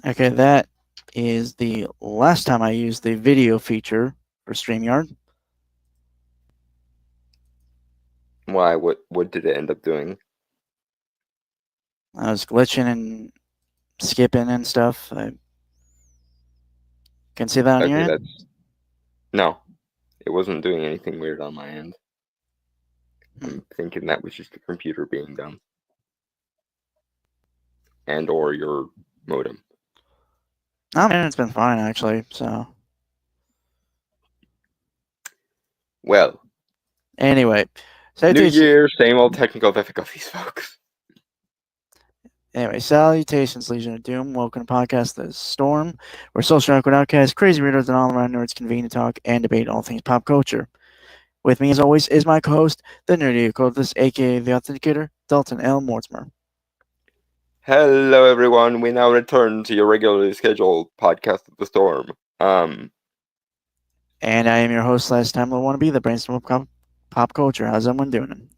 Okay, that is the last time I used the video feature for StreamYard. Why? What did it end up doing? I was glitching and skipping and stuff. I can see that on your Okay, end. that's no. It wasn't doing anything weird on my end. Hmm. I'm thinking that was just the computer being dumb, and or your modem. Oh man, it's been fine actually. So Well, anyway, new salutations. year, same old technical difficulties, folks. Anyway, salutations, Legion of Doom. Welcome to podcast The Storm, where social awkward outcasts, crazy weirdos, and all around nerds convene to talk and debate all things pop culture. With me, as always, is my co-host, the nerdy occultist, aka the Authenticator, Dalton L. Mortimer. Hello, everyone. We now return to your regularly scheduled podcast of the storm. And I am your host last time I want to be the brainstorm of pop culture. How's everyone doing?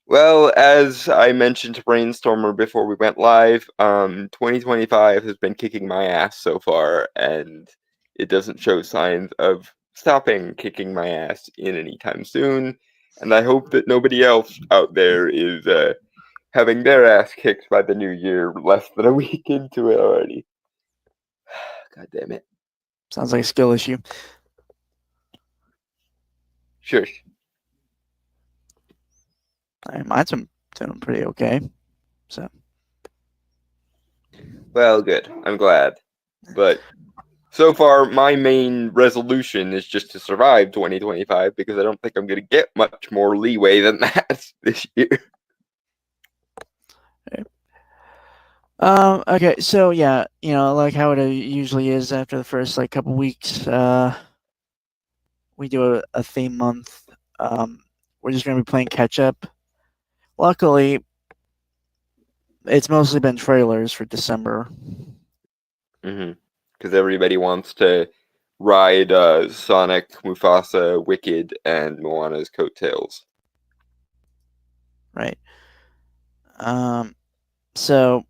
Well, as I mentioned to Brainstormer before we went live, 2025 has been kicking my ass so far, and it doesn't show signs of stopping kicking my ass in any time soon. And I hope that nobody else out there is having their ass kicked by the new year less than a week into it already. God damn it. Sounds like a skill issue. Shush. Mine's been doing pretty okay. So Well, good. I'm glad. But so far, my main resolution is just to survive 2025 because I don't think I'm going to get much more leeway than that this year. okay, so yeah, like how it usually is after the first like couple weeks, we do a theme month. We're just gonna be playing catch up. Luckily, it's mostly been trailers for December. Because everybody wants to ride Sonic, Mufasa, Wicked, and Moana's coattails. Right. So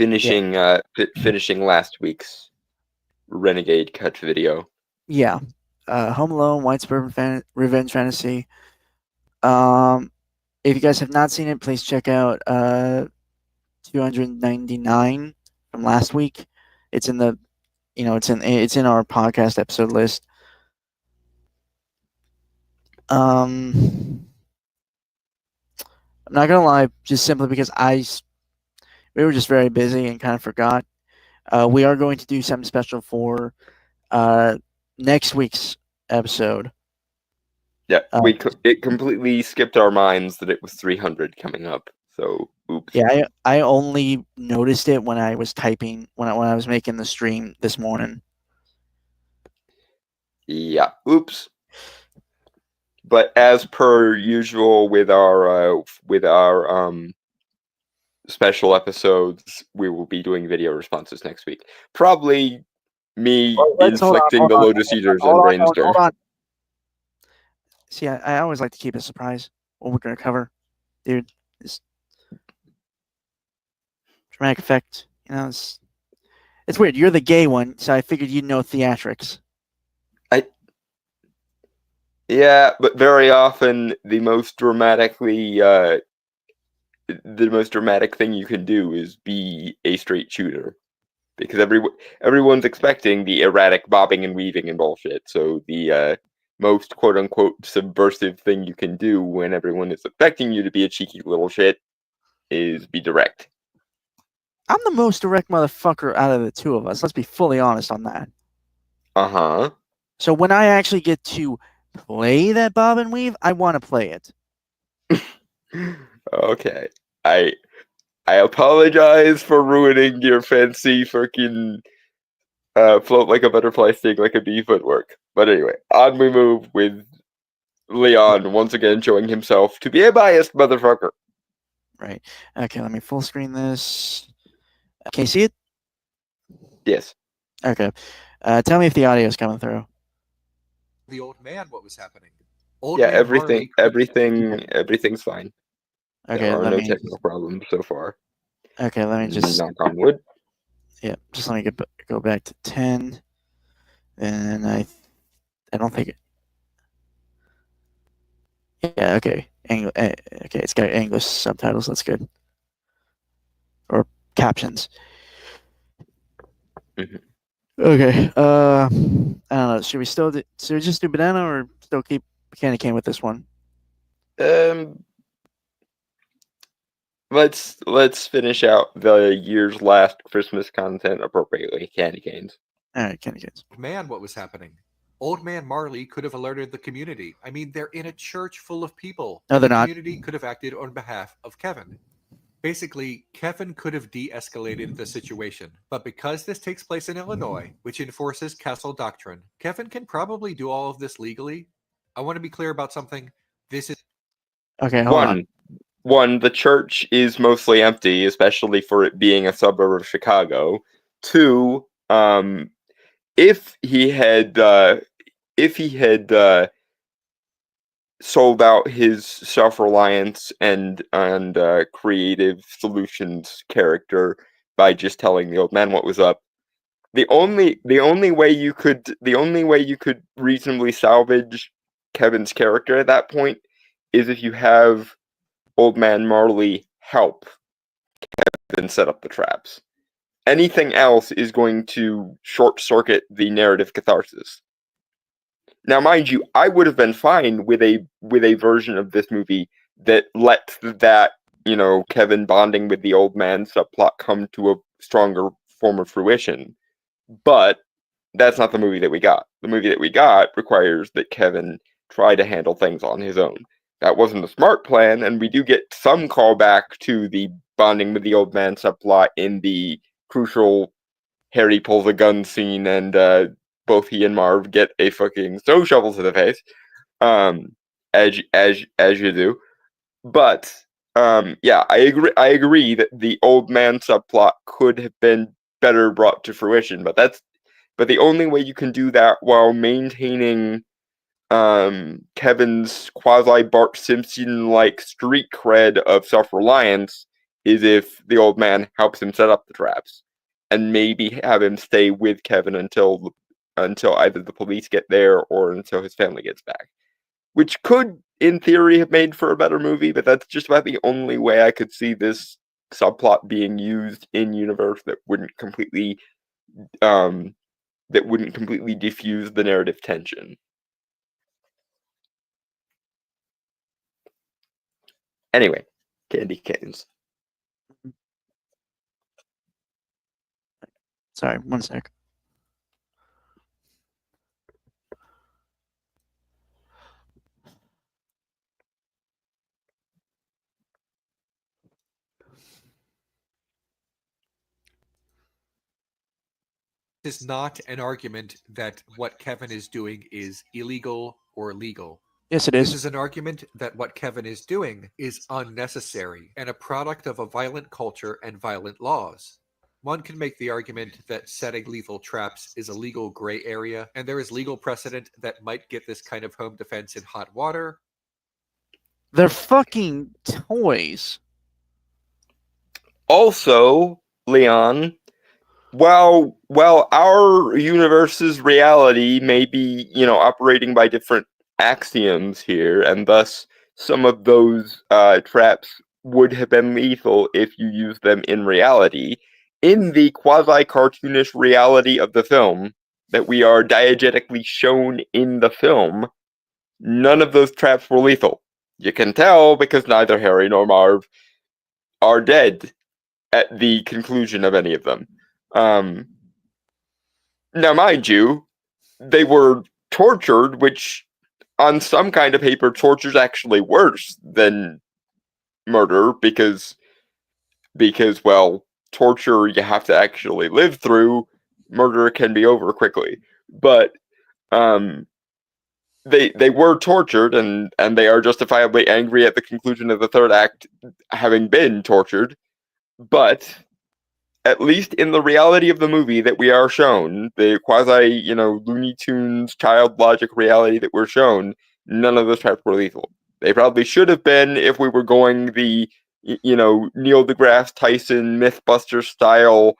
yeah, Finishing last week's Renegade cut video. yeah. Home Alone, White Suburban Revenge Fantasy. Um, if you guys have not seen it, please check out 299 from last week. It's in the it's in our podcast episode list. I'm not gonna lie, just simply because we were just very busy and kind of forgot. We are going to do something special for uh, next week's episode. Yeah, Uh, it completely skipped our minds that it was 300 coming up. So, oops. yeah, I only noticed it when I was typing when I was making the stream this morning. Yeah, oops. But as per usual with our special episodes, we will be doing video responses next week. Probably me Well, let's inflicting the Lotus Eaters on Brainstorm. hold on. See, I always like to keep it a surprise what we're gonna cover, dude. It's dramatic effect. It's weird. You're the gay one, so I figured you'd know theatrics. Yeah, but very often the most dramatic thing you can do is be a straight shooter, because everyone's expecting the erratic bobbing and weaving and bullshit. So the most quote unquote subversive thing you can do when everyone is expecting you to be a cheeky little shit is be direct. I'm the most direct motherfucker out of the two of us. Let's be fully honest on that. Uh-huh. So when I actually get to play that bob and weave, I want to play it. Okay. I apologize for ruining your fancy freaking float like a butterfly, sting like a bee footwork. But anyway, on we move with Leon once again showing himself to be a biased motherfucker. Right. Okay, let me full screen this. Can you see it? Yes. Okay. Tell me if the audio is coming through. The old man what was happening. Old Yeah, man Marley everything's fine. Okay, There are let no me. technical problems so far. Okay, let me just. Knock on wood. Yeah, just let me go back to 10, and I don't think. Yeah, okay. Okay, it's got English subtitles. That's good. Or captions. Mhm. Okay. I don't know. Should we just do banana or still keep candy cane with this one? Um, let's finish out the year's last Christmas content appropriately. Candy canes. All right, candy canes. Man, what was happening? Old Man Marley could have alerted the community. I mean, they're in a church full of people. No, and they're the not. community could have acted on behalf of Kevin. Basically, Kevin could have de escalated the situation, but because this takes place in Illinois, which enforces Castle Doctrine, Kevin can probably do all of this legally. I want to be clear about something. This is Okay, hold on. One, the church is mostly empty, especially for it being a suburb of Chicago. Two, if he had sold out his self-reliance and creative solutions character by just telling the old man what was up, the only way you could reasonably salvage Kevin's character at that point is if you have Old Man Marley help Kevin set up the traps. Anything else is going to short circuit the narrative catharsis. Now, mind you, I would have been fine with a version of this movie that lets that, Kevin bonding with the old man subplot come to a stronger form of fruition. But that's not the movie that we got. The movie that we got requires that Kevin try to handle things on his own. That wasn't a smart plan, and we do get some callback to the bonding with the old man subplot in the crucial Harry pulls a gun scene, and both he and Marv get a fucking snow shovel to the face, as you do. But yeah, I agree that the old man subplot could have been better brought to fruition, but the only way you can do that while maintaining Kevin's quasi Bart Simpson like street cred of self-reliance is if the old man helps him set up the traps, and maybe have him stay with Kevin until either the police get there or until his family gets back, which could, in theory, have made for a better movie. But that's just about the only way I could see this subplot being used in universe that wouldn't completely diffuse the narrative tension. Anyway, candy canes. Sorry, one sec. is not an argument that what Kevin is doing is illegal or legal. Yes, it This is. is an argument that what Kevin is doing is unnecessary and a product of a violent culture and violent laws. One can make the argument that setting lethal traps is a legal gray area, and there is legal precedent that might get this kind of home defense in hot water. They're fucking toys. Also, Leon, while our universe's reality may be, operating by different axioms here, and thus some of those traps would have been lethal if you used them in reality, in the quasi-cartoonish reality of the film that we are diegetically shown in the film, none of those traps were lethal. You can tell because neither Harry nor Marv are dead at the conclusion of any of them. Now, mind you, they were tortured, which on some kind of paper, torture is actually worse than murder because well, torture you have to actually live through. Murder can be over quickly, but they were tortured, and they are justifiably angry at the conclusion of the third act, having been tortured. But at least in the reality of the movie that we are shown, the quasi, Looney Tunes child logic reality that we're shown, none of those traps were lethal. They probably should have been if we were going the Neil deGrasse Tyson MythBuster style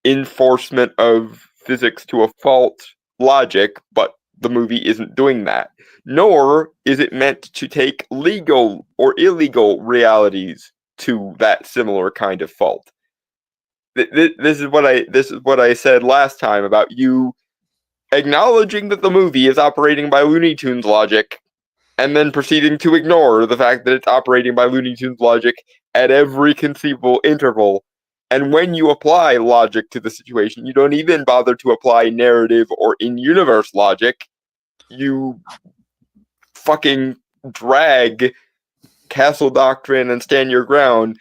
enforcement of physics to a fault logic, but the movie isn't doing that. Nor is it meant to take legal or illegal realities to that similar kind of fault. This is what I said last time about you acknowledging that the movie is operating by Looney Tunes logic, and then proceeding to ignore the fact that it's operating by Looney Tunes logic at every conceivable interval. And when you apply logic to the situation, you don't even bother to apply narrative or in-universe logic. You fucking drag Castle Doctrine and Stand Your Ground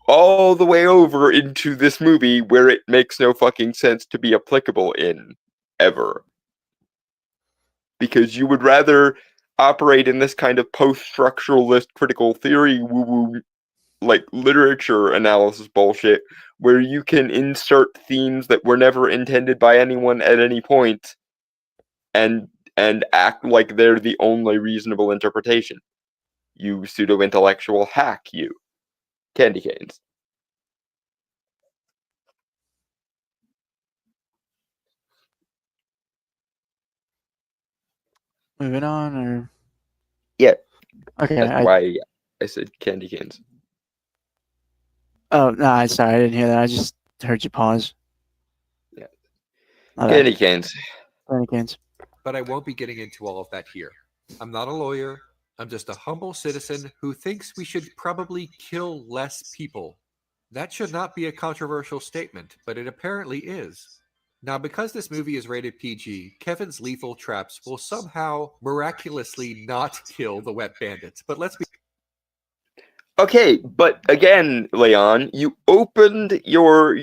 all the way over into this movie where it makes no fucking sense to be applicable in, ever. Because you would rather operate in this kind of post-structuralist critical theory woo-woo, like literature analysis bullshit, where you can insert themes that were never intended by anyone at any point and act like they're the only reasonable interpretation. You pseudo-intellectual hack, you. Candy canes. Moving on, or Yeah. okay. That's why I said candy canes. Oh no, sorry, I didn't hear that. I just heard you pause. Yeah. My bad. Candy canes. Candy canes. But I won't be getting into all of that here. I'm not a lawyer. I'm just a humble citizen who thinks we should probably kill less people. That should not be a controversial statement, but it apparently is. Now, because this movie is rated PG, Kevin's lethal traps will somehow miraculously not kill the wet bandits. But let's be Okay, but again, Leon, you opened your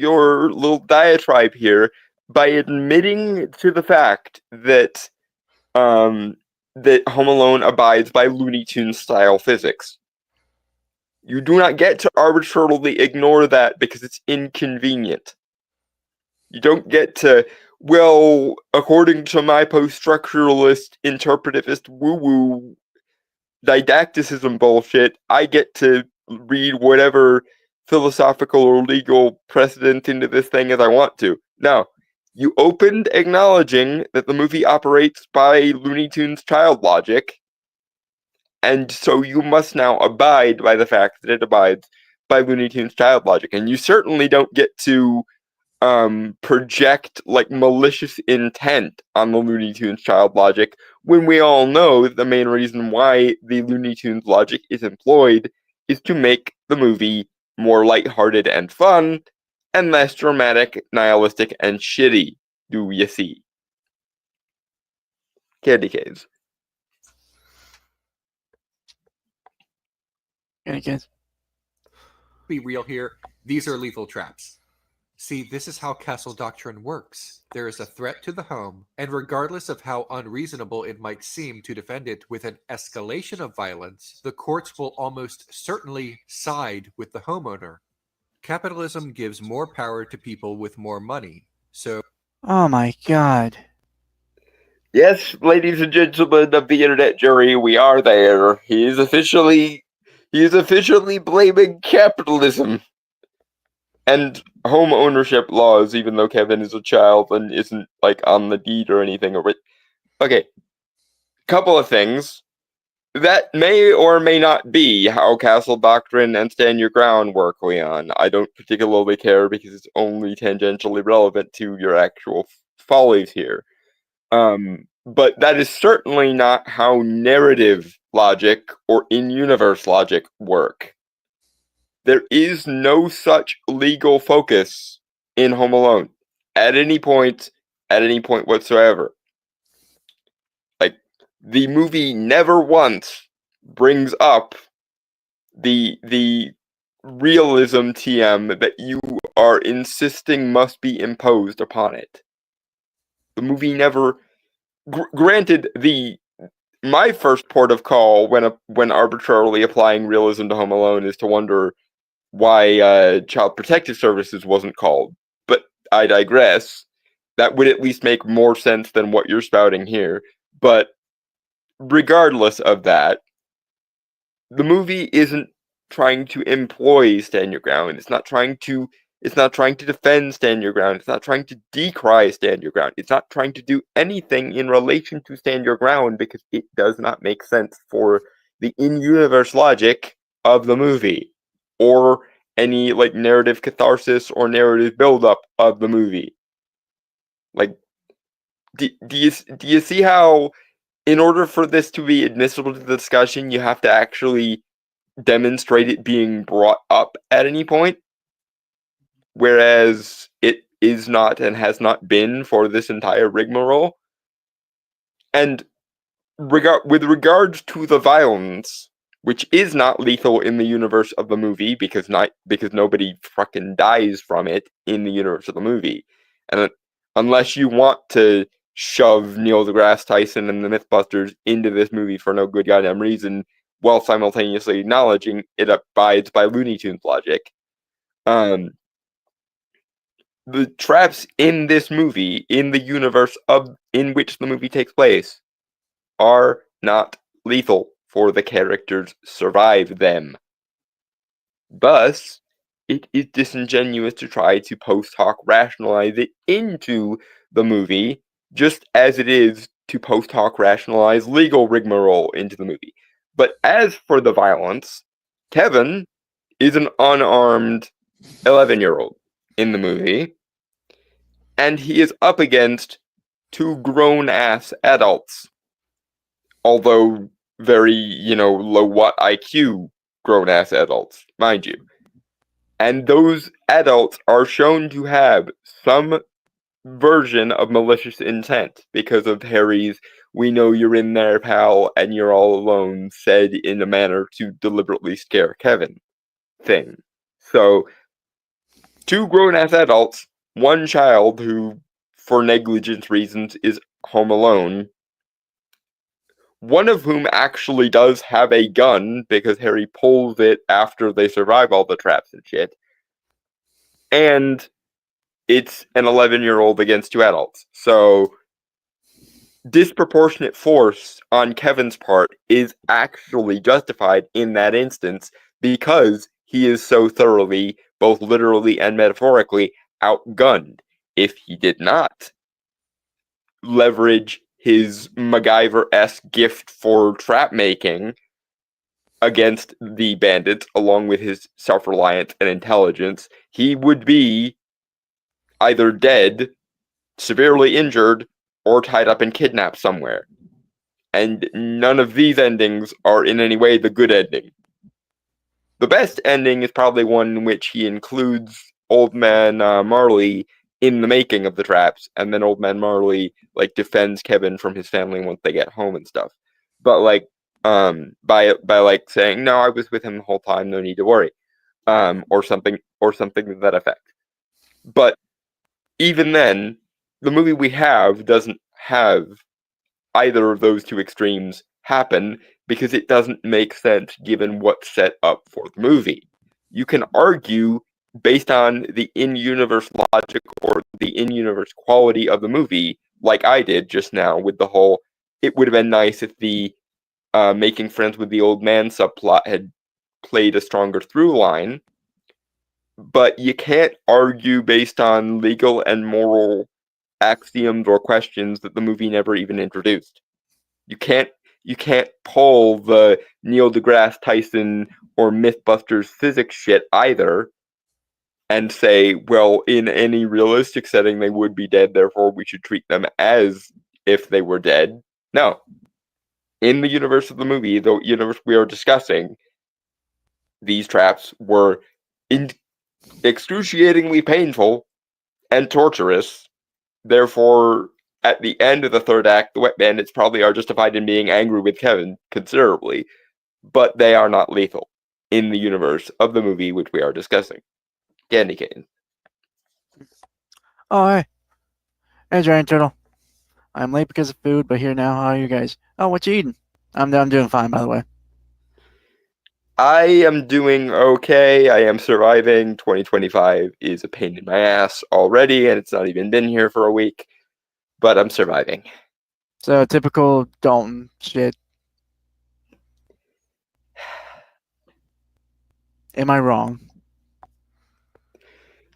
little diatribe here by admitting to the fact that that Home Alone abides by Looney Tunes style physics. You do not get to arbitrarily ignore that because it's inconvenient. You don't get to, well, according to my post-structuralist, interpretivist, woo-woo, didacticism bullshit, I get to read whatever philosophical or legal precedent into this thing as I want to. No. You opened acknowledging that the movie operates by Looney Tunes child logic, and so you must now abide by the fact that it abides by Looney Tunes child logic. And you certainly don't get to project like malicious intent on the Looney Tunes child logic when we all know that the main reason why the Looney Tunes logic is employed is to make the movie more lighthearted and fun and less dramatic, nihilistic, and shitty. Do you see? Candy canes. Candy canes. be real here. These are lethal traps. See, this is how Castle Doctrine works. There is a threat to the home, and regardless of how unreasonable it might seem to defend it with an escalation of violence, the courts will almost certainly side with the homeowner. Capitalism gives more power to people with more money. So, Oh my god. Yes, ladies and gentlemen of the internet jury, we are there. He is officially blaming capitalism and home ownership laws, even though Kevin is a child and isn't like on the deed or anything. Okay, couple of things. That may or may not be how Castle Doctrine and Stand Your Ground work, Leon. I don't particularly care because it's only tangentially relevant to your actual follies here. But that is certainly not how narrative logic or in-universe logic work. There is no such legal focus in Home Alone at any point whatsoever. Like, the movie never once brings up the realism TM that you are insisting must be imposed upon it. The movie never... Granted, my first port of call when arbitrarily applying realism to Home Alone is to wonder why Child Protective Services wasn't called. But I digress. That would at least make more sense than what you're spouting here. But regardless of that, the movie isn't trying to employ stand your ground. It's not trying to defend stand your ground. It's not trying to decry stand your ground. It's not trying to do anything in relation to stand your ground because it does not make sense for the in-universe logic of the movie or any like narrative catharsis or narrative buildup of the movie. Like, do you see how in order for this to be admissible to the discussion, you have to actually demonstrate it being brought up at any point? Whereas it is not and has not been for this entire rigmarole. And with regards to the violence, which is not lethal in the universe of the movie because nobody fucking dies from it in the universe of the movie, and unless you want to shove Neil deGrasse Tyson and the MythBusters into this movie for no good goddamn reason, while simultaneously acknowledging it abides by Looney Tunes logic. The traps in this movie, in the universe in which the movie takes place, are not lethal for the characters survive them. Thus, it is disingenuous to try to post hoc rationalize it into the movie, just as it is to post hoc rationalize legal rigmarole into the movie. But as for the violence, Kevin is an unarmed 11-year-old in the movie, and he is up against two grown-ass adults. Although very, low watt IQ grown-ass adults, mind you. And those adults are shown to have some version of malicious intent because of Harry's "we know you're in there, pal, and you're all alone" said in a manner to deliberately scare Kevin thing. So, two grown-ass adults, one child who, for negligence reasons, is home alone, one of whom actually does have a gun because Harry pulls it after they survive all the traps and shit. And it's an 11-year-old against two adults. So disproportionate force on Kevin's part is actually justified in that instance because he is so thoroughly, both literally and metaphorically, outgunned. If he did not leverage his MacGyver-esque gift for trap making against the bandits, along with his self-reliance and intelligence, he would be either dead, severely injured, or tied up and kidnapped somewhere. And none of these endings are in any way the good ending. The best ending is probably one in which he includes Old Man Marley in the making of the traps, and then Old Man Marley defends Kevin from his family once they get home and stuff. But by saying, "No, I was with him the whole time, no need to worry," or something to that effect. But even then, the movie we have doesn't have either of those two extremes happen because it doesn't make sense given what's set up for the movie. You can argue based on the in-universe logic or the in-universe quality of the movie, like I did just now with the whole, it would have been nice if the making friends with the old man subplot had played a stronger through line, but you can't argue based on legal and moral axioms or questions that the movie never even introduced. You can't pull the Neil deGrasse Tyson or MythBusters physics shit either and say, well, in any realistic setting they would be dead, therefore we should treat them as if they were dead. No. In the universe of the movie, the universe we are discussing, these traps were excruciatingly painful and torturous. Therefore, at the end of the third act, the Wet Bandits probably are justified in being angry with Kevin considerably, but they are not lethal in the universe of the movie which we are discussing. Candy cane. Oh, hey. Hey, Giant Turtle. I'm late because of food, but here now. How are you guys? Oh, what you eating? I'm doing fine, by the way. I am doing okay. I am surviving. 2025 is a pain in my ass already, and it's not even been here for a week, but I'm surviving. So, typical Dalton shit. Am I wrong?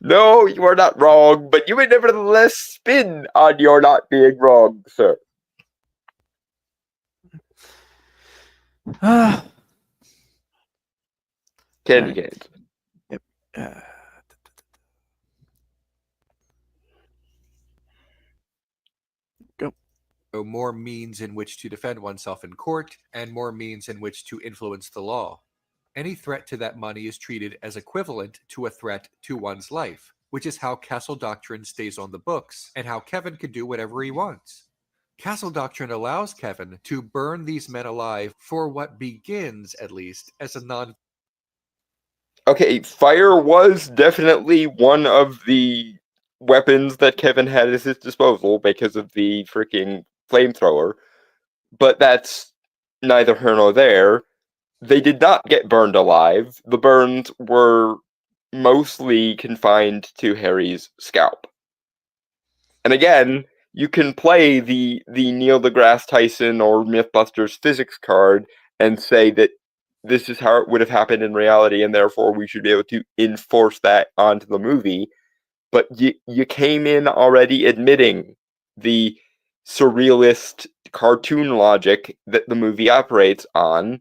No, you are not wrong, but you may nevertheless spin on your not being wrong, sir. Candy Right. canes. Yep. Go. So more means in which to defend oneself in court, and more means in which to influence the law. Any threat to that money is treated as equivalent to a threat to one's life, which is how Castle Doctrine stays on the books, and how Kevin can do whatever he wants. Castle Doctrine allows Kevin to burn these men alive for what begins, at least, as a non. Okay, fire was definitely one of the weapons that Kevin had at his disposal because of the freaking flamethrower, but that's neither here nor there. They did not get burned alive. The burns were mostly confined to Harry's scalp. And again, you can play the Neil deGrasse Tyson or Mythbusters physics card and say that this is how it would have happened in reality, and therefore we should be able to enforce that onto the movie. But you came in already admitting the surrealist cartoon logic that the movie operates on,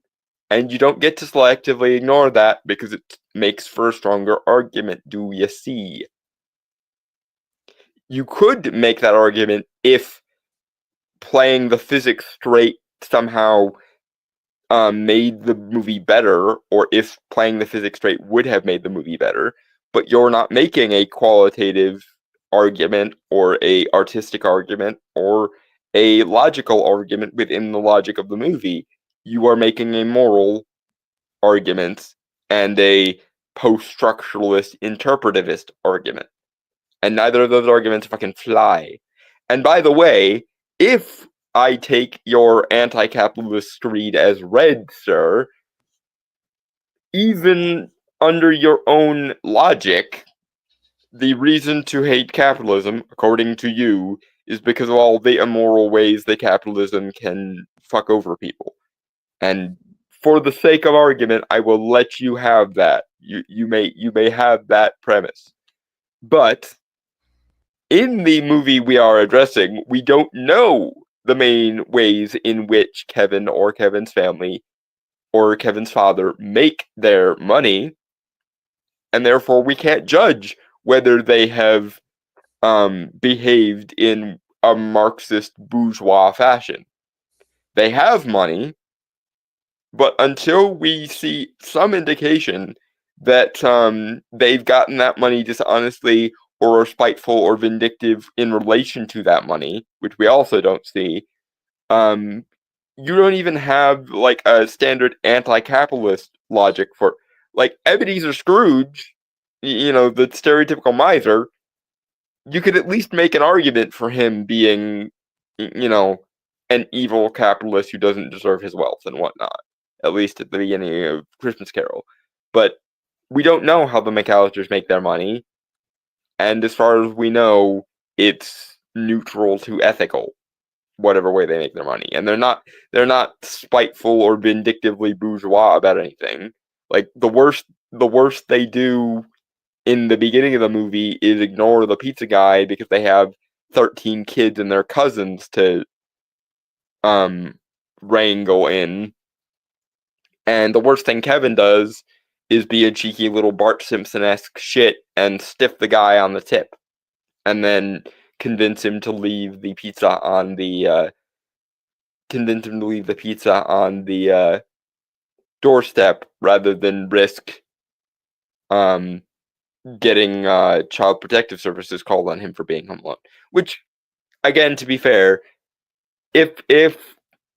and you don't get to selectively ignore that because it makes for a stronger argument, do you see? You could make that argument if playing the physics straight somehow made the movie better, or if playing the physics straight would have made the movie better, but you're not making a qualitative argument or a artistic argument or a logical argument within the logic of the movie. You are making a moral argument and a post-structuralist interpretivist argument. And neither of those arguments fucking fly. And by the way, if I take your anti-capitalist screed as read, sir, even under your own logic, the reason to hate capitalism, according to you, is because of all the immoral ways that capitalism can fuck over people. And for the sake of argument, I will let you have that. You may have that premise. But in the movie we are addressing, we don't know the main ways in which Kevin or Kevin's family or Kevin's father make their money, and therefore we can't judge whether they have behaved in a Marxist bourgeois fashion. They have money, but until we see some indication that they've gotten that money dishonestly or are spiteful or vindictive in relation to that money, which we also don't see, you don't even have like a standard anti-capitalist logic for, like, Ebenezer Scrooge, you know, the stereotypical miser. You could at least make an argument for him being, you know, an evil capitalist who doesn't deserve his wealth and whatnot, at least at the beginning of Christmas Carol. But we don't know how the McAllisters make their money, and as far as we know, it's neutral to ethical, whatever way they make their money. And they're not spiteful or vindictively bourgeois about anything. Like the worst they do in the beginning of the movie is ignore the pizza guy because they have 13 kids and their cousins to wrangle in. And the worst thing Kevin does is be a cheeky little Bart Simpson-esque shit and stiff the guy on the tip, and then convince him to leave the pizza on the doorstep rather than risk getting Child Protective Services called on him for being home alone. Which, again, to be fair, if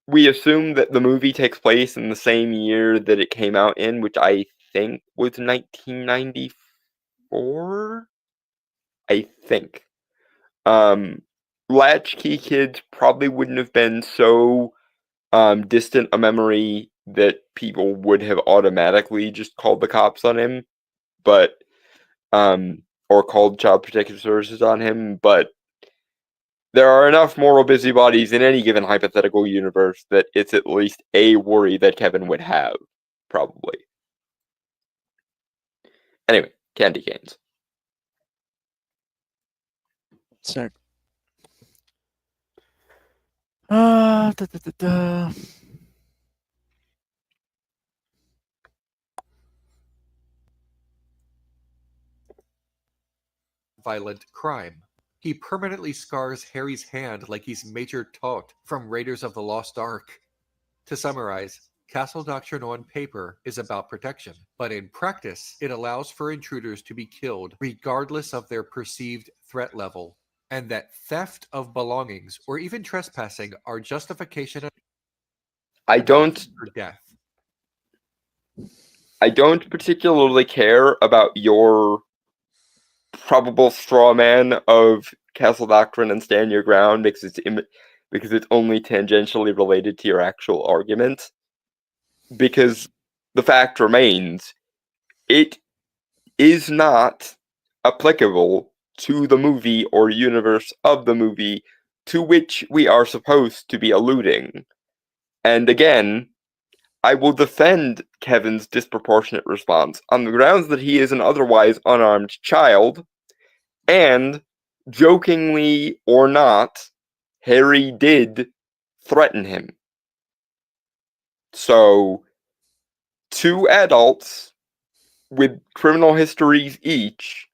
we assume that the movie takes place in the same year that it came out in, which I think was 1994, I think, Latchkey Kids probably wouldn't have been so distant a memory that people would have automatically just called the cops on him, but or called Child Protective Services on him, but there are enough moral busybodies in any given hypothetical universe that it's at least a worry that Kevin would have, probably. Anyway, candy canes. Sec. Da, da, da, da. Violent crime. He permanently scars Harry's hand like he's Major Todt from Raiders of the Lost Ark. To summarize, Castle Doctrine on paper is about protection, but in practice, it allows for intruders to be killed regardless of their perceived threat level, and that theft of belongings or even trespassing are justification I don't for death. particularly care about your probable straw man of Castle Doctrine and Stand Your Ground because it's only tangentially related to your actual argument. Because the fact remains, it is not applicable to the movie or universe of the movie to which we are supposed to be alluding. And again, I will defend Kevin's disproportionate response on the grounds that he is an otherwise unarmed child, and, jokingly or not, Harry did threaten him. So, 2 adults with criminal histories each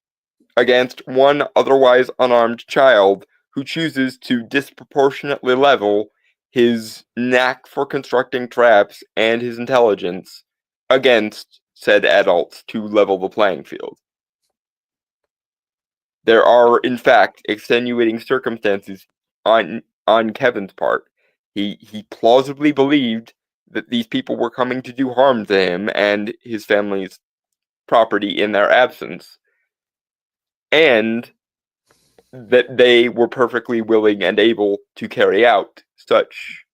against one otherwise unarmed child who chooses to disproportionately level his knack for constructing traps and his intelligence against said adults to level the playing field. There are, in fact, extenuating circumstances on Kevin's part. He plausibly believed that these people were coming to do harm to him and his family's property in their absence, and that they were perfectly willing and able to carry out such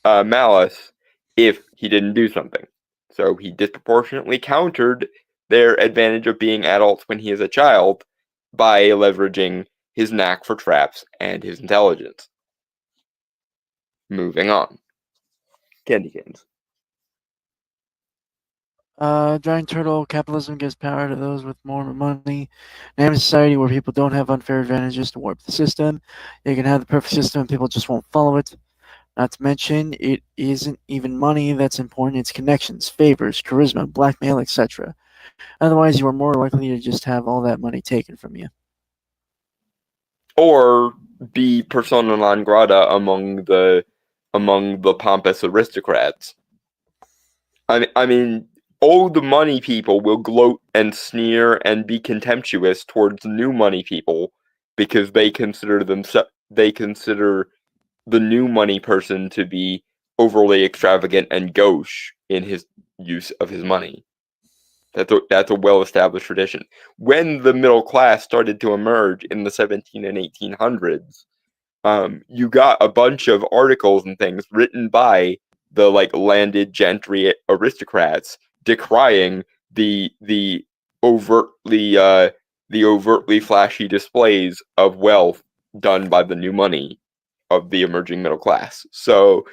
malice if he didn't do something. So he disproportionately countered their advantage of being adults when he is a child by leveraging his knack for traps and his intelligence. Moving on. Candy canes. Giant Turtle, capitalism gives power to those with more money. Name a society where people don't have unfair advantages to warp the system. You can have the perfect system and people just won't follow it. Not to mention, it isn't even money that's important, it's connections, favors, charisma, blackmail, etc. Otherwise, you are more likely to just have all that money taken from you. Or be persona non grata among the pompous aristocrats. I mean, old money people will gloat and sneer and be contemptuous towards new money people because they consider the new money person to be overly extravagant and gauche in his use of his money. That's a well-established tradition. When the middle class started to emerge in the 17 and 1800s, you got a bunch of articles and things written by the landed gentry aristocrats decrying the overtly flashy displays of wealth done by the new money of the emerging middle class. So,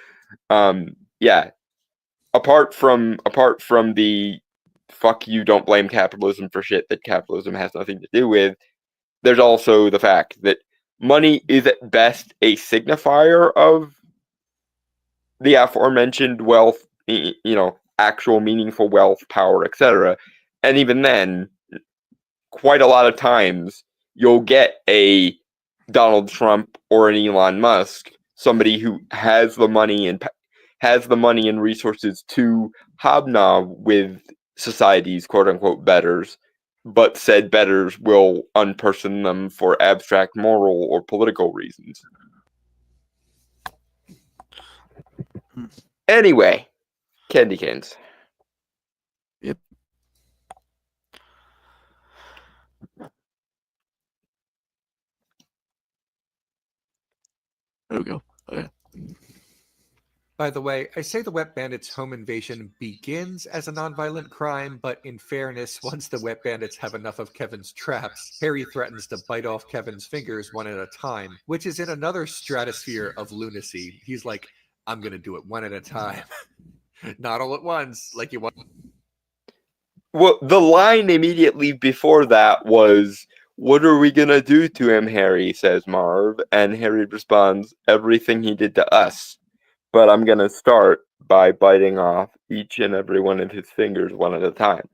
yeah. Apart from the fuck you, don't blame capitalism for shit that capitalism has nothing to do with, there's also the fact that money is at best a signifier of the aforementioned wealth, actual meaningful wealth, power, etc. And even then, quite a lot of times, you'll get a Donald Trump or an Elon Musk, somebody who has the money and resources to hobnob with society's quote-unquote betters, but said betters will unperson them for abstract moral or political reasons. Anyway, candy canes. Yep. There we go. Okay. By the way, I say the Wet Bandits' home invasion begins as a nonviolent crime, but in fairness, once the Wet Bandits have enough of Kevin's traps, Harry threatens to bite off Kevin's fingers one at a time, which is in another stratosphere of lunacy. He's like, I'm going to do it one at a time. Not all at once, like you want. Well, the line immediately before that was, "What are we gonna do to him, Harry?" says Marv, and Harry responds, "Everything he did to us. But I'm gonna start by biting off each and every one of his fingers one at a time."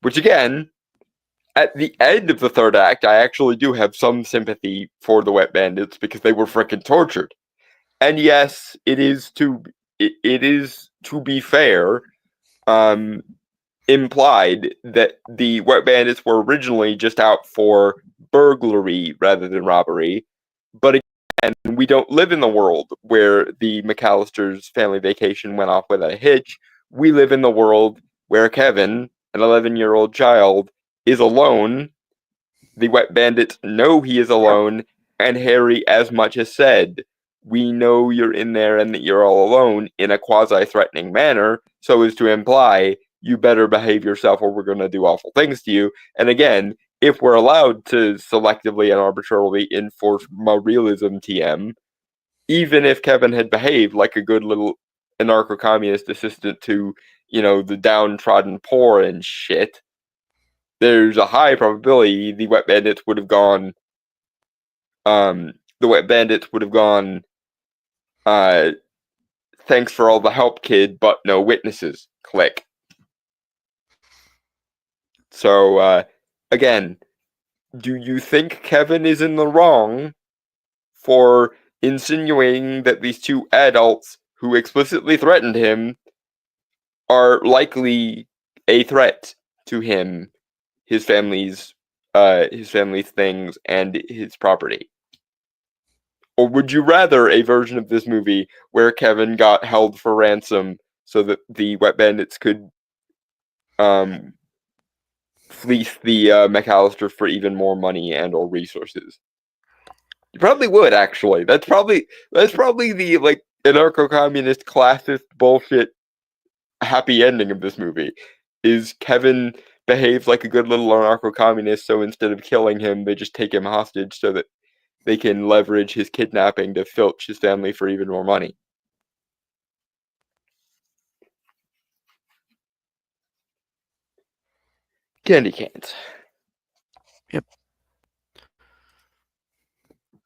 Which again, at the end of the third act, I actually do have some sympathy for the Wet Bandits because they were frickin' tortured. And yes, it is to be fair, um, implied that the Wet Bandits were originally just out for burglary rather than robbery. But again, we don't live in the world where the McAllister's family vacation went off without a hitch. We live in the world where Kevin, an 11-year-old child, is alone. The Wet Bandits know he is alone, and Harry as much as said, "We know you're in there and that you're all alone," in a quasi-threatening manner, so as to imply, "You better behave yourself or we're going to do awful things to you." And again, if we're allowed to selectively and arbitrarily enforce realism TM, even if Kevin had behaved like a good little anarcho-communist assistant to, the downtrodden poor and shit, there's a high probability the Wet Bandits would have gone, "Thanks for all the help, kid, but no witnesses." Click. So, again, do you think Kevin is in the wrong for insinuating that these two adults who explicitly threatened him are likely a threat to him, his family's things, and his property? Or would you rather a version of this movie where Kevin got held for ransom so that the Wet Bandits could fleece the McAllisters for even more money and or resources? You probably would, actually. That's probably the anarcho-communist classist bullshit happy ending of this movie. Is Kevin behaves like a good little anarcho-communist, so instead of killing him, they just take him hostage so that they can leverage his kidnapping to filch his family for even more money. Candy cans. Yep.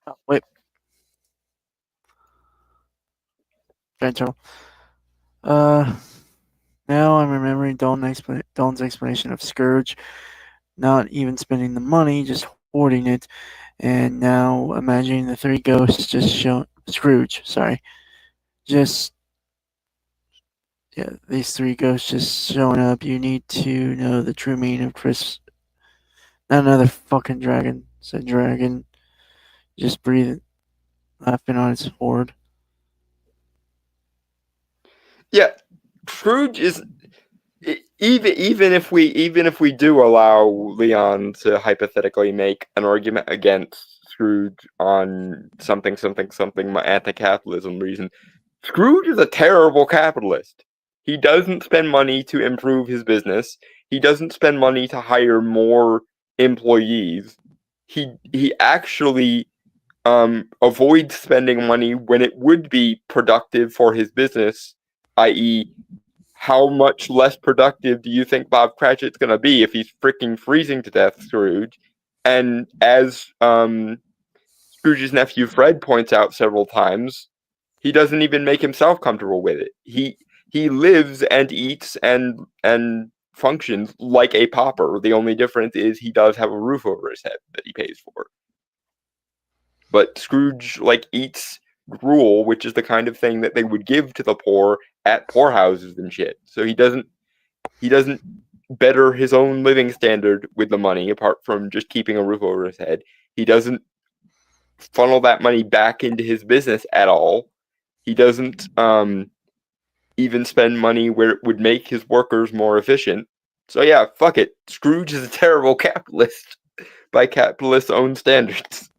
Oh, wait. Giant turtle. Now I'm remembering Dawn's explanation of Scourge, not even spending the money, just hoarding it, and now imagining the three ghosts just show Scrooge. Sorry, just these three ghosts just showing up. You need to know the true meaning of Chris. Not another fucking dragon, said Dragon, just breathing, laughing on its hoard. Yeah, Scrooge is even if we do allow Leon to hypothetically make an argument against Scrooge on something anti-capitalism reason, Scrooge is a terrible capitalist. He doesn't spend money to improve his business. He doesn't spend money to hire more employees. He actually avoids spending money when it would be productive for his business, i.e., how much less productive do you think Bob Cratchit's going to be if he's freaking freezing to death, Scrooge? And as Scrooge's nephew Fred points out several times, he doesn't even make himself comfortable with it. He lives and eats and functions like a pauper. The only difference is he does have a roof over his head that he pays for. But Scrooge eats gruel, which is the kind of thing that they would give to the poor at poorhouses and shit. So he doesn't better his own living standard with the money apart from just keeping a roof over his head. He doesn't funnel that money back into his business at all. He doesn't even spend money where it would make his workers more efficient. So yeah, fuck it. Scrooge is a terrible capitalist by capitalists' own standards.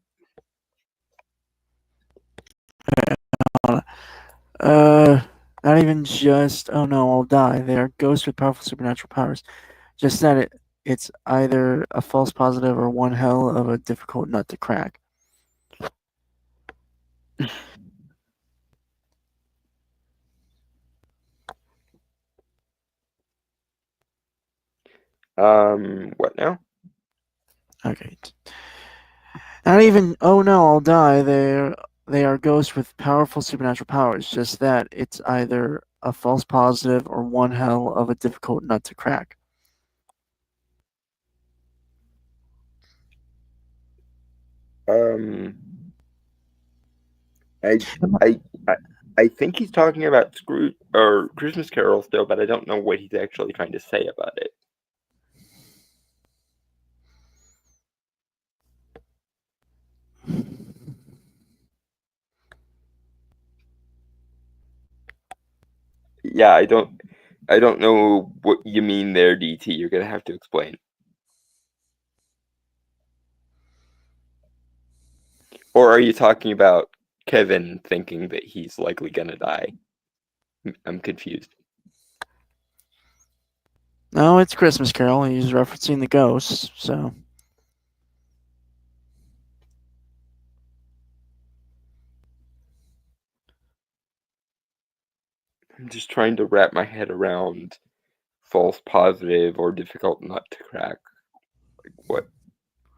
Not even just, oh no, I'll die. They are ghosts with powerful supernatural powers. Just that it's either a false positive or one hell of a difficult nut to crack. What now? Okay. Not even, oh no, I'll die. They are ghosts with powerful supernatural powers. Just that it's either a false positive or one hell of a difficult nut to crack. Um, I, I, I, I think he's talking about Scrooge or Christmas Carol still, but I don't know what he's actually trying to say about it. Yeah, I don't know what you mean there, DT. You're gonna have to explain. Or are you talking about Kevin thinking that he's likely gonna die? I'm confused. No, it's Christmas Carol. He's referencing the ghosts, so. I'm just trying to wrap my head around false positive or difficult nut to crack. Like what?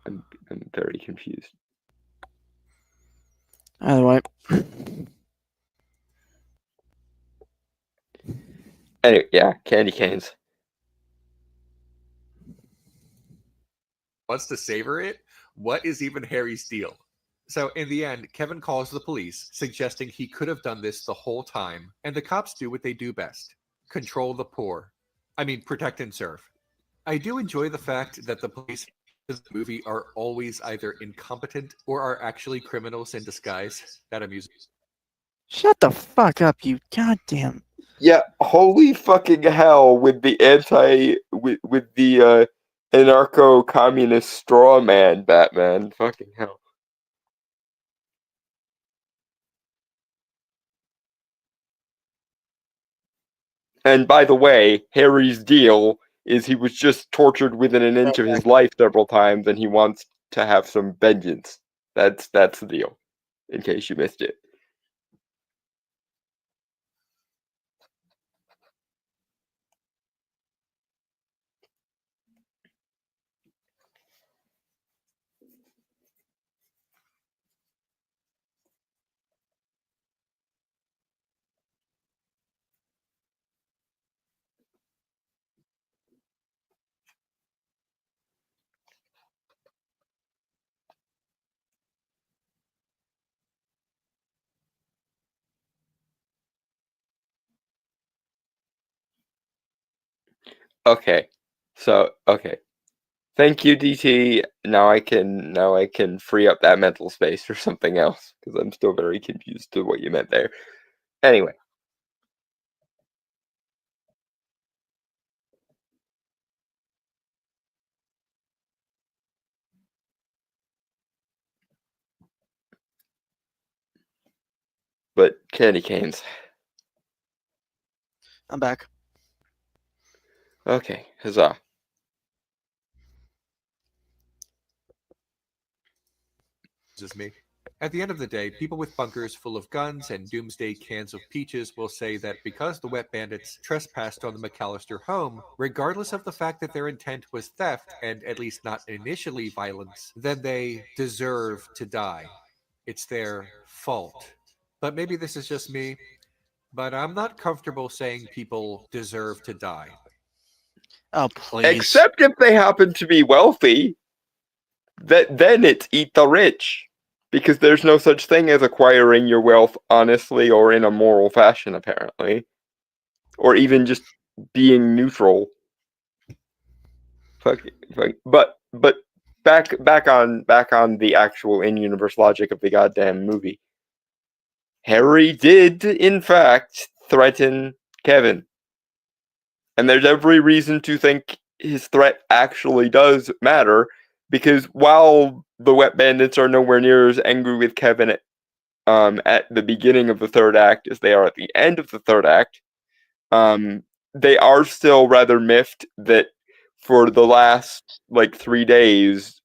I'm very confused. Either way. Anyway, yeah, candy canes. Wants to savor it? What is even Harry's deal? So, in the end, Kevin calls the police, suggesting he could have done this the whole time, and the cops do what they do best: control the poor. I mean, protect and serve. I do enjoy the fact that the police in the movie are always either incompetent or are actually criminals in disguise. That amuses me. Shut the fuck up, you goddamn. Yeah, holy fucking hell with the with the anarcho-communist straw man Batman. Fucking hell. And by the way, Harry's deal is he was just tortured within an inch of his life several times, and he wants to have some vengeance. That's the deal. In case you missed it. Okay. So, okay. Thank you, DT. Now I can free up that mental space for something else because I'm still very confused to what you meant there. Anyway. But candy canes. I'm back. Okay, huzzah. Me. At the end of the day, people with bunkers full of guns and doomsday cans of peaches will say that because the wet bandits trespassed on the McAllister home, regardless of the fact that their intent was theft and at least not initially violence, then they deserve to die. It's their fault. But maybe this is just me, but I'm not comfortable saying people deserve to die. Oh, please. Except if they happen to be wealthy. Then it's eat the rich. Because there's no such thing as acquiring your wealth honestly or in a moral fashion, apparently. Or even just being neutral. Fuck. But back on the actual in-universe logic of the goddamn movie. Harry did, in fact, threaten Kevin. And there's every reason to think his threat actually does matter, because while the Wet Bandits are nowhere near as angry with Kevin at the beginning of the third act as they are at the end of the third act, they are still rather miffed that for the last, 3 days,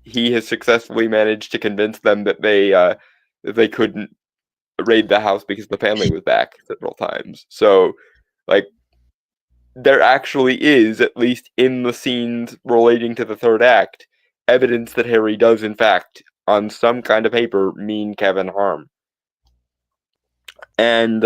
he has successfully managed to convince them that they couldn't raid the house because the family was back several times. So, like, there actually is, at least in the scenes relating to the third act, evidence that Harry does, in fact, on some kind of paper, mean Kevin harm. And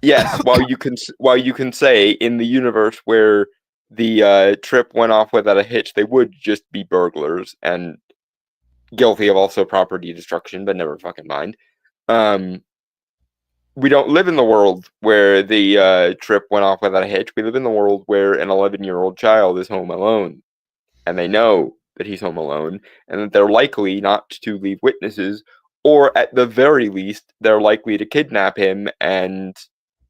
yes, while you can say in the universe where the trip went off without a hitch, they would just be burglars and guilty of also property destruction, but never fucking mind. We don't live in the world where the trip went off without a hitch. We live in the world where an 11-year-old child is home alone, and they know that he's home alone, and that they're likely not to leave witnesses, or at the very least, they're likely to kidnap him and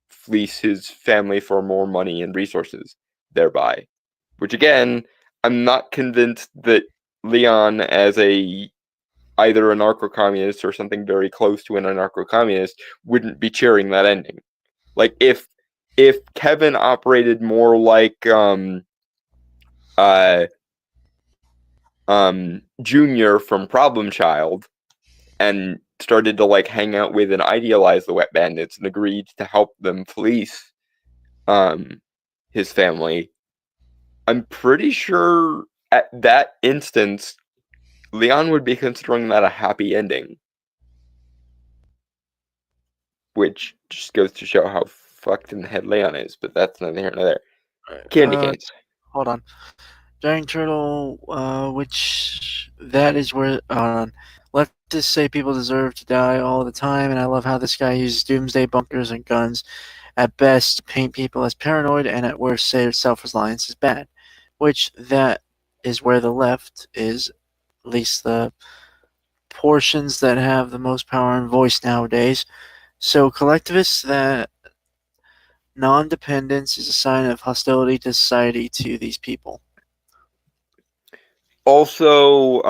fleece his family for more money and resources thereby. Which again, I'm not convinced that Leon, as either a anarcho-communist or something very close to an anarcho-communist, wouldn't be cheering that ending. Like if Kevin operated more like Junior from Problem Child and started to like hang out with and idealize the Wet Bandits and agreed to help them fleece his family, I'm pretty sure at that instance Leon would be considering that a happy ending. Which just goes to show how fucked in the head Leon is, but that's neither here nor there. Candy canes. Hold on. Giant Turtle, which that is where leftists say people deserve to die all the time, and I love how this guy uses doomsday bunkers and guns at best to paint people as paranoid, and at worst say self-reliance is bad. Which that is where the left is, at least the portions that have the most power and voice nowadays. So collectivists that non-dependence is a sign of hostility to society to these people. Also,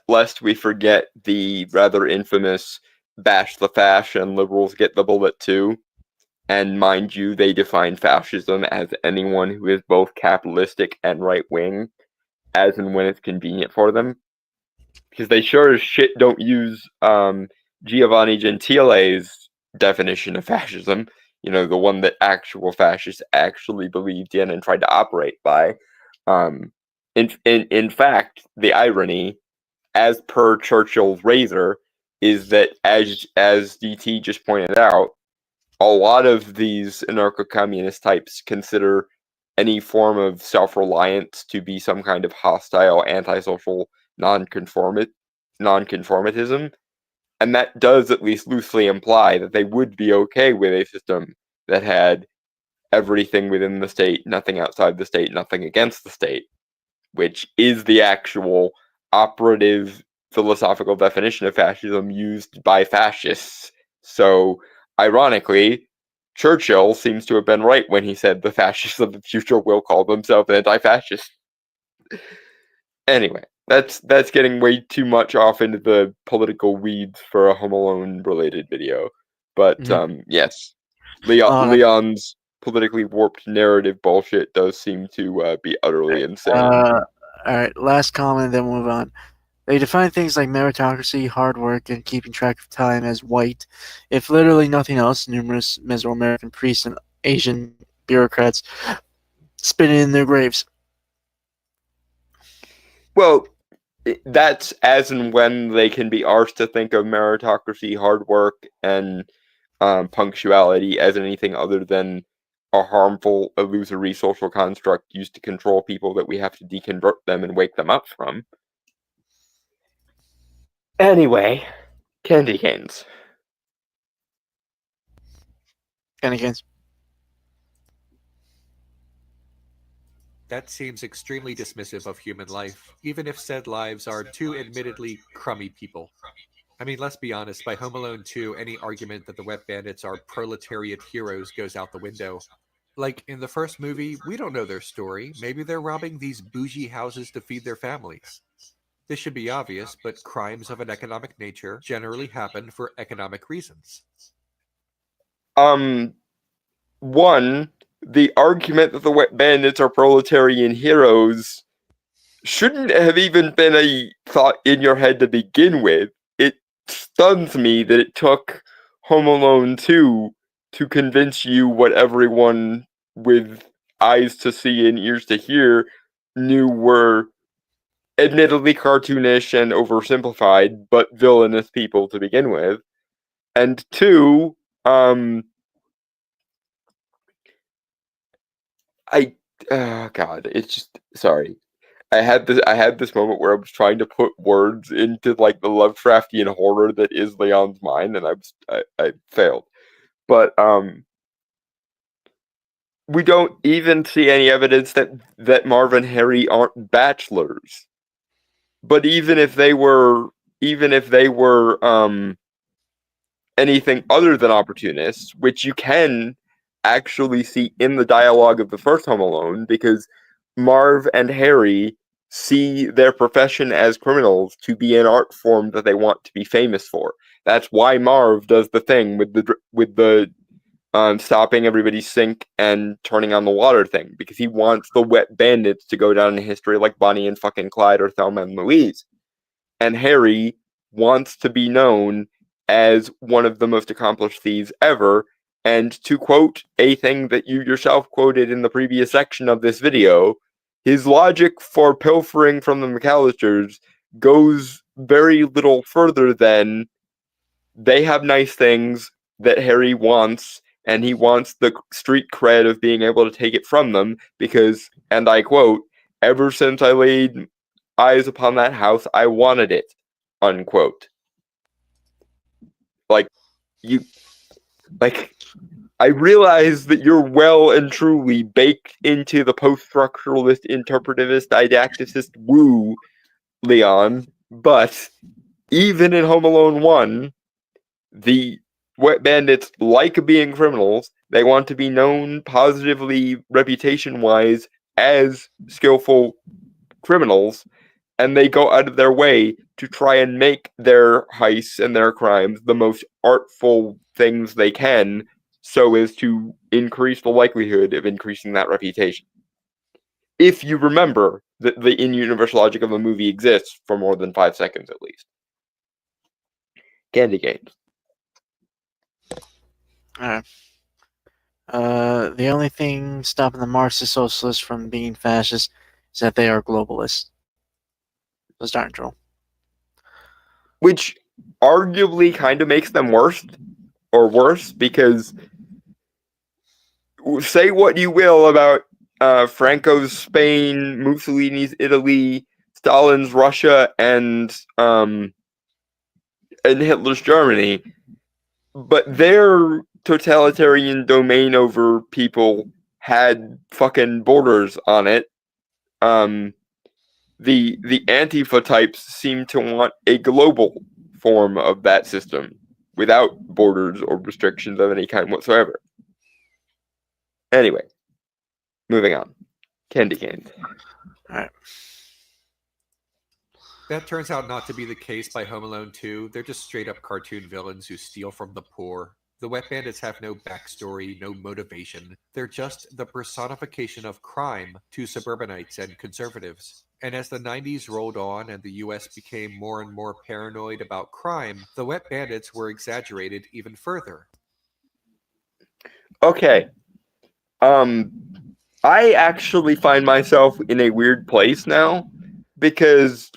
lest we forget the rather infamous bash the fash and liberals get the bullet too. And mind you, they define fascism as anyone who is both capitalistic and right-wing, as and when it's convenient for them. Because they sure as shit don't use Giovanni Gentile's definition of fascism, you know, the one that actual fascists actually believed in and tried to operate by. In fact, the irony, as per Churchill's razor, is that as DT just pointed out, a lot of these anarcho-communist types consider any form of self-reliance to be some kind of hostile, antisocial nonconformism, and that does at least loosely imply that they would be okay with a system that had everything within the state, nothing outside the state, nothing against the state, which is the actual operative philosophical definition of fascism used by fascists. So, ironically, Churchill seems to have been right when he said the fascists of the future will call themselves anti-fascist. Anyway, that's getting way too much off into the political weeds for a Home Alone related video. But yes, Leon's politically warped narrative bullshit does seem to be utterly insane. All right, last comment, then we'll move on. They define things like meritocracy, hard work, and keeping track of time as white. If literally nothing else, numerous Mesoamerican priests and Asian bureaucrats spit in their graves. Well, that's as and when they can be arsed to think of meritocracy, hard work, and punctuality as anything other than a harmful, illusory social construct used to control people that we have to deconvert them and wake them up from. Anyway, candy canes. Candy canes. That seems extremely dismissive of human life, even if said lives are two admittedly crummy people. I mean, let's be honest, by Home Alone 2, any argument that the Wet Bandits are proletariat heroes goes out the window. Like, in the first movie, we don't know their story. Maybe they're robbing these bougie houses to feed their families. This should be obvious, but crimes of an economic nature generally happen for economic reasons. One, the argument that the Wet Bandits are proletarian heroes shouldn't have even been a thought in your head to begin with. It stuns me that it took Home Alone 2 to convince you what everyone with eyes to see and ears to hear knew were admittedly cartoonish and oversimplified, but villainous people to begin with. And two, God, it's just sorry. I had this moment where I was trying to put words into like the Lovecraftian horror that is Leon's mind, and I failed. But we don't even see any evidence that Marv and Harry aren't bachelors. But even if they were anything other than opportunists, which you can actually see in the dialogue of the first Home Alone, because Marv and Harry see their profession as criminals to be an art form that they want to be famous for. That's why Marv does the thing with the stopping everybody's sink and turning on the water thing, because he wants the wet bandits to go down in history like Bonnie and fucking Clyde or Thelma and Louise. And Harry wants to be known as one of the most accomplished thieves ever. And to quote a thing that you yourself quoted in the previous section of this video, his logic for pilfering from the McAllisters goes very little further than they have nice things that Harry wants, and he wants the street cred of being able to take it from them because, and I quote, "Ever since I laid eyes upon that house, I wanted it," unquote. I realize that you're well and truly baked into the post-structuralist, interpretivist, didacticist woo, Leon, but even in Home Alone 1, the wet bandits like being criminals. They want to be known positively, reputation-wise, as skillful criminals, and they go out of their way to try and make their heists and their crimes the most artful things they can, so as to increase the likelihood of increasing that reputation. If you remember that the in-universe logic of a movie exists for more than 5 seconds at least. Candy Games. Alright. The only thing stopping the Marxist socialists from being fascist is that they are globalists. Those aren't true. Which arguably kind of makes them worse, because say what you will about Franco's Spain, Mussolini's Italy, Stalin's Russia, and Hitler's Germany, but their totalitarian domain over people had fucking borders on it. The Antifa types seem to want a global form of that system without borders or restrictions of any kind whatsoever. Anyway, moving on. Candy Canes. Alright. That turns out not to be the case by Home Alone 2. They're just straight up cartoon villains who steal from the poor. The wet bandits have no backstory, no motivation. They're just the personification of crime to suburbanites and conservatives. And as the 90s rolled on and the US became more and more paranoid about crime, the wet bandits were exaggerated even further. Okay. I actually find myself in a weird place now, because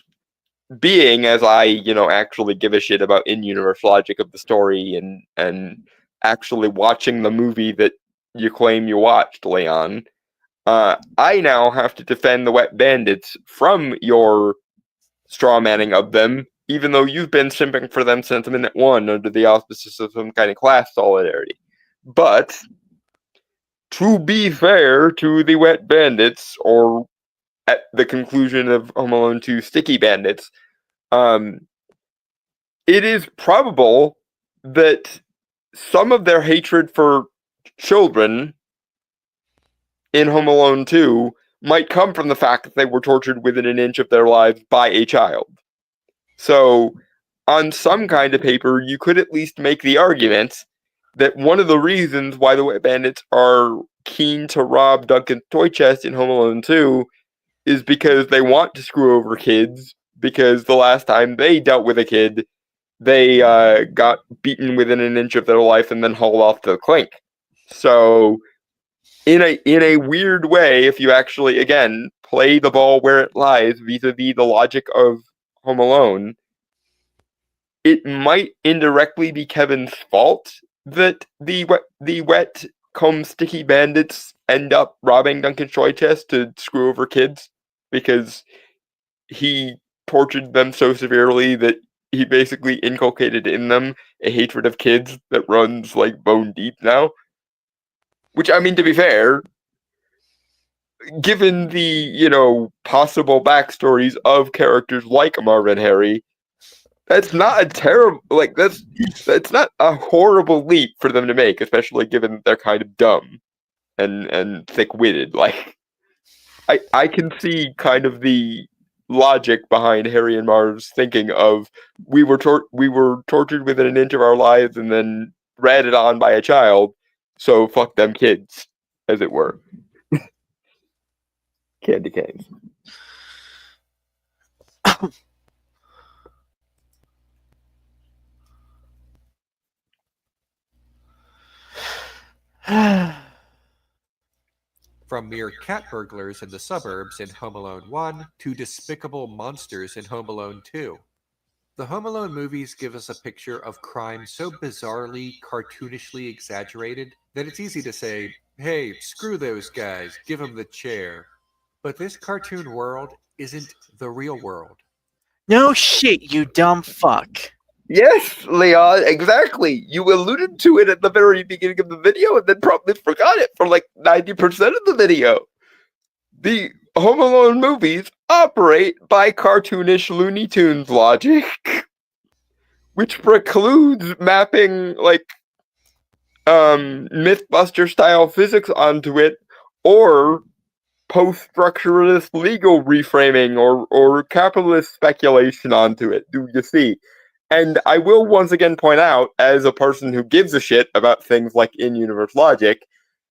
being as I, actually give a shit about in-universe logic of the story and actually watching the movie that you claim you watched, Leon, I now have to defend the wet bandits from your strawmanning of them, even though you've been simping for them since minute 1 under the auspices of some kind of class solidarity. But to be fair to the wet bandits, or at the conclusion of Home Alone 2 Sticky Bandits, it is probable that some of their hatred for children in Home Alone 2 might come from the fact that they were tortured within an inch of their lives by a child. So, on some kind of paper, you could at least make the argument that one of the reasons why the wet bandits are keen to rob Duncan's toy chest in Home Alone 2 is because they want to screw over kids, because the last time they dealt with a kid, they got beaten within an inch of their life and then hauled off to the clink. So, in a weird way, if you actually again play the ball where it lies vis-a-vis the logic of Home Alone, it might indirectly be Kevin's fault that the wet comb sticky bandits end up robbing Duncan's toy chest to screw over kids because he tortured them so severely that he basically inculcated in them a hatred of kids that runs like bone deep now. Which, I mean, to be fair, given the possible backstories of characters like Marvin Harry, that's not a terrible that's not a horrible leap for them to make, especially given they're kind of dumb and thick-witted. Like, I can see kind of the logic behind Harry and Marv's thinking of we were tortured within an inch of our lives and then ratted on by a child, so fuck them kids, as it were. Candy canes. From mere cat burglars in the suburbs in Home Alone 1 to despicable monsters in Home Alone 2. The Home Alone movies give us a picture of crime so bizarrely, cartoonishly exaggerated that it's easy to say, hey, screw those guys, give them the chair. But this cartoon world isn't the real world. No shit, you dumb fuck. Yes, Leon, exactly. You alluded to it at the very beginning of the video and then probably forgot it for like 90% of the video. The Home Alone movies operate by cartoonish Looney Tunes logic, which precludes mapping like Mythbuster style physics onto it or post-structuralist legal reframing or capitalist speculation onto it. Do you see? And I will once again point out, as a person who gives a shit about things like in-universe logic,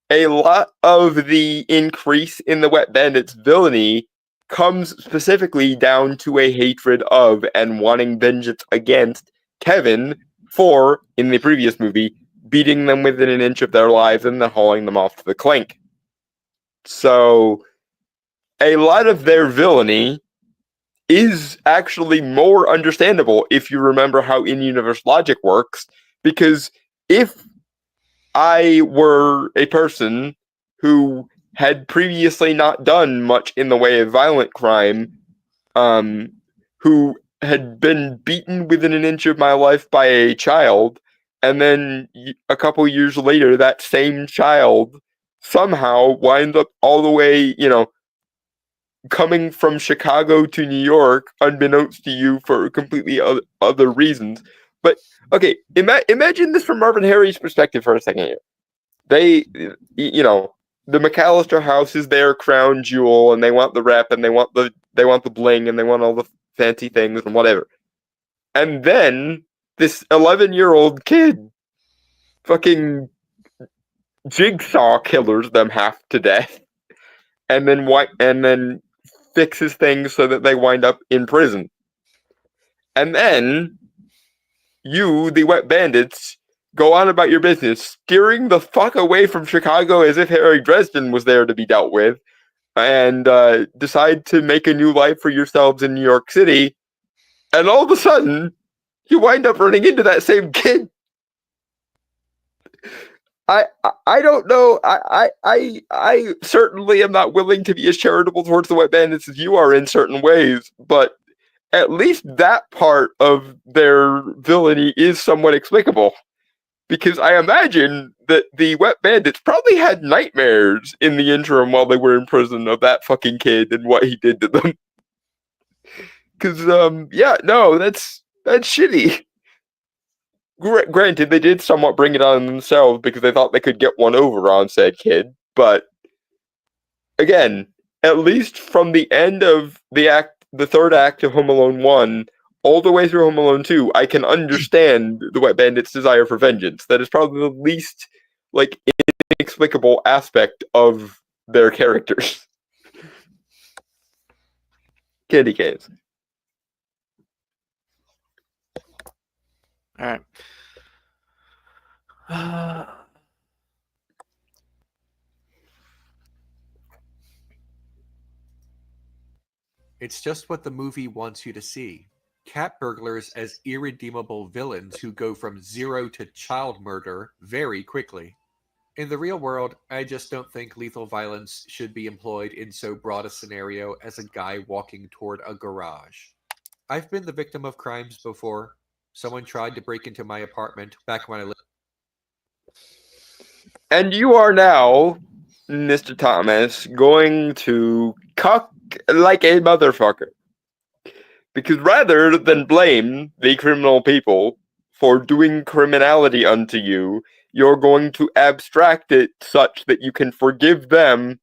a lot of the increase in the Wet Bandits villainy comes specifically down to a hatred of and wanting vengeance against Kevin for, in the previous movie, beating them within an inch of their lives and then hauling them off to the clink. So, a lot of their villainy is actually more understandable if you remember how in-universe logic works, because if I were a person who had previously not done much in the way of violent crime, who had been beaten within an inch of my life by a child, and then a couple years later that same child somehow winds up all the way, coming from Chicago to New York, unbeknownst to you for completely other reasons. But okay, imagine this from Marvin Harry's perspective for a second here. They, the McAllister house is their crown jewel, and they want the rep, and they want the bling, and they want all the fancy things and whatever. And then this 11-year-old kid fucking jigsaw killers them half to death, and then fixes things so that they wind up in prison. And then you, the Wet Bandits, go on about your business, steering the fuck away from Chicago as if Harry Dresden was there to be dealt with, and decide to make a new life for yourselves in New York City. And all of a sudden, you wind up running into that same kid. I don't know. I certainly am not willing to be as charitable towards the Wet Bandits as you are in certain ways, but at least that part of their villainy is somewhat explicable. Because I imagine that the Wet Bandits probably had nightmares in the interim while they were in prison of that fucking kid and what he did to them. Because, that's shitty. Granted, they did somewhat bring it on themselves because they thought they could get one over on said kid, but again, at least from the end of the third act of Home Alone 1, all the way through Home Alone 2, I can understand the Wet Bandits' desire for vengeance. That is probably the least, inexplicable aspect of their characters. Candy canes. Alright. It's just what the movie wants you to see. Cat burglars as irredeemable villains who go from zero to child murder very quickly. In the real world, I just don't think lethal violence should be employed in so broad a scenario as a guy walking toward a garage. I've been the victim of crimes before. Someone tried to break into my apartment back when I lived. And you are now, Mr. Thomas, going to cuck like a motherfucker. Because rather than blame the criminal people for doing criminality unto you, you're going to abstract it such that you can forgive them,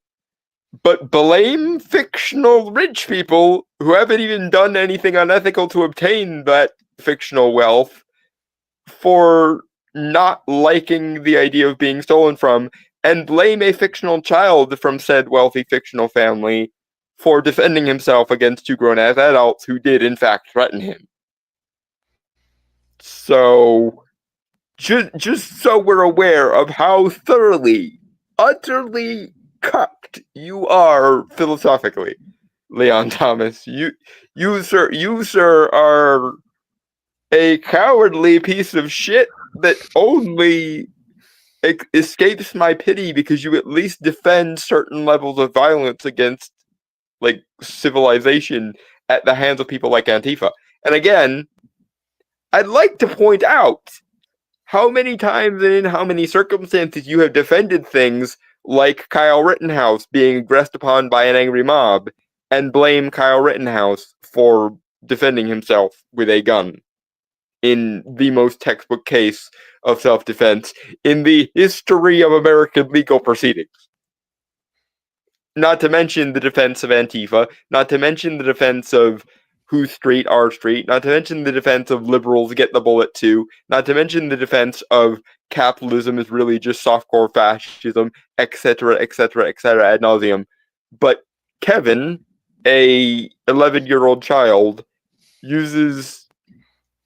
but blame fictional rich people who haven't even done anything unethical to obtain that fictional wealth for not liking the idea of being stolen from, and blame a fictional child from said wealthy fictional family for defending himself against two grown-ass adults who did in fact threaten him. So, just so we're aware of how thoroughly, utterly cucked you are philosophically, Leon Thomas. You sir, are a cowardly piece of shit that only escapes my pity because you at least defend certain levels of violence against, like, civilization at the hands of people like Antifa. And again, I'd like to point out how many times and in how many circumstances you have defended things like Kyle Rittenhouse being aggressed upon by an angry mob and blame Kyle Rittenhouse for defending himself with a gun in the most textbook case of self-defense in the history of American legal proceedings. Not to mention the defense of Antifa, not to mention the defense of Whose Street, Our Street, not to mention the defense of liberals get the bullet too, not to mention the defense of capitalism is really just softcore fascism, etc., etc., etc., ad nauseum. But Kevin, a 11-year-old child, uses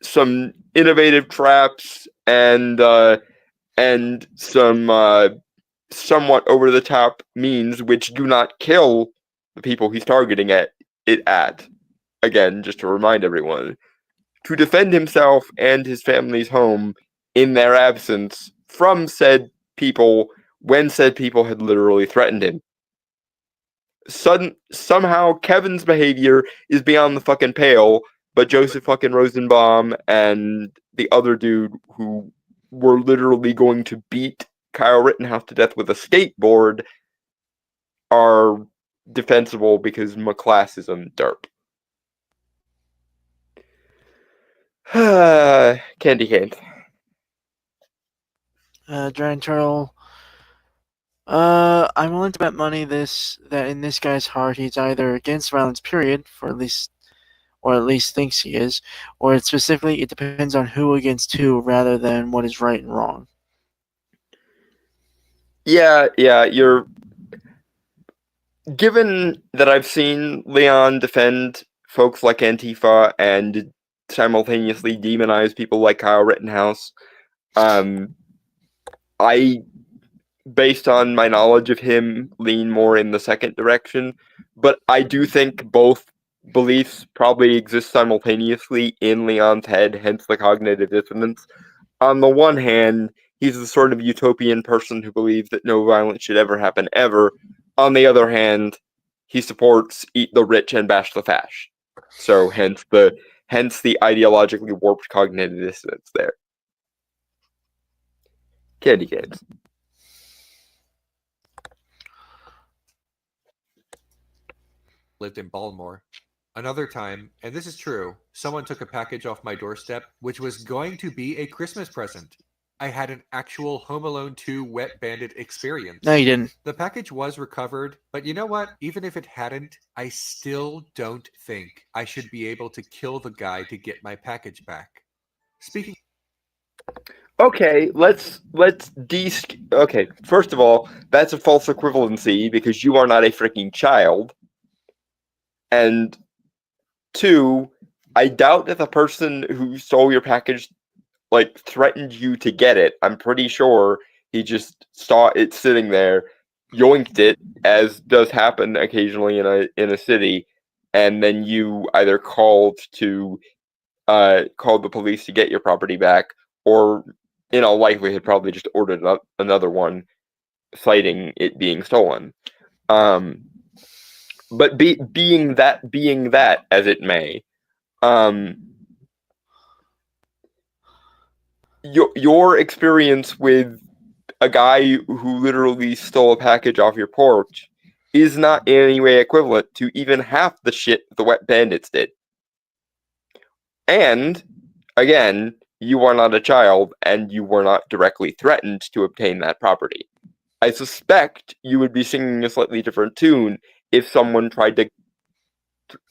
some innovative traps and some somewhat over-the-top means which do not kill the people he's targeting it at. Again, just to remind everyone, to defend himself and his family's home in their absence from said people when said people had literally threatened him. Somehow Kevin's behavior is beyond the fucking pale, but Joseph fucking Rosenbaum and the other dude who were literally going to beat Kyle Rittenhouse to death with a skateboard are defensible because McClassism derp. Candy cane. Dragon Turtle. I'm willing to bet money that in this guy's heart he's either against violence, period, or at least thinks he is, or it depends on who against who rather than what is right and wrong. Yeah, you're... Given that I've seen Leon defend folks like Antifa and simultaneously demonize people like Kyle Rittenhouse, I, based on my knowledge of him, lean more in the second direction, but I do think both beliefs probably exist simultaneously in Leon's head, hence the cognitive dissonance. On the one hand, he's the sort of utopian person who believes that no violence should ever happen ever. On the other hand, he supports eat the rich and bash the fash. So hence the ideologically warped cognitive dissonance there. Candy canes. Lived in Baltimore. Another time, and this is true, someone took a package off my doorstep, which was going to be a Christmas present. I had an actual Home Alone 2 Wet Bandit experience. No, you didn't. The package was recovered, but you know what? Even if it hadn't, I still don't think I should be able to kill the guy to get my package back. Speaking... Okay, okay, first of all, that's a false equivalency because you are not a freaking child. And two, I doubt that the person who stole your package, like, threatened you to get it. I'm pretty sure he just saw it sitting there, yoinked it, as does happen occasionally in a city, and then you either called the police to get your property back, or in all likelihood probably just ordered another one, citing it being stolen. But being that as it may, your experience with a guy who literally stole a package off your porch is not in any way equivalent to even half the shit the Wet Bandits did. And, again, you are not a child, and you were not directly threatened to obtain that property. I suspect you would be singing a slightly different tune if someone tried to,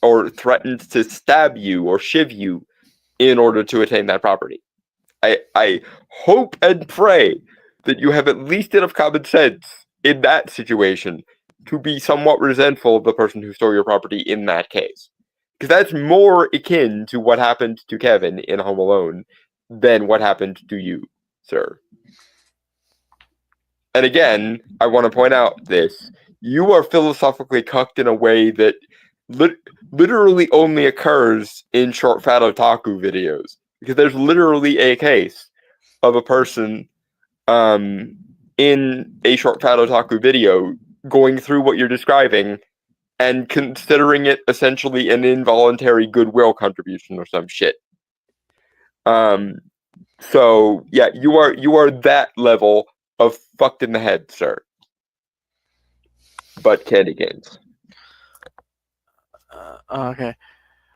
or threatened to stab you or shiv you in order to attain that property. I hope and pray that you have at least enough common sense in that situation to be somewhat resentful of the person who stole your property in that case. Because that's more akin to what happened to Kevin in Home Alone than what happened to you, sir. And again, I want to point out this. You are philosophically cucked in a way that literally only occurs in short fat otaku videos. Because there's literally a case of a person in a short fat otaku video going through what you're describing and considering it essentially an involuntary goodwill contribution or some shit. So yeah, you are that level of fucked in the head, sir. But candy canes. Okay.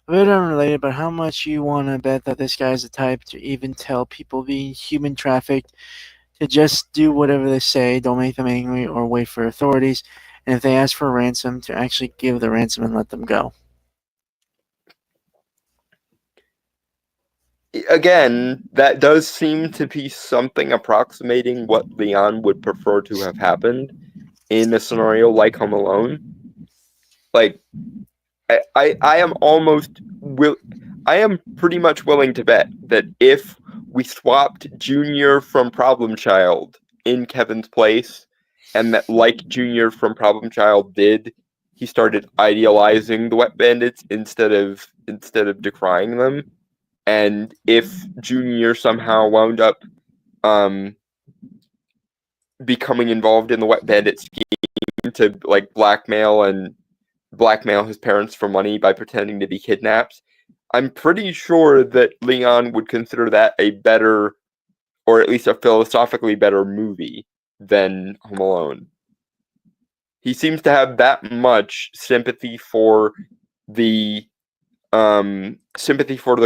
A bit unrelated, but how much you want to bet that this guy's the type to even tell people being human trafficked to just do whatever they say, don't make them angry or wait for authorities, and if they ask for a ransom, to actually give the ransom and let them go? Again, that does seem to be something approximating what Leon would prefer to have happened in a scenario like Home Alone. Like, I am pretty much willing to bet that if we swapped Junior from Problem Child in Kevin's place, and that like Junior from Problem Child did, he started idealizing the Wet Bandits instead of decrying them. And if Junior somehow wound up becoming involved in the Wet Bandit scheme to like blackmail his parents for money by pretending to be kidnapped, I'm pretty sure that Leon would consider that a better, or at least a philosophically better movie than Home Alone. He seems to have that much sympathy for the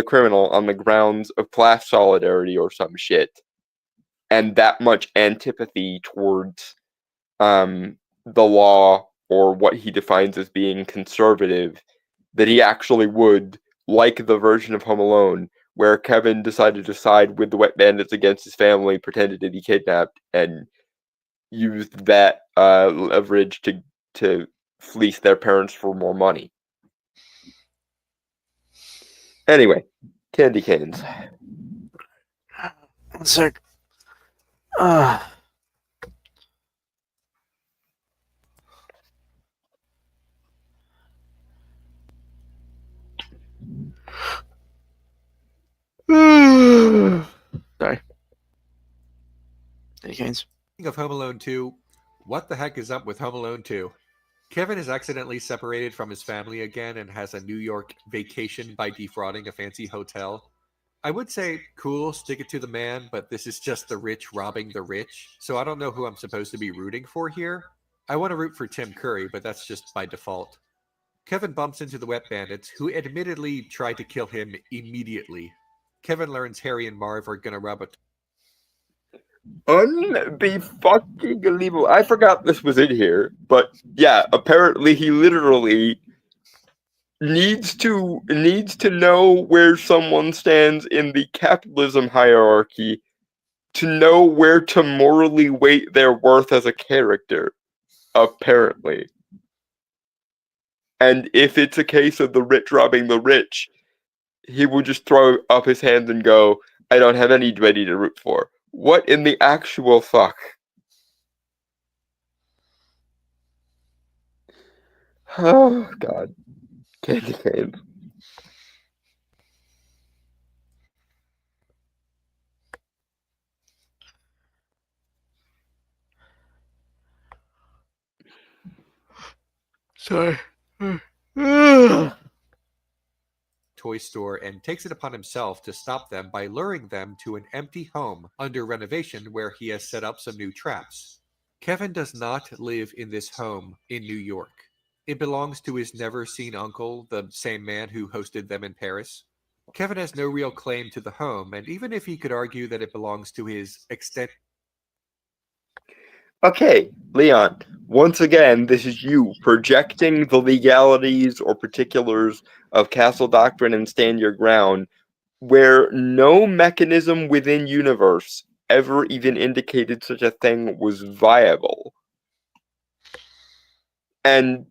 criminal on the grounds of class solidarity or some shit, and that much antipathy towards the law or what he defines as being conservative, that he actually would, like the version of Home Alone where Kevin decided to side with the Wet Bandits against his family, pretended to be kidnapped, and used that leverage to fleece their parents for more money. Anyway, candy canes. One sec. Sorry. Candy canes. Speaking of Home Alone 2, what the heck is up with Home Alone 2? Kevin is accidentally separated from his family again and has a New York vacation by defrauding a fancy hotel. I would say, cool, stick it to the man, but this is just the rich robbing the rich, so I don't know who I'm supposed to be rooting for here. I want to root for Tim Curry, but that's just by default. Kevin bumps into the Wet Bandits, who admittedly tried to kill him immediately. Kevin learns Harry and Marv are gonna rub a Unbelievable. I forgot this was in here, but yeah, apparently he literally needs to know where someone stands in the capitalism hierarchy to know where to morally weight their worth as a character, apparently. And if it's a case of the rich robbing the rich, he will just throw up his hands and go, I don't have anybody to root for. What in the actual fuck? Oh, God. Candy canes. Sorry. Toy store and takes it upon himself to stop them by luring them to an empty home under renovation where he has set up some new traps. Kevin does not live in this home in New York. It belongs to his never seen uncle, the same man who hosted them in Paris. Kevin has no real claim to the home, and even if he could argue that it belongs to his extended Okay, Leon, once again, this is you projecting the legalities or particulars of Castle Doctrine and Stand Your Ground, where no mechanism within universe ever even indicated such a thing was viable. And,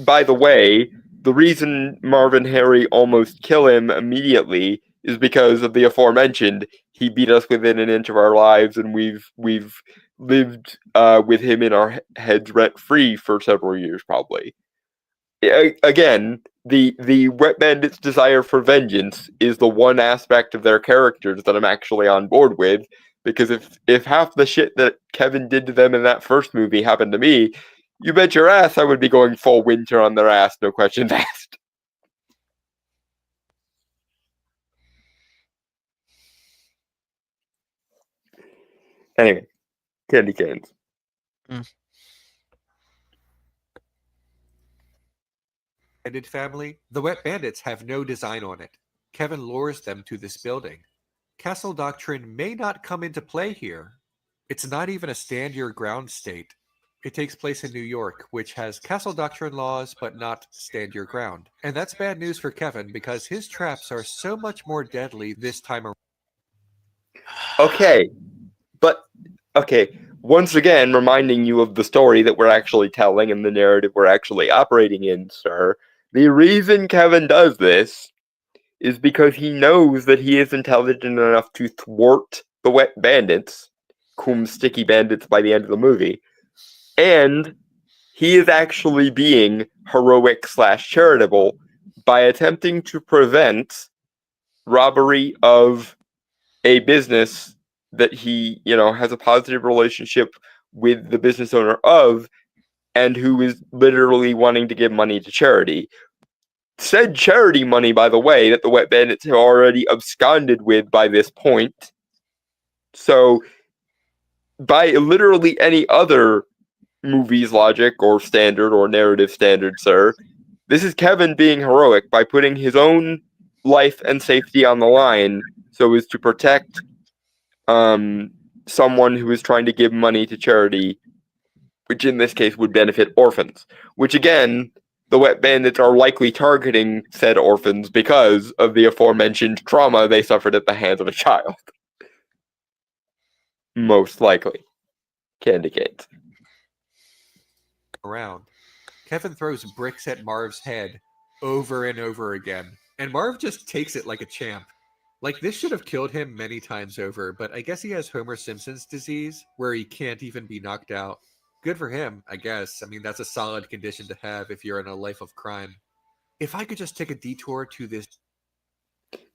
by the way, the reason Marv and Harry almost kill him immediately is because of the aforementioned. He beat us within an inch of our lives, and we've lived with him in our heads rent-free for several years, probably. Again, the Wet Bandit's desire for vengeance is the one aspect of their characters that I'm actually on board with, because if half the shit that Kevin did to them in that first movie happened to me, you bet your ass I would be going full winter on their ass, no questions asked. Anyway, candy canes. family, the Wet Bandits have no design on it. Kevin lures them to this building. Castle Doctrine may not come into play here. It's not even a stand your ground state. It takes place in New York, which has Castle Doctrine laws but not stand your ground. And that's bad news for Kevin because his traps are so much more deadly this time around. Okay, but once again, reminding you of the story that we're actually telling and the narrative we're actually operating in, sir. The reason Kevin does this is because he knows that he is intelligent enough to thwart the Wet Bandits, cum sticky bandits by the end of the movie, and he is actually being heroic/charitable by attempting to prevent robbery of a business that he, has a positive relationship with the business owner of, and who is literally wanting to give money to charity. Said charity money, by the way, that the Wet Bandits have already absconded with by this point. So, by literally any other movie's logic or standard or narrative standard, sir, this is Kevin being heroic by putting his own life and safety on the line so as to protect someone who is trying to give money to charity, which in this case would benefit orphans. Which again, the Wet Bandits are likely targeting said orphans because of the aforementioned trauma they suffered at the hands of a child. Most likely. Candy canes. Around. Kevin throws bricks at Marv's head over and over again, and Marv just takes it like a champ. Like, this should have killed him many times over, but I guess he has Homer Simpson's disease, where he can't even be knocked out. Good for him, I guess. I mean, that's a solid condition to have if you're in a life of crime. If I could just take a detour to this...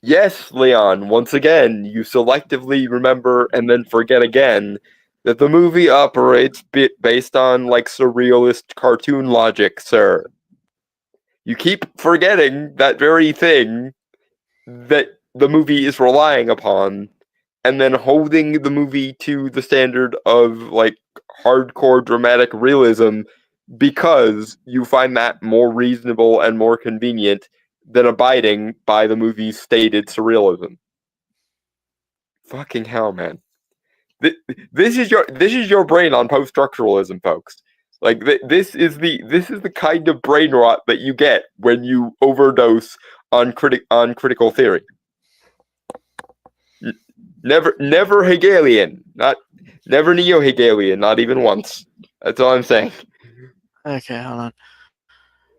Yes, Leon, once again, you selectively remember and then forget again that the movie operates based on, surrealist cartoon logic, sir. You keep forgetting that very thing that the movie is relying upon, and then holding the movie to the standard of, hardcore dramatic realism because you find that more reasonable and more convenient than abiding by the movie's stated surrealism. Fucking hell, man. This is your brain on post-structuralism, folks. This is the kind of brain rot that you get when you overdose on critical theory. Never Hegelian, never neo-Hegelian, not even once. That's all I'm saying. Okay, hold on.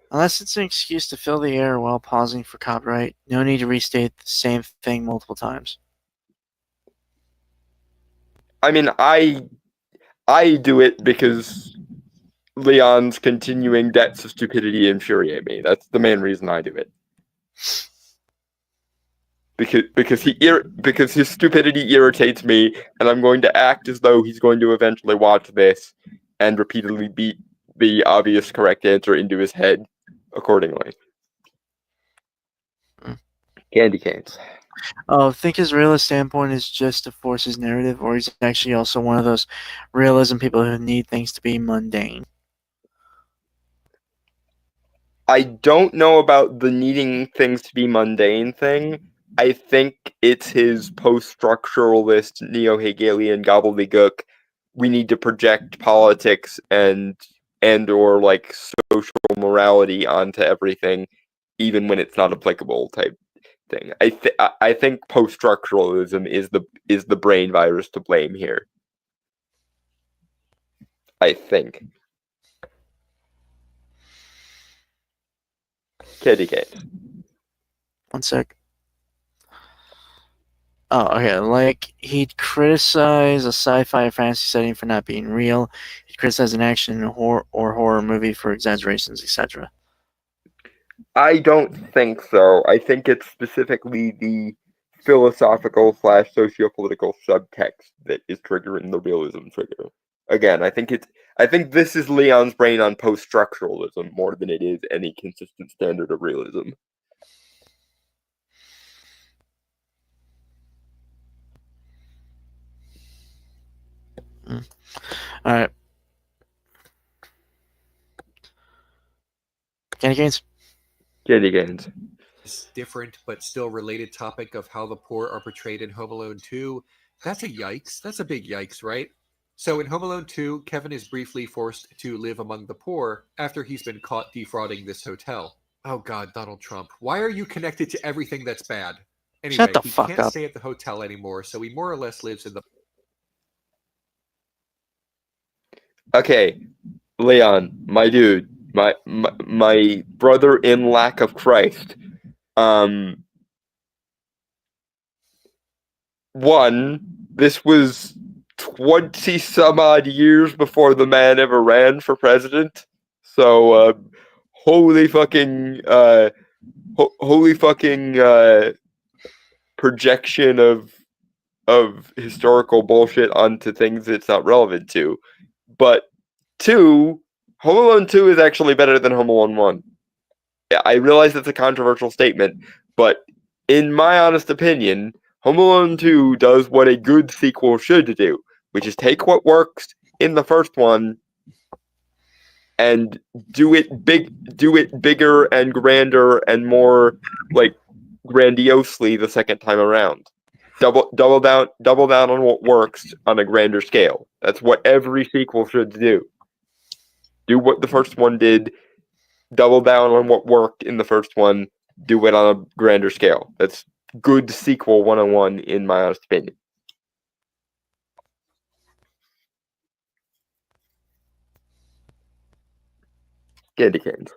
Unless it's an excuse to fill the air while pausing for copyright, no need to restate the same thing multiple times. I mean, I do it because Leon's continuing debts of stupidity infuriate me. That's the main reason I do it. Because his stupidity irritates me, and I'm going to act as though he's going to eventually watch this and repeatedly beat the obvious correct answer into his head accordingly. Candy canes. Oh, think his realist standpoint is just to force his narrative, or he's actually also one of those realism people who need things to be mundane? I don't know about the needing things to be mundane thing. I think it's his post-structuralist, neo-Hegelian gobbledygook. We need to project politics and or like social morality onto everything, even when it's not applicable type thing. I think post-structuralism is the brain virus to blame here. I think. Kitty cat. One sec. Oh, okay. Like, he'd criticize a sci-fi or fantasy setting for not being real. He'd criticize an action or horror movie for exaggerations, etc. I don't think so. I think it's specifically the philosophical / sociopolitical subtext that is triggering the realism trigger. Again, I think this is Leon's brain on post-structuralism more than it is any consistent standard of realism. All right. Candy canes? Candy canes. This different but still related topic of how the poor are portrayed in Home Alone 2. That's a yikes. That's a big yikes, right? So in Home Alone 2, Kevin is briefly forced to live among the poor after he's been caught defrauding this hotel. Oh God, Donald Trump. Why are you connected to everything that's bad? Anyway, Shut the he fuck can't up. stay at the hotel anymore, so he more or less lives in the... Okay, Leon, my dude, my brother in lack of Christ. One, this was 20 some odd years before the man ever ran for president. So, holy fucking projection of historical bullshit onto things it's not relevant to. But two, Home Alone 2 is actually better than Home Alone 1. I realize that's a controversial statement, but in my honest opinion, Home Alone 2 does what a good sequel should do, which is take what works in the first one and do it bigger and grander and more like grandiosely the second time around. Double down on what works on a grander scale. That's what every sequel should do. Do what the first one did, double down on what worked in the first one, do it on a grander scale. That's good sequel 101 in my honest opinion. Candy canes.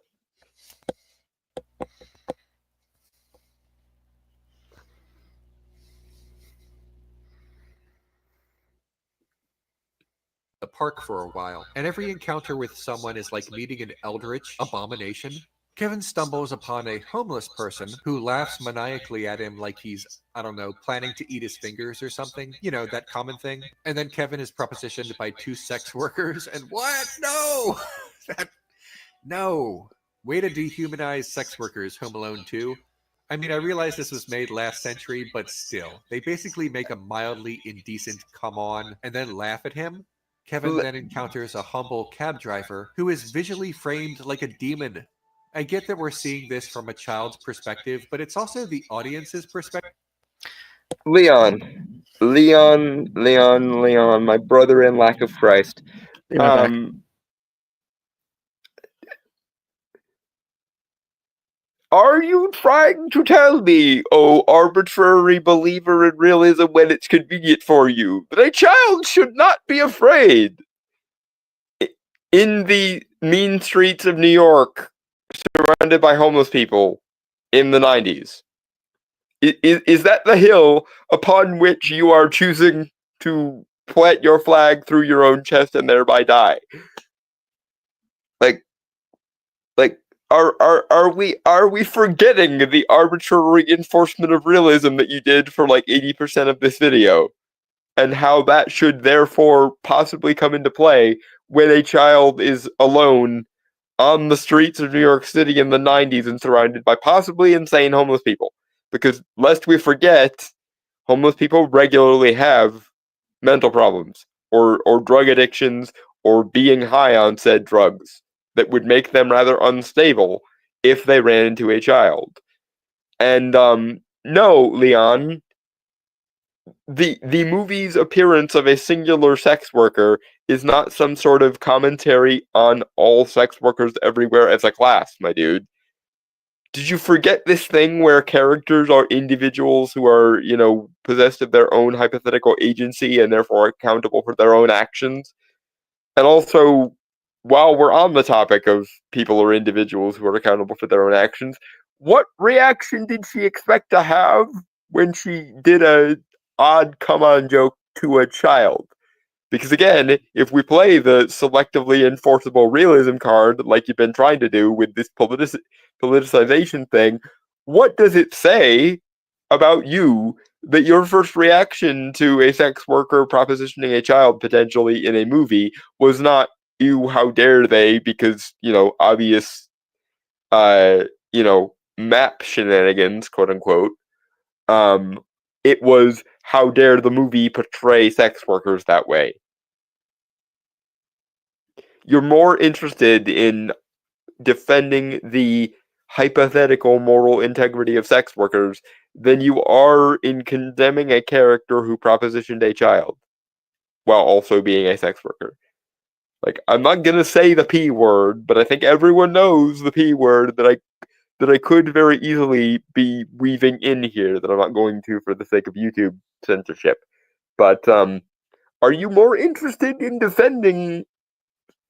the park for a while, and every encounter with someone is like meeting an eldritch abomination. Kevin stumbles upon a homeless person who laughs maniacally at him like he's, I don't know, planning to eat his fingers or something. You know, that common thing. And then Kevin is propositioned by 2 sex workers, and what? No! No. Way to dehumanize sex workers, Home Alone 2. I mean, I realize this was made last century, but still. They basically make a mildly indecent come on and then laugh at him. Kevin then encounters a humble cab driver who is visually framed like a demon. I get that we're seeing this from a child's perspective, but it's also the audience's perspective. Leon, my brother in lack of Christ. Be right back. Are you trying to tell me, oh arbitrary believer in realism when it's convenient for you, that a child should not be afraid in the mean streets of New York, surrounded by homeless people in the 90s? Is that the hill upon which you are choosing to plant your flag through your own chest and thereby die? Like, like, are we forgetting the arbitrary enforcement of realism that you did for like 80% of this video, and how that should therefore possibly come into play when a child is alone on the streets of New York City in the 90s and surrounded by possibly insane homeless people? Because lest we forget, homeless people regularly have mental problems or drug addictions or being high on said drugs that would make them rather unstable if they ran into a child. And no, Leon, the movie's appearance of a singular sex worker is not some sort of commentary on all sex workers everywhere as a class, my dude. Did you forget this thing where characters are individuals who are, possessed of their own hypothetical agency and therefore accountable for their own actions? And also, while we're on the topic of people or individuals who are accountable for their own actions, what reaction did she expect to have when she did a odd come-on joke to a child? Because again, if we play the selectively enforceable realism card like you've been trying to do with this politicization thing, what does it say about you that your first reaction to a sex worker propositioning a child potentially in a movie was not, ew, how dare they, because, obvious, map shenanigans, quote unquote. It was, how dare the movie portray sex workers that way? You're more interested in defending the hypothetical moral integrity of sex workers than you are in condemning a character who propositioned a child while also being a sex worker. Like, I'm not gonna say the P word, but I think everyone knows the P word that I could very easily be weaving in here that I'm not going to for the sake of YouTube censorship. But are you more interested in defending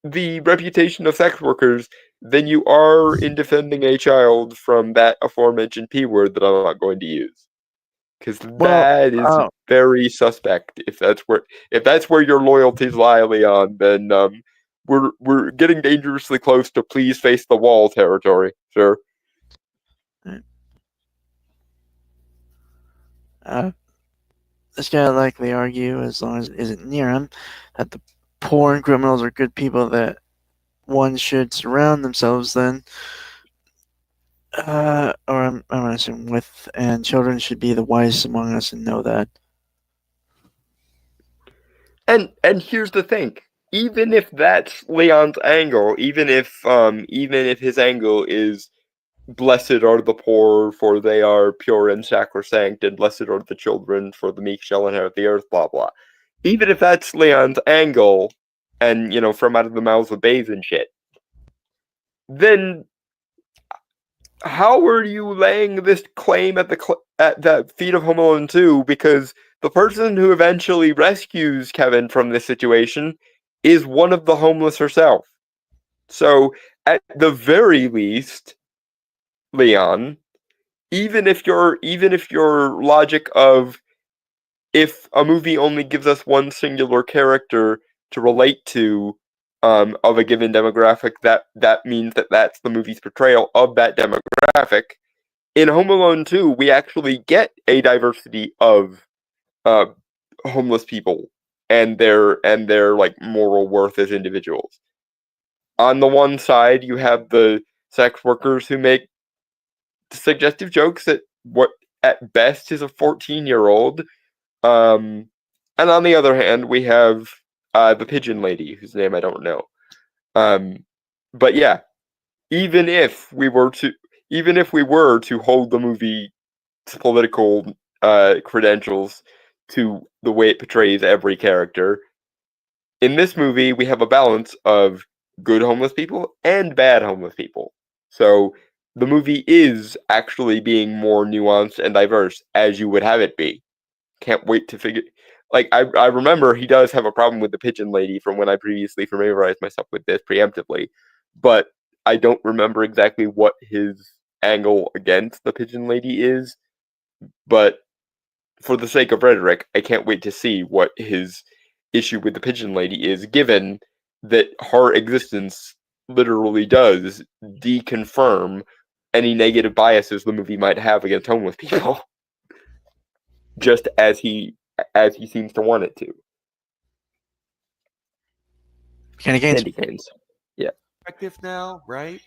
the reputation of sex workers than you are in defending a child from that aforementioned P word that I'm not going to use? Because that is very suspect. If that's where your loyalties lie, Leon, then we're getting dangerously close to please face the wall territory, sir. This guy likely argue, as long as it isn't near him, that the poor and criminals are good people that one should surround themselves then, or I'm going to assume with, and children should be the wisest among us and know that. And here's the thing. Even if that's Leon's angle, even if his angle is blessed are the poor, for they are pure and sacrosanct, and blessed are the children, for the meek shall inherit the earth, blah blah. Even if that's Leon's angle, and from out of the mouths of babes and shit, then how are you laying this claim at the feet of Home Alone 2? Because the person who eventually rescues Kevin from this situation is one of the homeless herself. So, at the very least, Leon, even if your logic of, if a movie only gives us one singular character to relate to, of a given demographic, that means that that's the movie's portrayal of that demographic. In Home Alone 2, we actually get a diversity of homeless people and their like moral worth as individuals. On the one side, you have the sex workers who make suggestive jokes at what at best is a 14-year-old. And on the other hand, we have the pigeon lady, whose name I don't know. But yeah, even if we were to hold the movie's political credentials to the way it portrays every character, in this movie we have a balance of good homeless people and bad homeless people. So the movie is actually being more nuanced and diverse, as you would have it be. Can't wait to figure. Like, I remember he does have a problem with the pigeon lady from when I previously familiarized myself with this preemptively, but I don't remember exactly what his angle against the pigeon lady is. But for the sake of rhetoric, I can't wait to see what his issue with the pigeon lady is, given that her existence literally does deconfirm any negative biases the movie might have against homeless people, just as he seems to want it to. Candy canes. Candy canes. Yeah. Perspective now, right?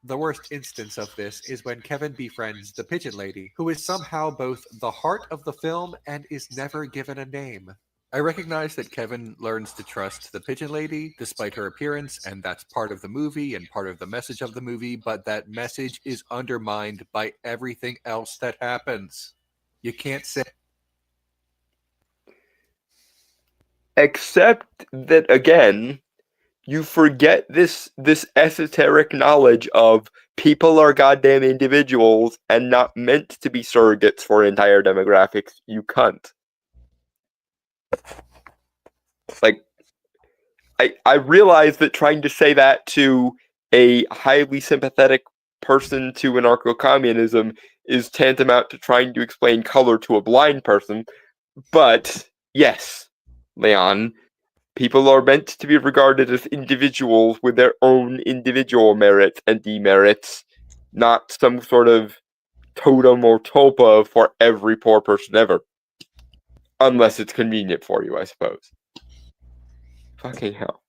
The worst instance of this is when Kevin befriends the pigeon lady, who is somehow both the heart of the film and is never given a name. I recognize that Kevin learns to trust the pigeon lady despite her appearance, and that's part of the movie and part of the message of the movie, but that message is undermined by everything else that happens. You can't say. Except that, again, you forget this esoteric knowledge of people are goddamn individuals and not meant to be surrogates for entire demographics, you cunt. Like, I realize that trying to say that to a highly sympathetic person to anarcho-communism is tantamount to trying to explain color to a blind person, but yes, Leon, people are meant to be regarded as individuals with their own individual merits and demerits, not some sort of totem or tulpa for every poor person ever. Unless it's convenient for you, I suppose. Fucking hell.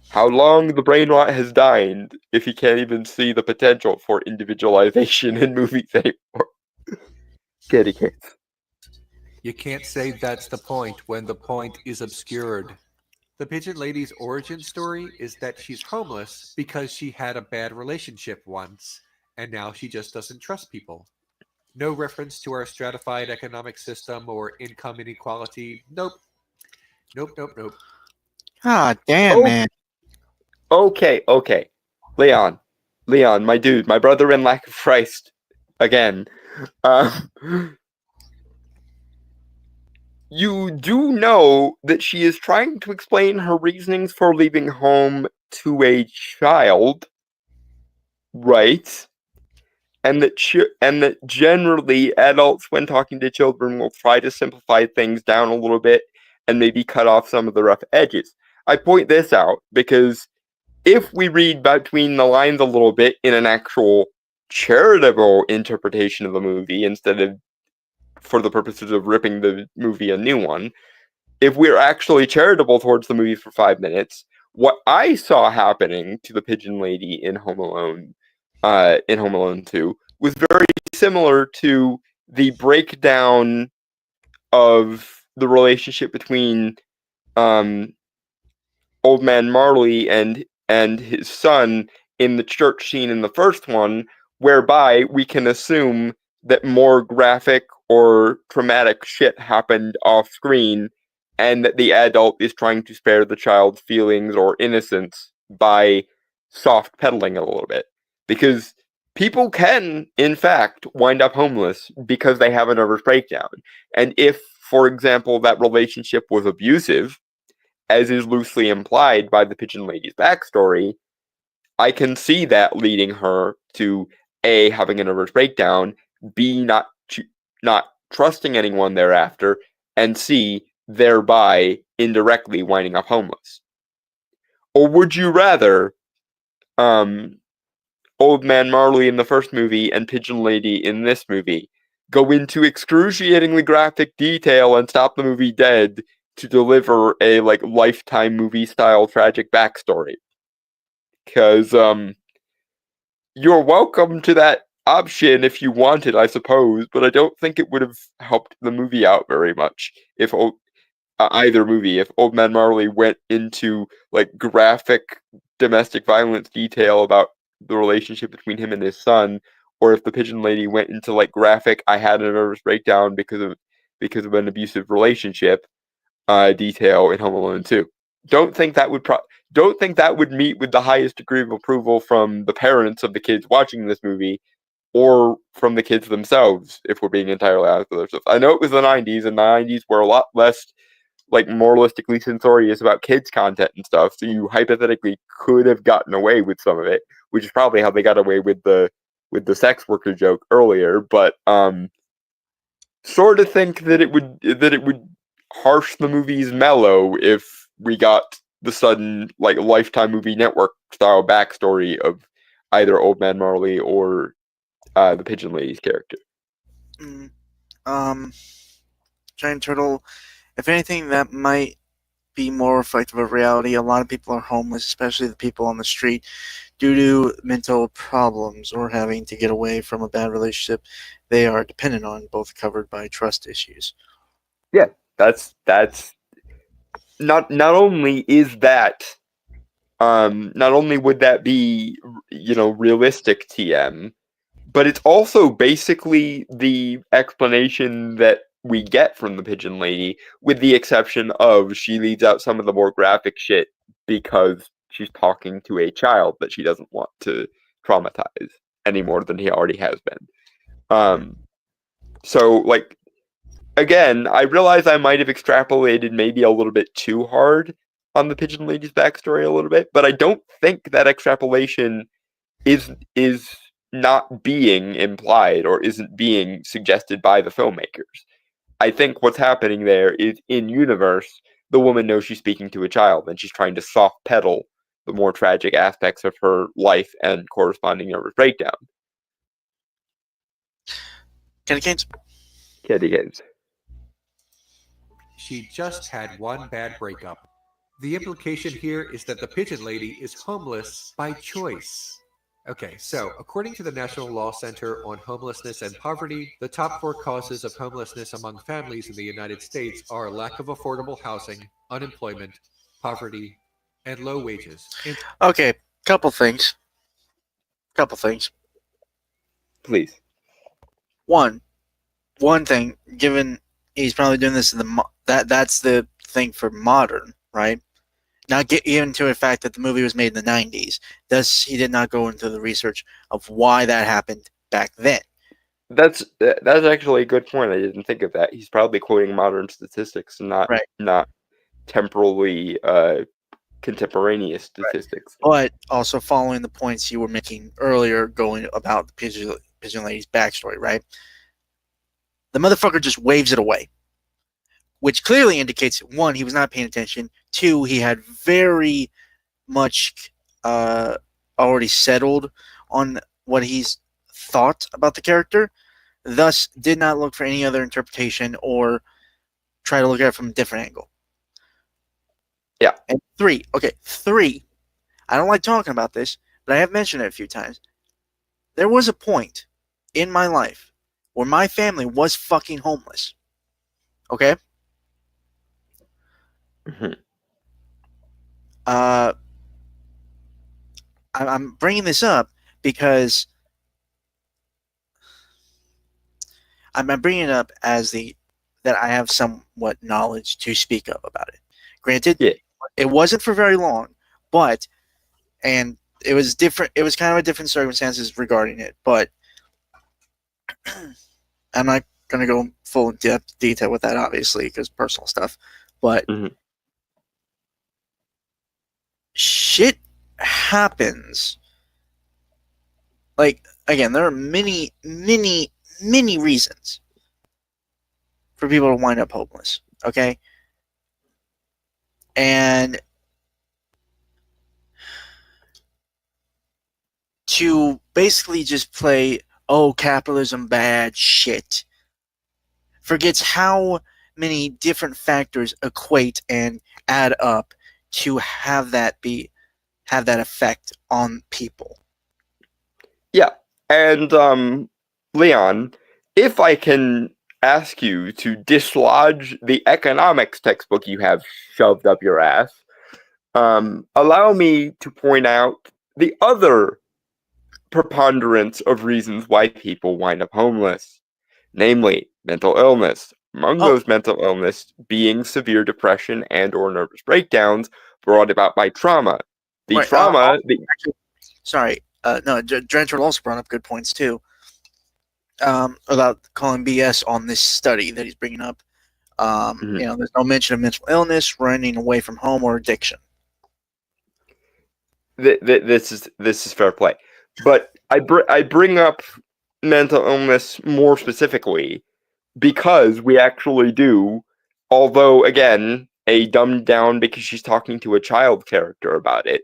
How long the brain rot has died if you can't even see the potential for individualization in movies anymore. Kitty cats. You can't say that's the point when the point is obscured. The pigeon lady's origin story is that she's homeless because she had a bad relationship once, and now she just doesn't trust people. No reference to our stratified economic system or income inequality. Nope. Nope. Ah, damn, Oh. man. Okay. Leon, my dude, my brother in lack of Christ, again. You do know that she is trying to explain her reasonings for leaving home to a child, right? And that generally adults, when talking to children, will try to simplify things down a little bit and maybe cut off some of the rough edges. I point this out because if we read between the lines a little bit in an actual charitable interpretation of the movie instead of for the purposes of ripping the movie a new one, if we're actually charitable towards the movie for 5 minutes, what I saw happening to the pigeon lady in Home Alone 2, was very similar to the breakdown of the relationship between Old Man Marley and his son in the church scene in the first one, whereby we can assume that more graphic or traumatic shit happened off screen, and that the adult is trying to spare the child's feelings or innocence by soft pedaling a little bit. Because people can, in fact, wind up homeless because they have a nervous breakdown. And if, for example, that relationship was abusive, as is loosely implied by the pigeon lady's backstory, I can see that leading her to A, having a nervous breakdown, B, not trusting anyone thereafter, and C, thereby indirectly winding up homeless. Or would you rather Old Man Marley in the first movie and Pigeon Lady in this movie go into excruciatingly graphic detail and stop the movie dead to deliver a Lifetime movie style tragic backstory? Because you're welcome to that option if you wanted, I suppose, but I don't think it would have helped the movie out very much if either movie, if Old Man Marley went into graphic domestic violence detail about the relationship between him and his son, or if the pigeon lady went into graphic I had a nervous breakdown because of an abusive relationship detail in Home Alone 2. Don't think that would meet with the highest degree of approval from the parents of the kids watching this movie, or from the kids themselves, if we're being entirely honest with ourselves. I know it was the 90s, and the 90s were a lot less moralistically censorious about kids content and stuff, so you hypothetically could have gotten away with some of it, which is probably how they got away with the sex worker joke earlier, but sort of think that it would harsh the movie's mellow if we got the sudden like Lifetime movie network style backstory of either Old Man Marley or the Pigeon Lady's character. Giant Turtle, if anything, that might be more reflective of reality. A lot of people are homeless, especially the people on the street, due to mental problems or having to get away from a bad relationship they are dependent on, both covered by trust issues. Yeah, that's not only is that not only would that be realistic TM, but it's also basically the explanation that we get from the Pigeon Lady, with the exception of she leaves out some of the more graphic shit because she's talking to a child that she doesn't want to traumatize any more than he already has been. So, like, again, I realize I might have extrapolated maybe a little bit too hard on the Pigeon Lady's backstory a little bit, but I don't think that extrapolation is not being implied or isn't being suggested by the filmmakers. I think what's happening there is, in universe, the woman knows she's speaking to a child and she's trying to soft pedal the more tragic aspects of her life and corresponding nervous breakdown. Candy canes? Candy canes. She just had one bad breakup. The implication here is that the Pigeon Lady is homeless by choice. Okay, so according to the National Law Center on Homelessness and Poverty, the top 4 causes of homelessness among families in the United States are lack of affordable housing, unemployment, poverty, and low wages. Okay, couple things. Please. One thing, given he's probably doing this in that's the thing for modern, right? Not get even to the fact that the movie was made in the 90s. Thus, he did not go into the research of why that happened back then. That's actually a good point. I didn't think of that. He's probably quoting modern statistics, not temporally contemporaneous statistics. But also following the points you were making earlier, going about the Pigeon Lady's backstory, right? The motherfucker just waves it away, which clearly indicates, 1, he was not paying attention. 2, he had very much already settled on what he's thought about the character, thus did not look for any other interpretation or try to look at it from a different angle. Yeah. And 3, I don't like talking about this, but I have mentioned it a few times. There was a point in my life where my family was fucking homeless. Okay? Mm-hmm. I'm bringing this up because I'm bringing it up as that I have somewhat knowledge to speak of about it. Granted, It wasn't for very long, and it was different. It was kind of a different circumstances regarding it, but I'm not going to go full depth detail with that, obviously, because personal stuff. But shit happens. Like, again, there are many, many, many reasons for people to wind up homeless. Okay, and to basically just play, oh, capitalism bad shit, forgets how many different factors equate and add up to have that effect on people. Yeah, and Leon, if I can ask you to dislodge the economics textbook you have shoved up your ass, allow me to point out the other preponderance of reasons why people wind up homeless, namely mental illness. Among those mental illness being severe depression and or nervous breakdowns brought about by trauma. The trauma... Drencher also brought up good points too. About calling BS on this study that he's bringing up. There's no mention of mental illness, running away from home, or addiction. This is fair play, but I bring up mental illness more specifically because we actually do, although again a dumbed down because she's talking to a child character about it.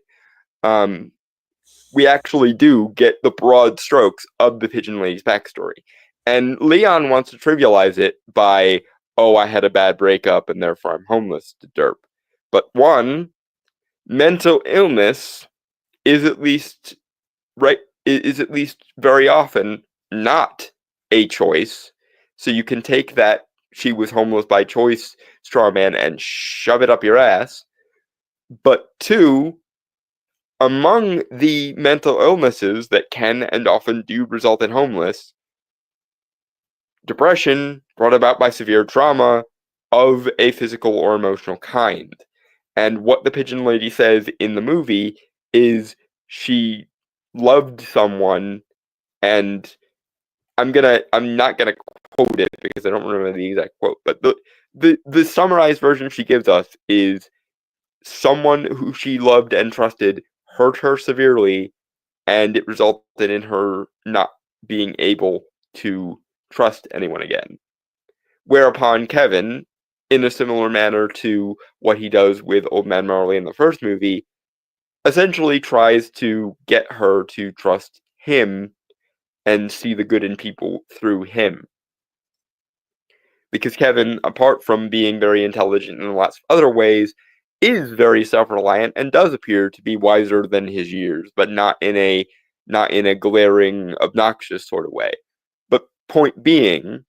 We actually do get the broad strokes of the Pigeon Lady's backstory. And Leon wants to trivialize it by, oh, I had a bad breakup and therefore I'm homeless to derp. But one, mental illness is at least very often not a choice. So you can take that she was homeless by choice straw man and shove it up your ass. But two, among the mental illnesses that can and often do result in homeless, depression brought about by severe trauma of a physical or emotional kind. And what the Pigeon Lady says in the movie is she loved someone, and I'm not gonna quote it because I don't remember the exact quote, but the summarized version she gives us is someone who she loved and trusted hurt her severely, and it resulted in her not being able to trust anyone again. Whereupon Kevin, in a similar manner to what he does with Old Man Marley in the first movie, essentially tries to get her to trust him and see the good in people through him. Because Kevin, apart from being very intelligent in lots of other ways, is very self-reliant and does appear to be wiser than his years, but not in a glaring, obnoxious sort of way. But point being,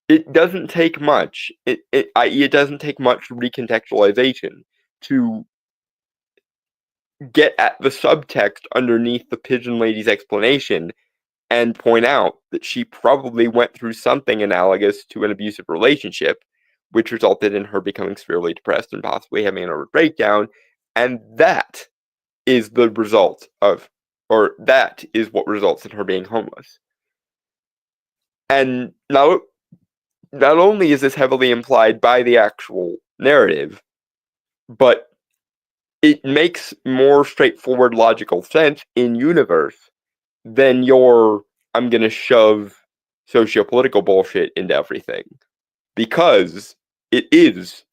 it doesn't take much. It doesn't take much recontextualization to get at the subtext underneath the Pigeon Lady's explanation and point out that she probably went through something analogous to an abusive relationship, which resulted in her becoming severely depressed and possibly having a nervous breakdown, and that is the result of, or that is what results in her being homeless. And not only is this heavily implied by the actual narrative, but it makes more straightforward logical sense in universe than your, I'm gonna shove socio-political bullshit into everything. Because it is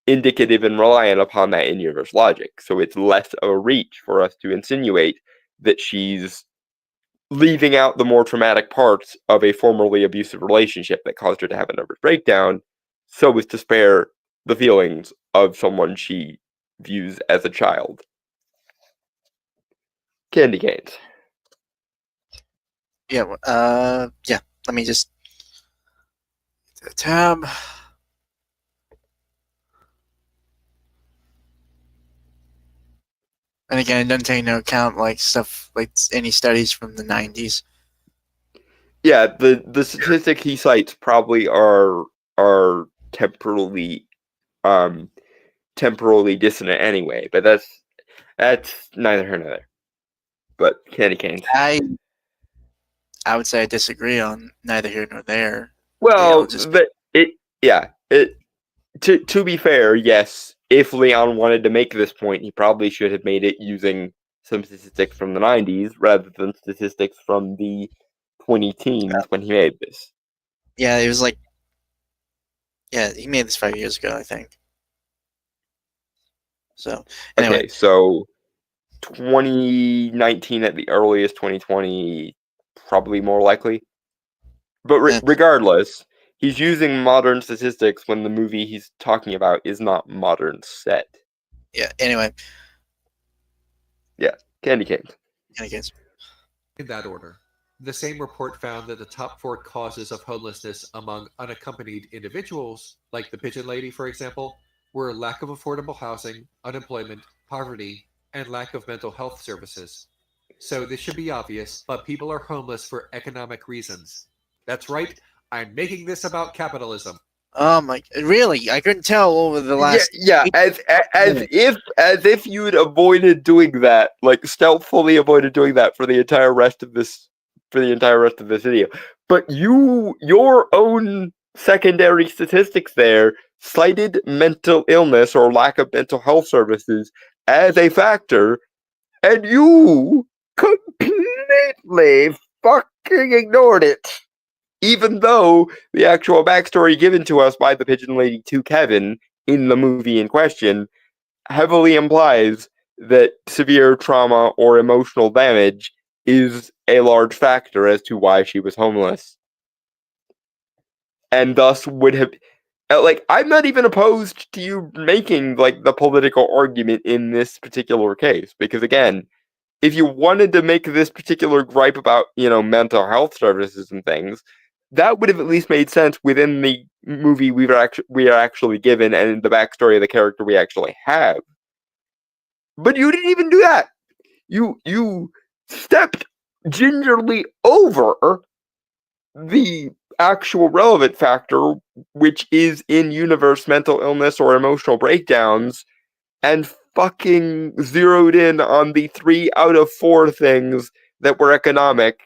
indicative and reliant upon that in-universe logic. So it's less of a reach for us to insinuate that she's leaving out the more traumatic parts of a formerly abusive relationship that caused her to have a nervous breakdown, so as to spare the feelings of someone she views as a child. Candy canes. Yeah. Yeah. Let me just tab. And again, it doesn't take into account like stuff like any studies from the 90s. Yeah, the statistic he cites probably are temporally dissonant anyway, but that's neither here nor there. But candy canes. I would say I disagree on neither here nor there. Well, to be fair, yes, if Leon wanted to make this point, he probably should have made it using some statistics from the 90s rather than statistics from the 2010s when he made this. Yeah, it was like, yeah, he made this 5 years ago, I think. So, anyway. Okay, so 2019 at the earliest, 2020 probably more likely. But regardless, he's using modern statistics when the movie he's talking about is not modern set. Yeah, anyway. Yeah, candy canes. Candy canes. In that order, the same report found that the top 4 causes of homelessness among unaccompanied individuals, like the Pigeon Lady, for example, were lack of affordable housing, unemployment, poverty, and lack of mental health services. So this should be obvious, but people are homeless for economic reasons. That's right, I'm making this about capitalism. Oh my! Really? I couldn't tell over the last. Yeah, as if you'd avoided doing that, like stealthily avoided doing that for the entire rest of this video. But your own secondary statistics there cited mental illness or lack of mental health services as a factor, and you completely fucking ignored it. Even though the actual backstory given to us by the Pigeon Lady to Kevin in the movie in question heavily implies that severe trauma or emotional damage is a large factor as to why she was homeless. And thus would have, like, I'm not even opposed to you making, like, the political argument in this particular case, because again, if you wanted to make this particular gripe about, mental health services and things, that would have at least made sense within the movie we are actually given and the backstory of the character we actually have. But you didn't even do that. You stepped gingerly over the actual relevant factor, which is in-universe mental illness or emotional breakdowns, and fucking zeroed in on the 3 out of 4 things that were economic,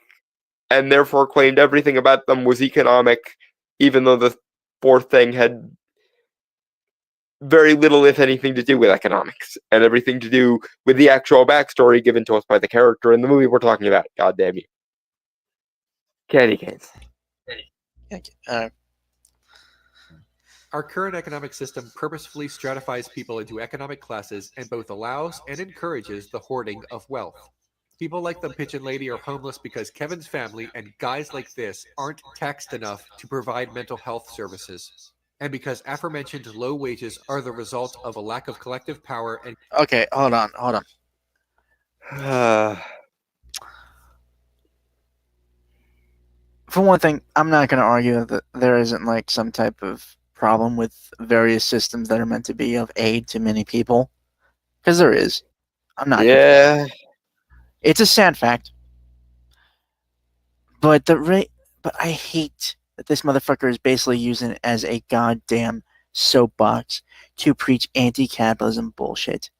and therefore claimed everything about them was economic, even though the 4th thing had very little, if anything, to do with economics, and everything to do with the actual backstory given to us by the character in the movie we're talking about. God damn you. Candy canes. Our current economic system purposefully stratifies people into economic classes and both allows and encourages the hoarding of wealth. People like the Pigeon Lady are homeless because Kevin's family and guys like this aren't taxed enough to provide mental health services, and because aforementioned low wages are the result of a lack of collective power and... Okay, hold on. For one thing, I'm not going to argue that there isn't like some type of problem with various systems that are meant to be of aid to many people, because there is. I'm not. Yeah. It's a sad fact, but but I hate that this motherfucker is basically using it as a goddamn soapbox to preach anti-capitalism bullshit.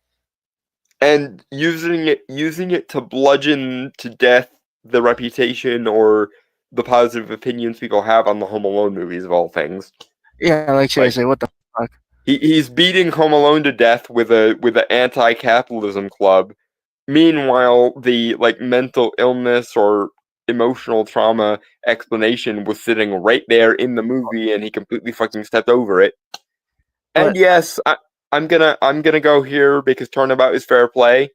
And using it to bludgeon to death the reputation or the positive opinions people have on the Home Alone movies, of all things. Yeah, like seriously, what the fuck? He's beating Home Alone to death with an anti-capitalism club. Meanwhile, the mental illness or emotional trauma explanation was sitting right there in the movie, and he completely fucking stepped over it. And yes, I'm gonna go here because turnabout is fair play.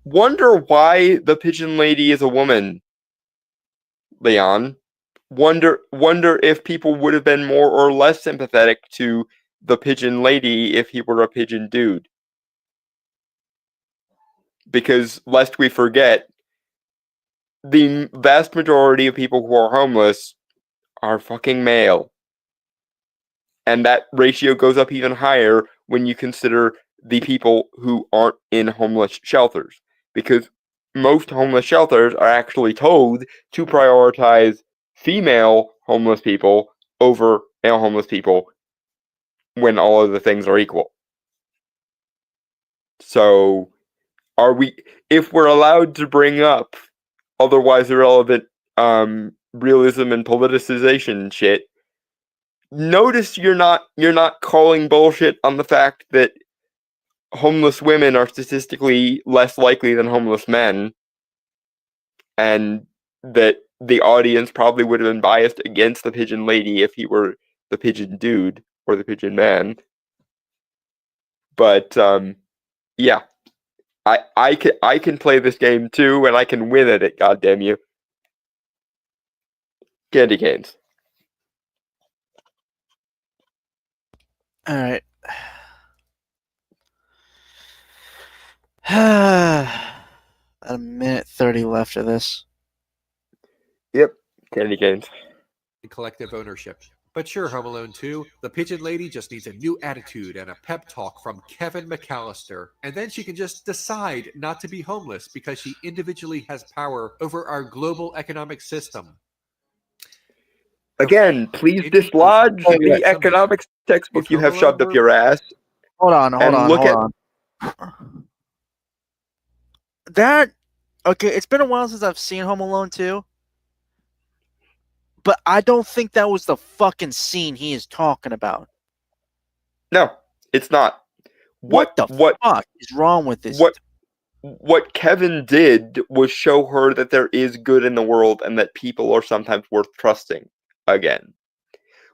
Wonder why the Pigeon Lady is a woman, Leon. Wonder if people would have been more or less sympathetic to the Pigeon Lady if he were a pigeon dude. Because lest we forget, the vast majority of people who are homeless are fucking male. And that ratio goes up even higher when you consider the people who aren't in homeless shelters. Because most homeless shelters are actually told to prioritize female homeless people over male homeless people when all of the things are equal. So, if we're allowed to bring up otherwise irrelevant realism and politicization shit, notice you're not calling bullshit on the fact that homeless women are statistically less likely than homeless men, and that the audience probably would have been biased against the Pigeon Lady if he were the pigeon dude or the pigeon man. But yeah, I can play this game too, and I can win at it. God damn you, candy canes. All right. About a minute 30 left of this. Yep, candy canes. collective ownership. But sure, Home Alone 2, the Pigeon Lady just needs a new attitude and a pep talk from Kevin McAllister, and then she can just decide not to be homeless because she individually has power over our global economic system. Again, please dislodge the economics textbook you have shoved up your ass. Hold on. That, okay, it's been a while since I've seen Home Alone 2. But I don't think that was the fucking scene he is talking about. No, it's not. What the fuck is wrong with this? What Kevin did was show her that there is good in the world and that people are sometimes worth trusting again.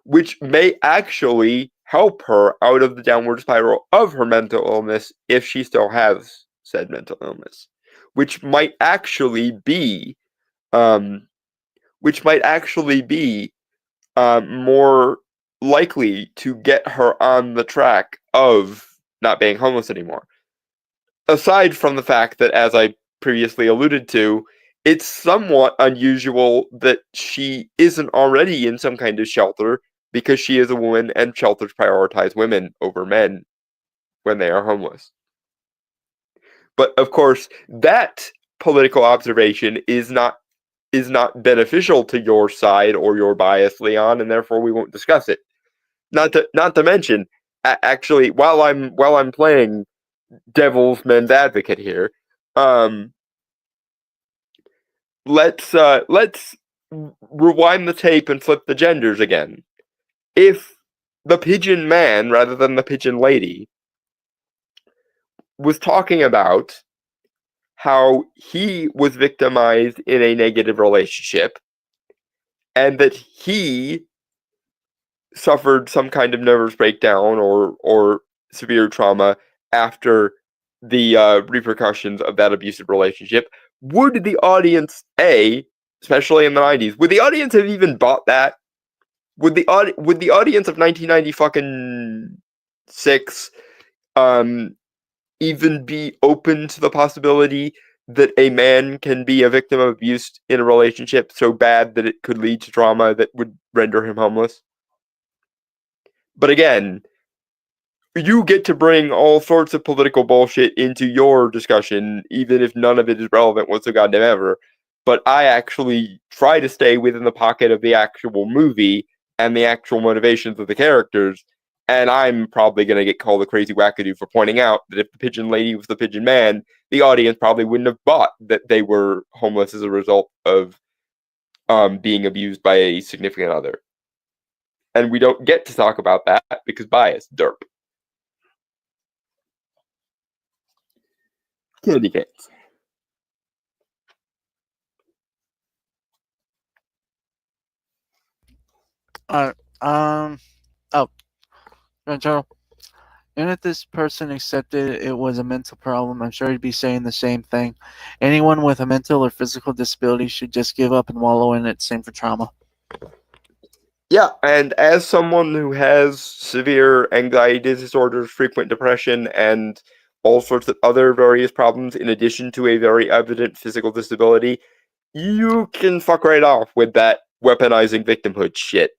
Which may actually help her out of the downward spiral of her mental illness if she still has said mental illness, which might actually be more likely to get her on the track of not being homeless anymore. Aside from the fact that, as I previously alluded to, it's somewhat unusual that she isn't already in some kind of shelter because she is a woman and shelters prioritize women over men when they are homeless. But of course, that political observation is not beneficial to your side or your bias, Leon, and therefore we won't discuss it. Not to mention, actually, while I'm playing devil's men's advocate here, let's rewind the tape and flip the genders again. If the pigeon man, rather than the pigeon lady, was talking about how he was victimized in a negative relationship and that he suffered some kind of nervous breakdown or severe trauma after the repercussions of that abusive relationship, would the audience, especially in the 90s, would the audience have even bought that? Would the audience of 1996 even be open to the possibility that a man can be a victim of abuse in a relationship so bad that it could lead to trauma that would render him homeless? But again, you get to bring all sorts of political bullshit into your discussion, even if none of it is relevant whatsoever ever. But I actually try to stay within the pocket of the actual movie and the actual motivations of the characters. And I'm probably going to get called a crazy wackadoo for pointing out that if the pigeon lady was the pigeon man, the audience probably wouldn't have bought that they were homeless as a result of being abused by a significant other. And we don't get to talk about that because bias, derp. Candy cats. General, and if this person accepted it was a mental problem, I'm sure he'd be saying the same thing. Anyone with a mental or physical disability should just give up and wallow in it. Same for trauma. Yeah, and as someone who has severe anxiety disorders, frequent depression, and all sorts of other various problems in addition to a very evident physical disability, you can fuck right off with that weaponizing victimhood shit.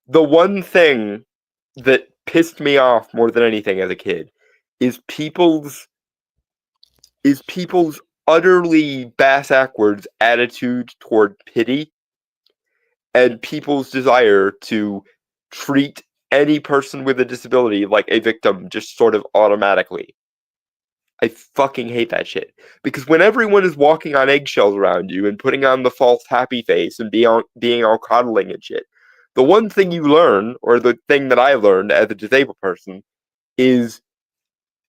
The one thing that pissed me off more than anything as a kid is people's utterly bass-ackwards attitude toward pity and people's desire to treat any person with a disability like a victim just sort of automatically. I fucking hate that shit. Because when everyone is walking on eggshells around you and putting on the false happy face and being all coddling and shit, the one thing you learn, or the thing that I learned as a disabled person, is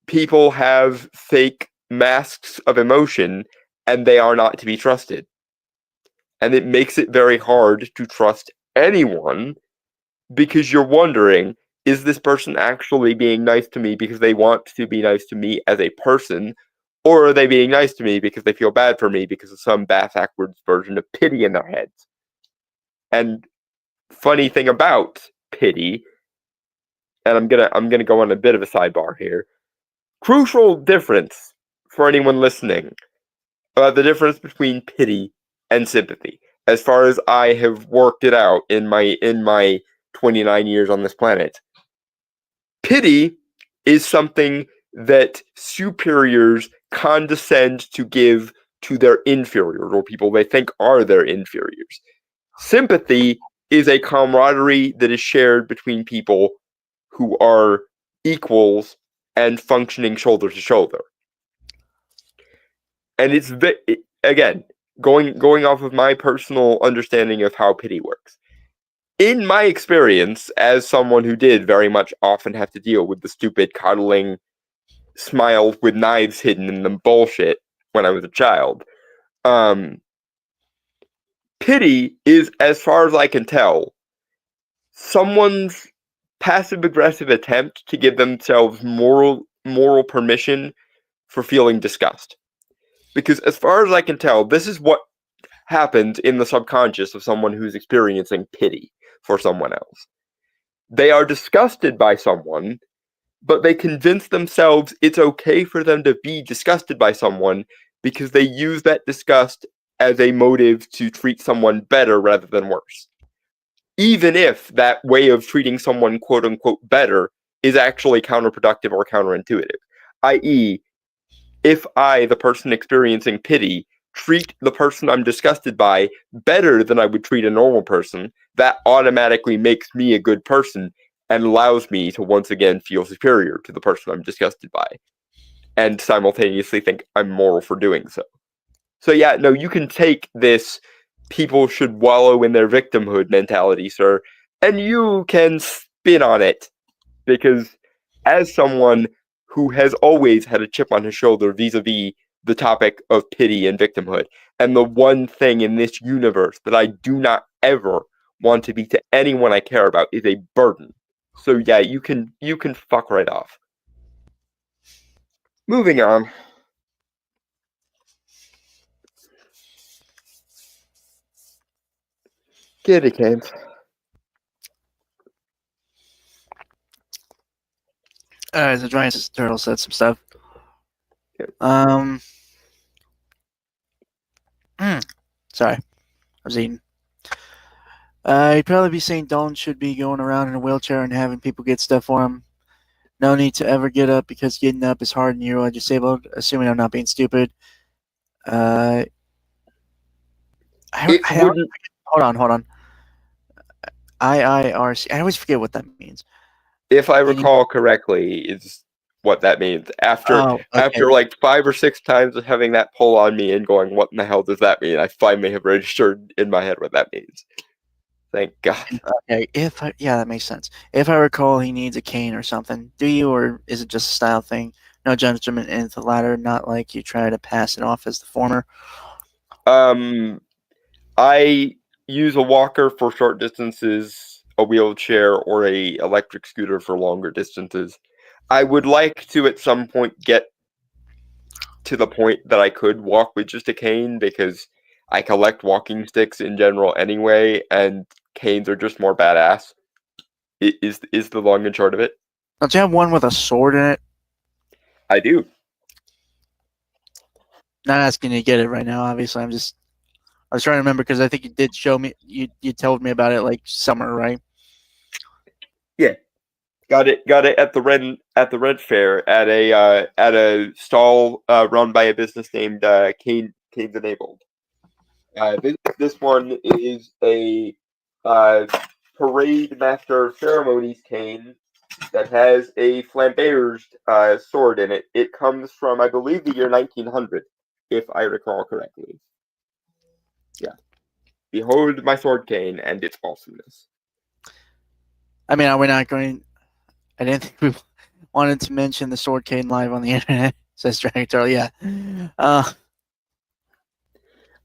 people have fake masks of emotion and they are not to be trusted. And it makes it very hard to trust anyone because you're wondering, is this person actually being nice to me because they want to be nice to me as a person? Or are they being nice to me because they feel bad for me because of some bass-ackwards version of pity in their heads? And funny thing about pity, and I'm gonna go on a bit of a sidebar here. Crucial difference for anyone listening about the difference between pity and sympathy, as far as I have worked it out in my 29 years on this planet. Pity is something that superiors condescend to give to their inferiors, or people they think are their inferiors. Sympathy is a camaraderie that is shared between people who are equals and functioning shoulder to shoulder. And it's again, going off of my personal understanding of how pity works. In my experience, as someone who did very much often have to deal with the stupid coddling smiles with knives hidden in them bullshit when I was a child, pity is, as far as I can tell, someone's passive-aggressive attempt to give themselves moral permission for feeling disgust. Because as far as I can tell, this is what happens in the subconscious of someone who's experiencing pity for someone else. They are disgusted by someone, but they convince themselves it's okay for them to be disgusted by someone because they use that disgust as a motive to treat someone better rather than worse. Even if that way of treating someone quote-unquote better is actually counterproductive or counterintuitive. I.e., if I, the person experiencing pity, treat the person I'm disgusted by better than I would treat a normal person, that automatically makes me a good person and allows me to once again feel superior to the person I'm disgusted by, and simultaneously think I'm moral for doing so. So yeah, no, you can take this people should wallow in their victimhood mentality, sir, and you can spin on it, because as someone who has always had a chip on his shoulder vis-a-vis the topic of pity and victimhood, and the one thing in this universe that I do not ever want to be to anyone I care about is a burden. So yeah, you can fuck right off. Moving on. Kitty canes. Alright, so Giant Turtle said some stuff. Yep. Sorry. I was eating. He'd probably be saying Dalton should be going around in a wheelchair and having people get stuff for him. No need to ever get up because getting up is hard and you're disabled, assuming I'm not being stupid. Hold on. IIRC. I always forget what that means. If I recall correctly, is what that means. After like 5 or 6 times of having that pull on me and going, what in the hell does that mean? I finally have registered in my head what that means. Thank God. Okay, that makes sense. If I recall, he needs a cane or something. Do you, or is it just a style thing? No judgment in the latter, not like you try to pass it off as the former. I use a walker for short distances, a wheelchair, or a electric scooter for longer distances. I would like to at some point get to the point that I could walk with just a cane, because I collect walking sticks in general anyway, and canes are just more badass. Is the long and short of it. Don't you have one with a sword in it? I do. Not asking you to get it right now, obviously. I was trying to remember because I think you did show me. You told me about it like summer, right? Yeah, got it at the Red Fair at a stall run by a business named Canes Enabled. This one is a parade master of ceremonies cane that has a flamberge sword in it. It comes from, I believe, the year 1900, if I recall correctly. Yeah. Behold my sword cane and its awesomeness. I mean, we're not going. I didn't think we wanted to mention the sword cane live on the internet. Says Dragon Turtle. Yeah.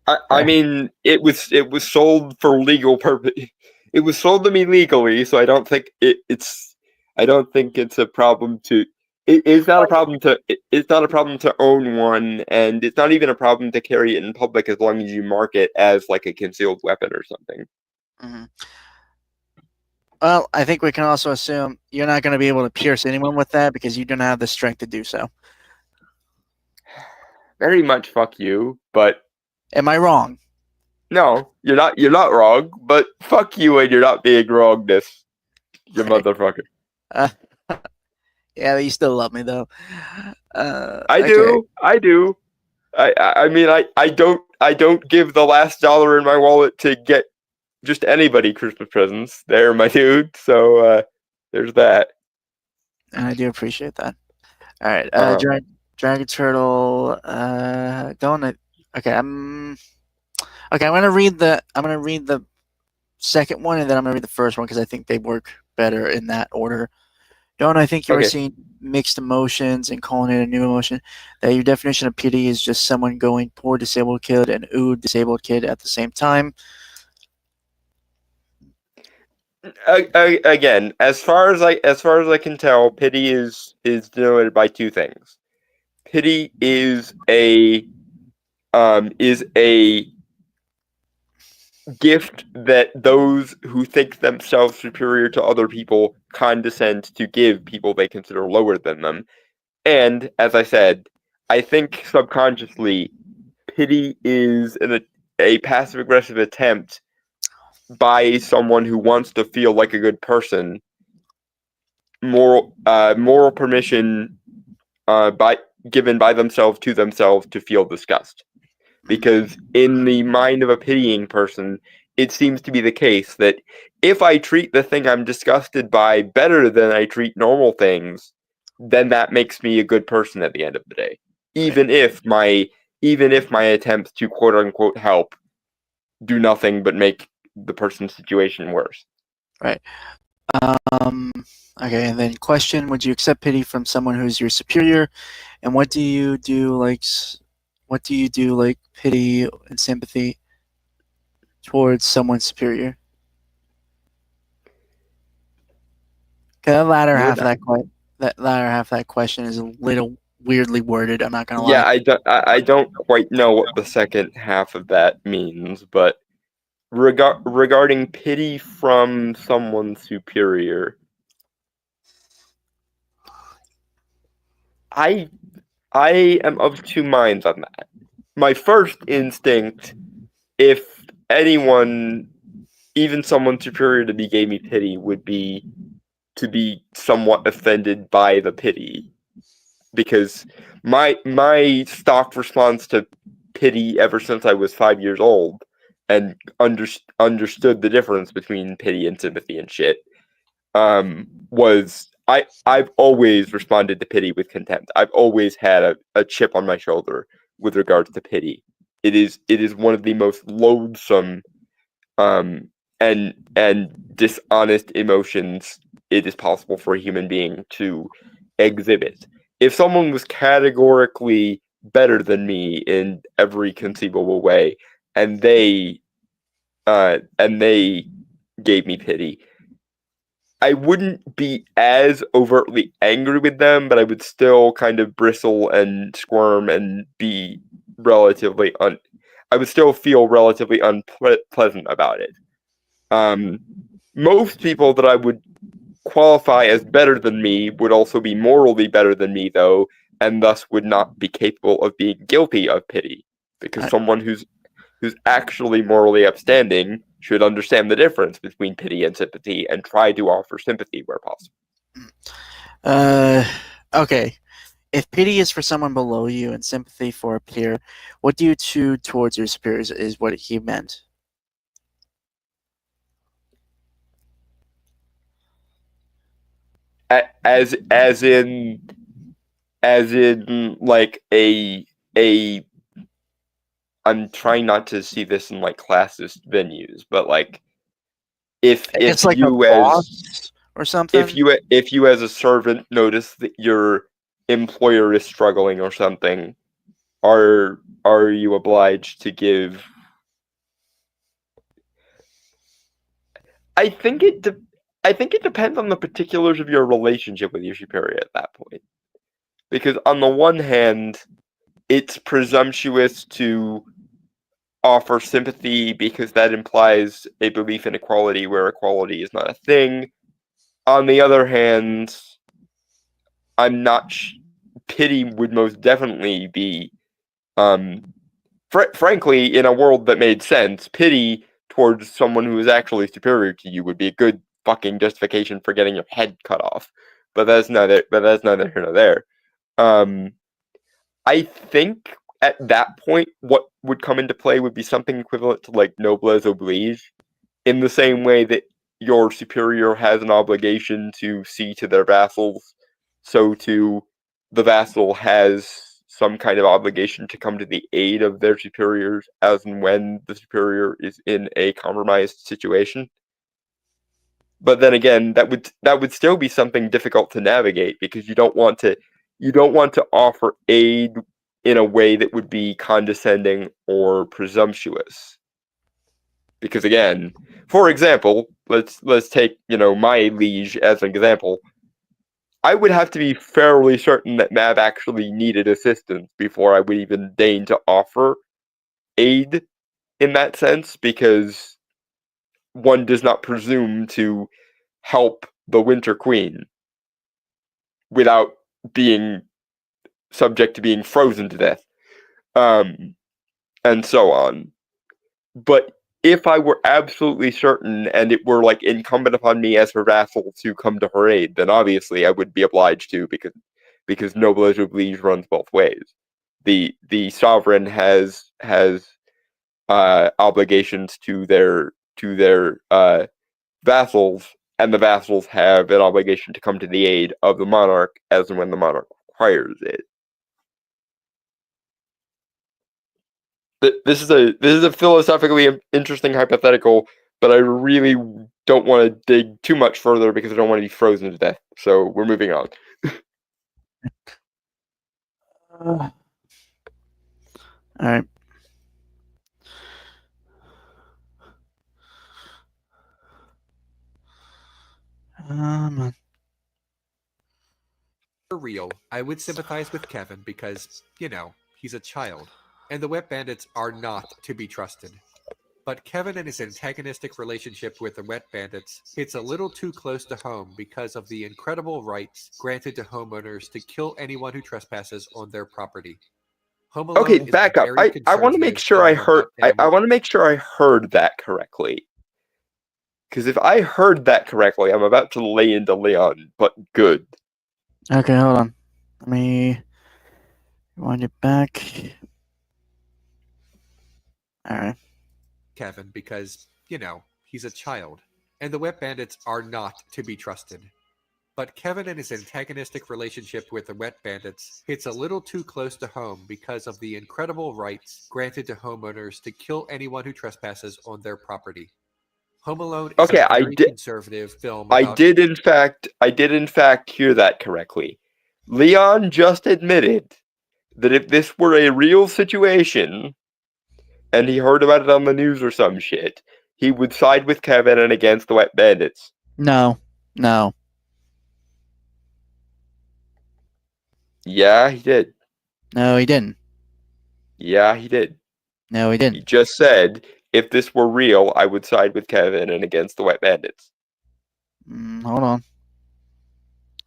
I mean, it was sold for legal purpose. It was sold to me legally, so I don't think it's a problem to. It's not a problem to own one, and it's not even a problem to carry it in public as long as you mark it as like a concealed weapon or something. Mm-hmm. Well, I think we can also assume you're not going to be able to pierce anyone with that because you don't have the strength to do so. Very much fuck you, but am I wrong? No, you're not. You're not wrong, but fuck you and you're not being wrong, this you motherfucker. Yeah, you still love me though. I do. I mean, I don't give the last dollar in my wallet to get just anybody Christmas presents. They're my dude. So there's that. And I do appreciate that. All right, Dragon Turtle. Don't. Okay, I'm gonna read the second one and then I'm gonna read the first one because I think they work better in that order. Don't I think you are seeing mixed emotions and calling it a new emotion? That your definition of pity is just someone going poor disabled kid and ooh disabled kid at the same time. Again, as far as I can tell, pity is denoted by two things. Pity is a gift that those who think themselves superior to other people condescend to give people they consider lower than them. And as I said, I think subconsciously, pity is a passive aggressive attempt by someone who wants to feel like a good person, moral permission by given by themselves to feel disgust. Because in the mind of a pitying person, it seems to be the case that if I treat the thing I'm disgusted by better than I treat normal things, then that makes me a good person at the end of the day. Even if my attempts to quote unquote help do nothing but make the person's situation worse. Right. Okay, and then question: would you accept pity from someone who's your superior? And what do you do like pity and sympathy towards someone superior? Okay, that latter half of that question is a little weirdly worded. I'm not gonna lie. Yeah, I don't quite know what the second half of that means, but regarding pity from someone superior, I am of two minds on that. My first instinct, if anyone, even someone superior to me, gave me pity, would be to be somewhat offended by the pity, because my stock response to pity ever since I was 5 years old and understood the difference between pity and sympathy and shit was I've always responded to pity with contempt. I've always had a chip on my shoulder with regards to pity. It is one of the most loathsome and dishonest emotions it is possible for a human being to exhibit. If someone was categorically better than me in every conceivable way, and they gave me pity, I wouldn't be as overtly angry with them, but I would still kind of bristle and squirm and be relatively I would still feel relatively unpleasant about it. Most people that I would qualify as better than me would also be morally better than me, though, and thus would not be capable of being guilty of pity, because someone who's actually morally upstanding should understand the difference between pity and sympathy and try to offer sympathy where possible. Okay. If pity is for someone below you and sympathy for a peer, what do you do towards your superiors is what he meant. As in like a I'm trying not to see this in like classist venues, but like if It's like you a as boss or something. if you as a servant notice that your employer is struggling or something, are you obliged to give? I think it depends on the particulars of your relationship with your superior at that point. Because on the one hand, it's presumptuous to offer sympathy because that implies a belief in equality where equality is not a thing. On the other hand, I'm not. Pity would most definitely be, frankly, in a world that made sense, pity towards someone who is actually superior to you would be a good fucking justification for getting your head cut off. But that's neither. Here nor there. I think at that point, what would come into play would be something equivalent to like noblesse oblige, in the same way that your superior has an obligation to see to their vassals, so too the vassal has some kind of obligation to come to the aid of their superiors as and when the superior is in a compromised situation. But then again, that would still be something difficult to navigate because you don't want to offer aid in a way that would be condescending or presumptuous. Because again, for example, let's take, my liege as an example. I would have to be fairly certain that Mab actually needed assistance before I would even deign to offer aid in that sense, because one does not presume to help the Winter Queen without being subject to being frozen to death, and so on. But if I were absolutely certain, and it were like incumbent upon me as her vassal to come to her aid, then obviously I would be obliged to, because noblesse oblige runs both ways. The sovereign has obligations to their vassals, and the vassals have an obligation to come to the aid of the monarch as and when the monarch requires it. This is a philosophically interesting hypothetical, but I really don't want to dig too much further because I don't want to be frozen to death. So we're moving on. All right. For real, I would sympathize with Kevin because, he's a child, and the Wet Bandits are not to be trusted. But Kevin and his antagonistic relationship with the Wet Bandits hits a little too close to home because of the incredible rights granted to homeowners to kill anyone who trespasses on their property. Home Alone Okay, is a back up. very I want to make conservative sure I film heard. about I want to make sure I heard that correctly. Because if I heard that correctly, I'm about to lay into Leon. But good. Okay, hold on. Let me wind it back. All right. Kevin because, he's a child, and the Wet Bandits are not to be trusted. But Kevin and his antagonistic relationship with the Wet Bandits hits a little too close to home because of the incredible rights granted to homeowners to kill anyone who trespasses on their property. Home Alone is Okay, a very conservative film I about... did in fact hear that correctly. Leon just admitted that if this were a real situation, and he heard about it on the news or some shit, he would side with Kevin and against the Wet Bandits. No. Yeah, he did. No, he didn't. Yeah, he did. No, he He didn't. just said, if this were real, I would side with Kevin and against the Wet Bandits. Hold on.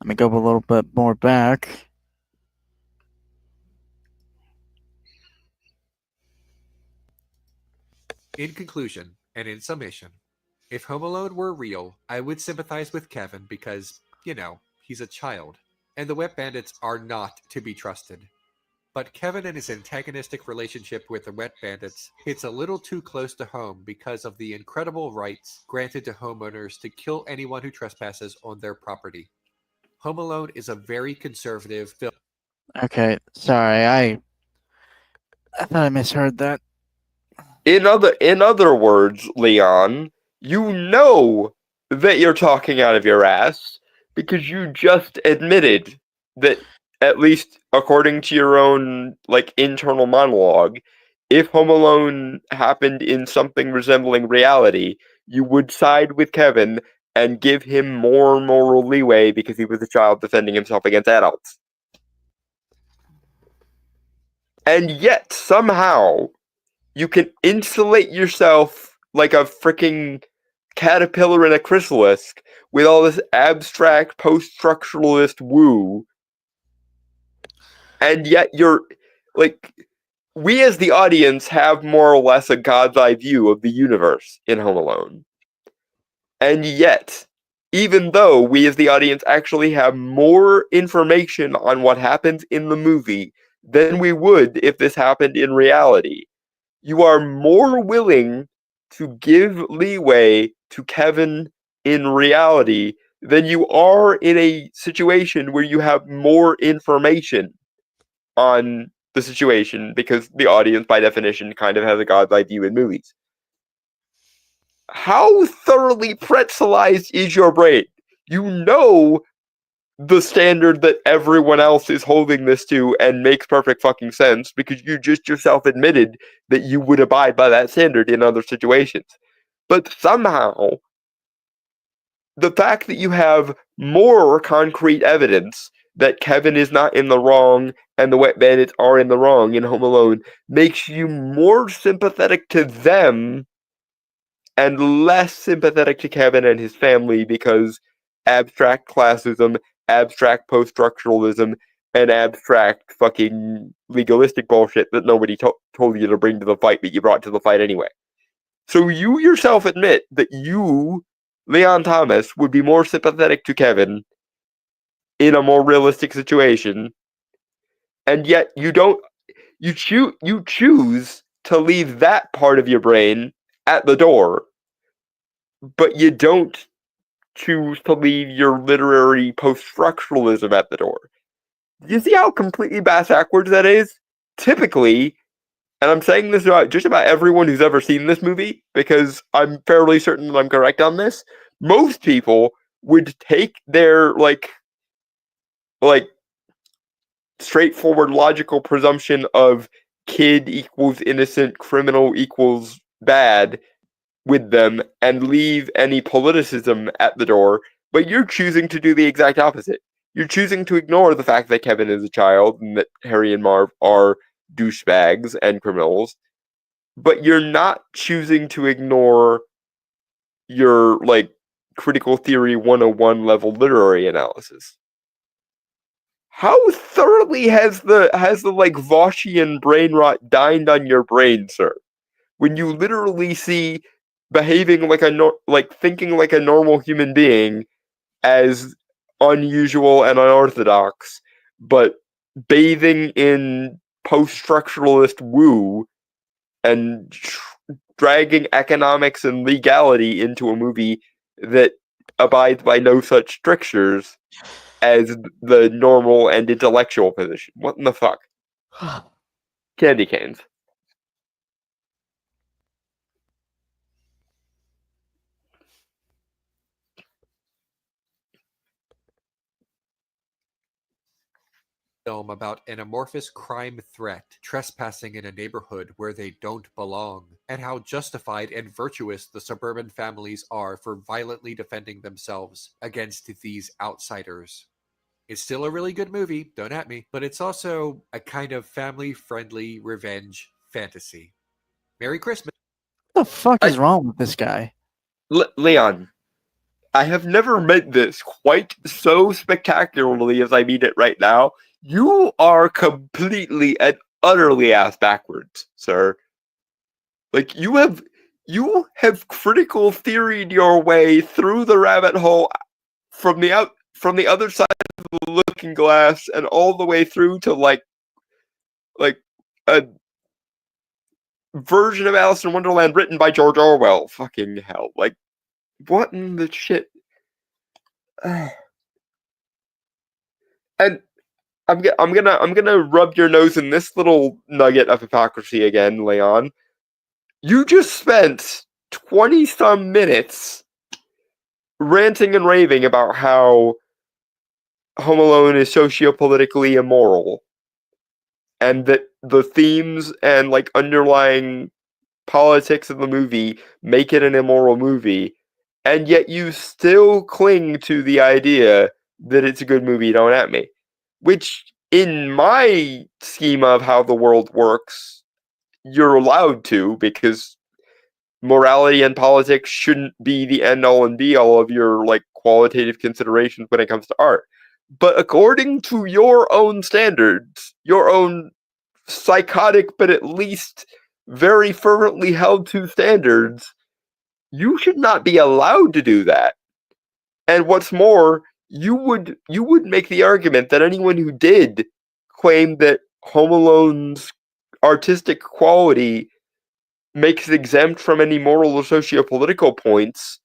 Let me go a little bit more back. In conclusion, and in summation, if Home Alone were real, I would sympathize with Kevin because, he's a child, and the Wet Bandits are not to be trusted. But Kevin and his antagonistic relationship with the Wet Bandits hits a little too close to home because of the incredible rights granted to homeowners to kill anyone who trespasses on their property. Home Alone is a very conservative film. Okay, sorry, I thought I misheard that. In other words, Leon, you know that you're talking out of your ass because you just admitted that, at least according to your own internal monologue, if Home Alone happened in something resembling reality, you would side with Kevin and give him more moral leeway because he was a child defending himself against adults. And yet, somehow, you can insulate yourself like a freaking caterpillar in a chrysalis with all this abstract post-structuralist woo. And yet we as the audience have more or less a God's eye view of the universe in Home Alone. And yet, even though we as the audience actually have more information on what happens in the movie than we would if this happened in reality, you are more willing to give leeway to Kevin in reality than you are in a situation where you have more information on the situation, because the audience, by definition, kind of has a God's eye view in movies. How thoroughly pretzelized is your brain? You know the standard that everyone else is holding this to, and makes perfect fucking sense because you just yourself admitted that you would abide by that standard in other situations. But somehow, the fact that you have more concrete evidence that Kevin is not in the wrong and the Wet Bandits are in the wrong in Home Alone makes you more sympathetic to them and less sympathetic to Kevin and his family, because abstract classism, abstract post-structuralism, and abstract fucking legalistic bullshit that nobody told you to bring to the fight, but you brought to the fight anyway. So you yourself admit that you, Leon Thomas, would be more sympathetic to Kevin in a more realistic situation, and yet you choose to leave that part of your brain at the door, but you don't choose to leave your literary post-structuralism at the door. You see how completely backwards that is? Typically, and I'm saying this about just about everyone who's ever seen this movie, because I'm fairly certain that I'm correct on this, most people would take their, like straightforward logical presumption of kid equals innocent, criminal equals bad with them and leave any politicism at the door, but you're choosing to do the exact opposite. You're choosing to ignore the fact that Kevin is a child and that Harry and Marv are douchebags and criminals, but you're not choosing to ignore your, like, critical theory 101 level literary analysis. How thoroughly has the like Voschian brain rot dined on your brain, sir? When you literally see behaving like thinking like a normal human being as unusual and unorthodox, but bathing in post-structuralist woo and dragging economics and legality into a movie that abides by no such strictures as the normal and intellectual position. What in the fuck? Candy canes. Film about an amorphous crime threat trespassing in a neighborhood where they don't belong, and how justified and virtuous the suburban families are for violently defending themselves against these outsiders. It's still a really good movie, don't at me, but it's also a kind of family-friendly revenge fantasy. Merry Christmas. What the fuck is wrong with this guy? Leon, I have never meant this quite so spectacularly as I mean it right now. You are completely and utterly ass backwards, sir. Like, you have critical theoried your way through the rabbit hole from the other side of the looking glass and all the way through to like a version of Alice in Wonderland written by George Orwell. Fucking hell. Like, what in the shit? And I'm gonna rub your nose in this little nugget of hypocrisy again, Leon. You just spent 20-some minutes ranting and raving about how Home Alone is sociopolitically immoral, and that the themes and like underlying politics of the movie make it an immoral movie, and yet you still cling to the idea that it's a good movie, don't at me. Which, in my schema of how the world works, you're allowed to, because morality and politics shouldn't be the end-all and be-all of your, like, qualitative considerations when it comes to art. But according to your own standards, your own psychotic but at least very fervently held to standards, you should not be allowed to do that. And what's more, you would make the argument that anyone who did claim that Home Alone's artistic quality makes it exempt from any moral or sociopolitical points.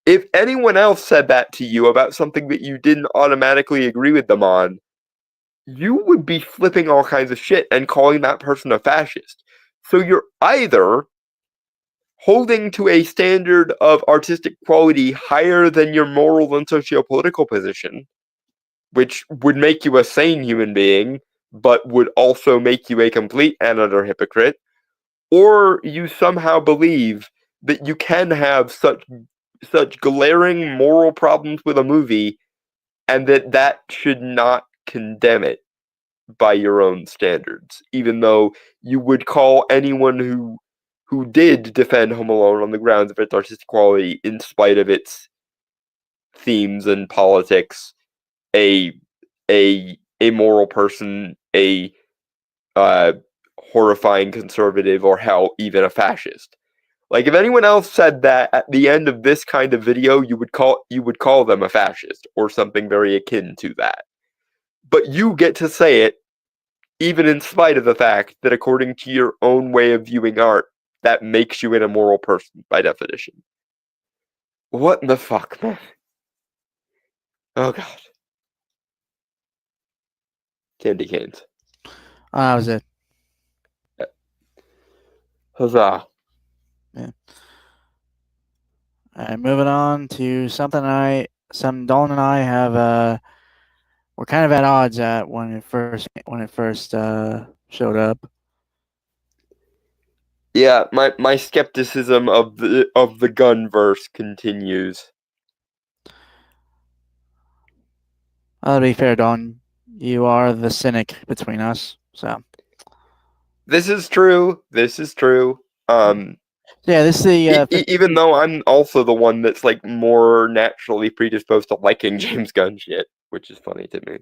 If anyone else said that to you about something that you didn't automatically agree with them on, you would be flipping all kinds of shit and calling that person a fascist. So you're either holding to a standard of artistic quality higher than your moral and sociopolitical position, which would make you a sane human being, but would also make you a complete and utter hypocrite, or you somehow believe that you can have such such glaring moral problems with a movie, and that should not condemn it by your own standards, even though you would call anyone who did defend Home Alone on the grounds of its artistic quality, in spite of its themes and politics, a moral person, a horrifying conservative, or hell, even a fascist. Like, if anyone else said that at the end of this kind of video, you would call them a fascist or something very akin to that. But you get to say it, even in spite of the fact that, according to your own way of viewing art, that makes you an immoral person by definition. What in the fuck, man? Oh god. Candy canes. Oh, that was it. Huzzah. All right, moving on to something Dalton and I have we're kind of at odds at when it first showed up. Yeah, my skepticism of the Gunverse continues. To be fair, Dalton, you are the cynic between us, so. This is true. Yeah, this is the even though I'm also the one that's like more naturally predisposed to liking James Gunn shit, which is funny to me.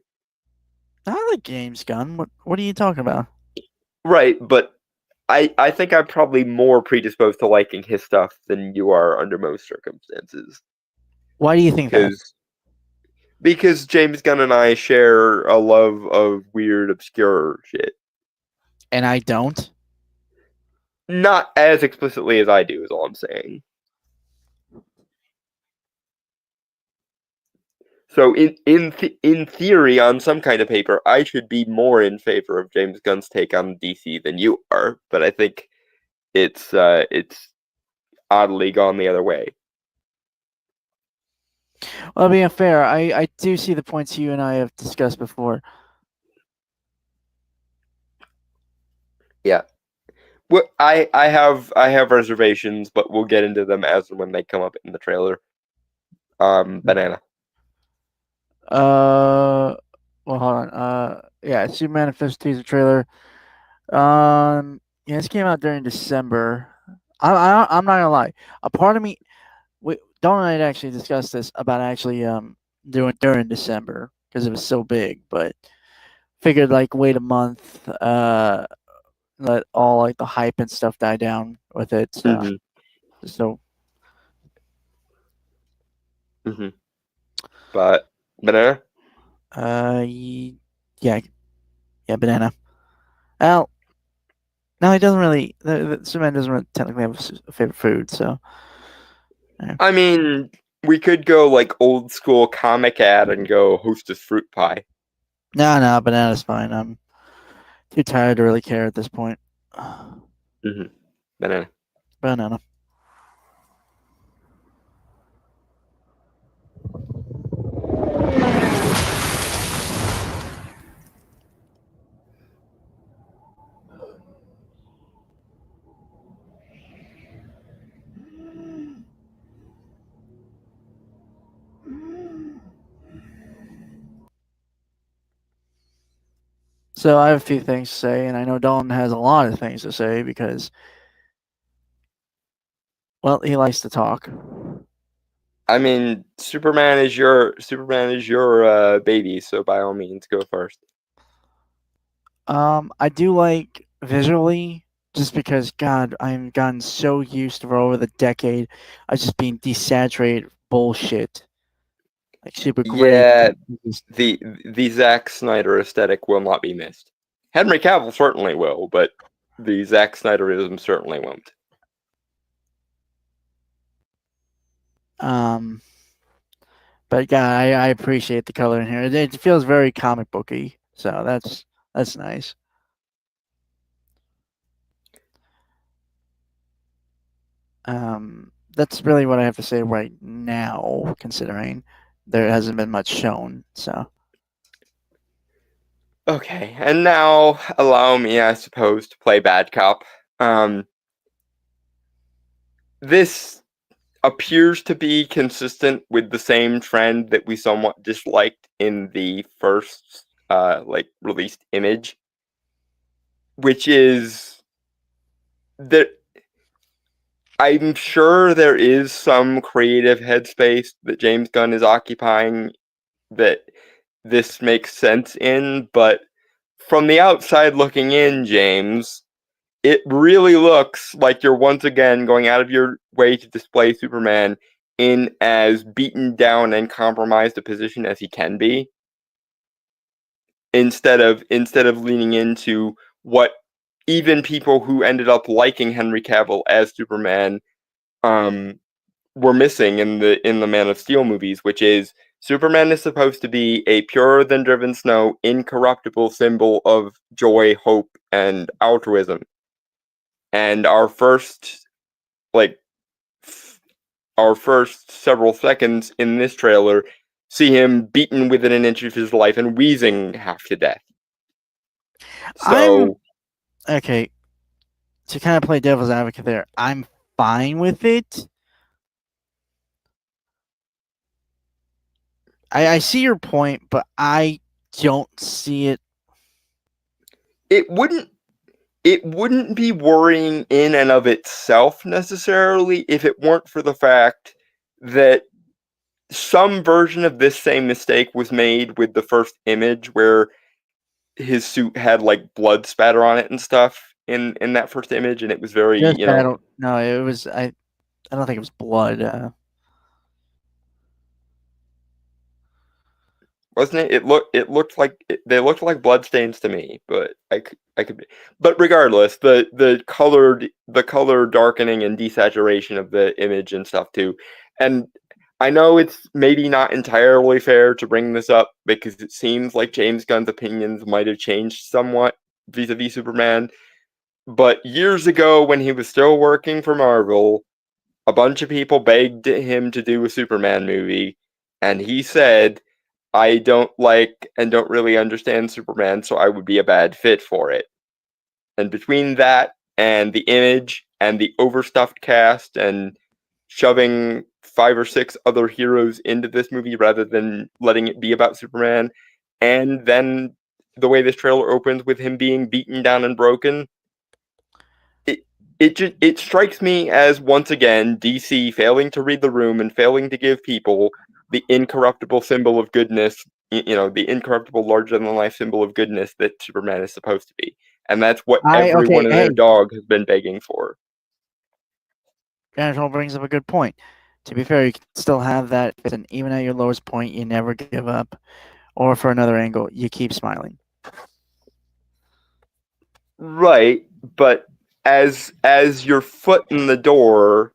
I like James Gunn. What are you talking about? Right, but I think I'm probably more predisposed to liking his stuff than you are under most circumstances. Why do you think that? Because James Gunn and I share a love of weird, obscure shit. And I don't? Not as explicitly as I do, is all I'm saying. So in theory, on some kind of paper, I should be more in favor of James Gunn's take on DC than you are, but I think it's oddly gone the other way. Well, being fair, I do see the points you and I have discussed before. Yeah. Well, I have reservations, but we'll get into them as and when they come up in the trailer. Banana. Well, hold on. Yeah, Superman official teaser trailer. Yeah, this came out during December. I'm not gonna lie. A part of me, Dawn and I had actually discussed this about actually doing it during December because it was so big, but figured like wait a month, let all like the hype and stuff die down with it. So, But banana. Yeah, banana. Well, no, he doesn't really. The Superman doesn't really technically have a favorite food, so. Yeah. I mean, we could go like old school comic ad and go Hostess fruit pie. No, banana's fine. I'm too tired to really care at this point. Banana. So I have a few things to say, and I know Dalton has a lot of things to say because, well, he likes to talk. I mean, Superman is your baby, so by all means, go first. I do like visually, just because God, I've gotten so used to for over the decade of just being desaturated bullshit. Like super great. Yeah, the Zack Snyder aesthetic will not be missed. Henry Cavill certainly will, but the Zack Snyderism certainly won't. But yeah, I appreciate the color in here. It feels very comic booky, so that's nice. That's really what I have to say right now, considering there hasn't been much shown. So. Okay, and now allow me, I suppose, to play bad cop. This, appears to be consistent with the same trend that we somewhat disliked in the first released Image, which is that I'm sure there is some creative headspace that James Gunn is occupying that this makes sense in, but from the outside looking in, James, it really looks like you're once again going out of your way to display Superman in as beaten down and compromised a position as he can be, instead of leaning into what even people who ended up liking Henry Cavill as Superman were missing in the Man of Steel movies, which is Superman is supposed to be a purer than driven snow, incorruptible symbol of joy, hope, and altruism. And our first several seconds in this trailer see him beaten within an inch of his life and wheezing half to death. So Okay, to kind of play devil's advocate there, I'm fine with it. I see your point, but I don't see it. it wouldn't be worrying in and of itself necessarily if it weren't for the fact that some version of this same mistake was made with the first Image, where his suit had like blood spatter on it and stuff in that first Image, and it was very, Just I don't. No, it was. I don't think it was blood. wasn't it? It looked like they looked like bloodstains to me, but I could be. But regardless, the color darkening and desaturation of the Image and stuff too. And I know it's maybe not entirely fair to bring this up because it seems like James Gunn's opinions might have changed somewhat vis-a-vis Superman. But years ago, when he was still working for Marvel, a bunch of people begged him to do a Superman movie, and he said, I don't like and don't really understand Superman, so I would be a bad fit for it. And between that and the Image and the overstuffed cast and shoving 5 or 6 other heroes into this movie rather than letting it be about Superman, and then the way this trailer opens with him being beaten down and broken, it strikes me as, once again, DC failing to read the room and failing to give people the incorruptible symbol of goodness, the incorruptible larger-than-life symbol of goodness that Superman is supposed to be. And that's what everyone and their dog has been begging for. Angelo brings up a good point. To be fair, you can still have that, and even at your lowest point, you never give up. Or for another angle, you keep smiling. Right, but as your foot in the door,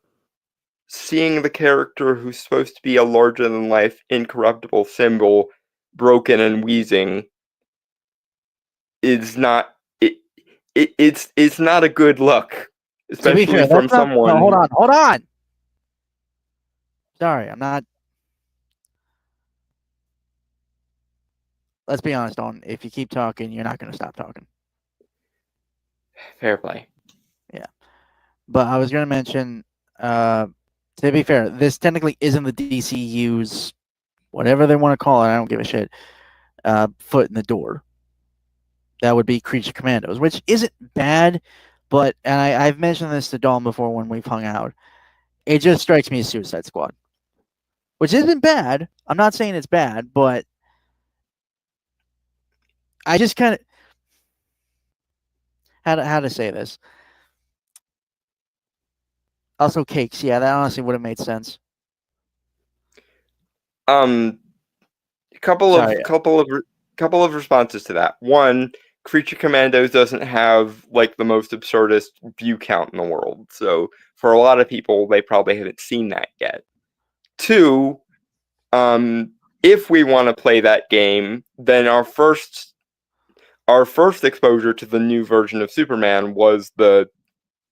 seeing the character who's supposed to be a larger-than-life, incorruptible symbol broken and wheezing is not it's not a good look, especially fair, from someone. No, hold on. Sorry, I'm not. Let's be honest, Don. If you keep talking, you're not going to stop talking. Fair play. Yeah, but I was going to mention. To be fair, this technically isn't the DCU's, whatever they want to call it. I don't give a shit. Foot in the door. That would be Creature Commandos, which isn't bad, but and I've mentioned this to Dawn before when we've hung out. It just strikes me as Suicide Squad, which isn't bad. I'm not saying it's bad, but I just kind of how to say this. Also, cakes. Yeah, that honestly would have made sense. Couple of responses to that. One, Creature Commandos doesn't have like the most absurdist view count in the world, so for a lot of people, they probably haven't seen that yet. Two, if we want to play that game, then our first exposure to the new version of Superman was the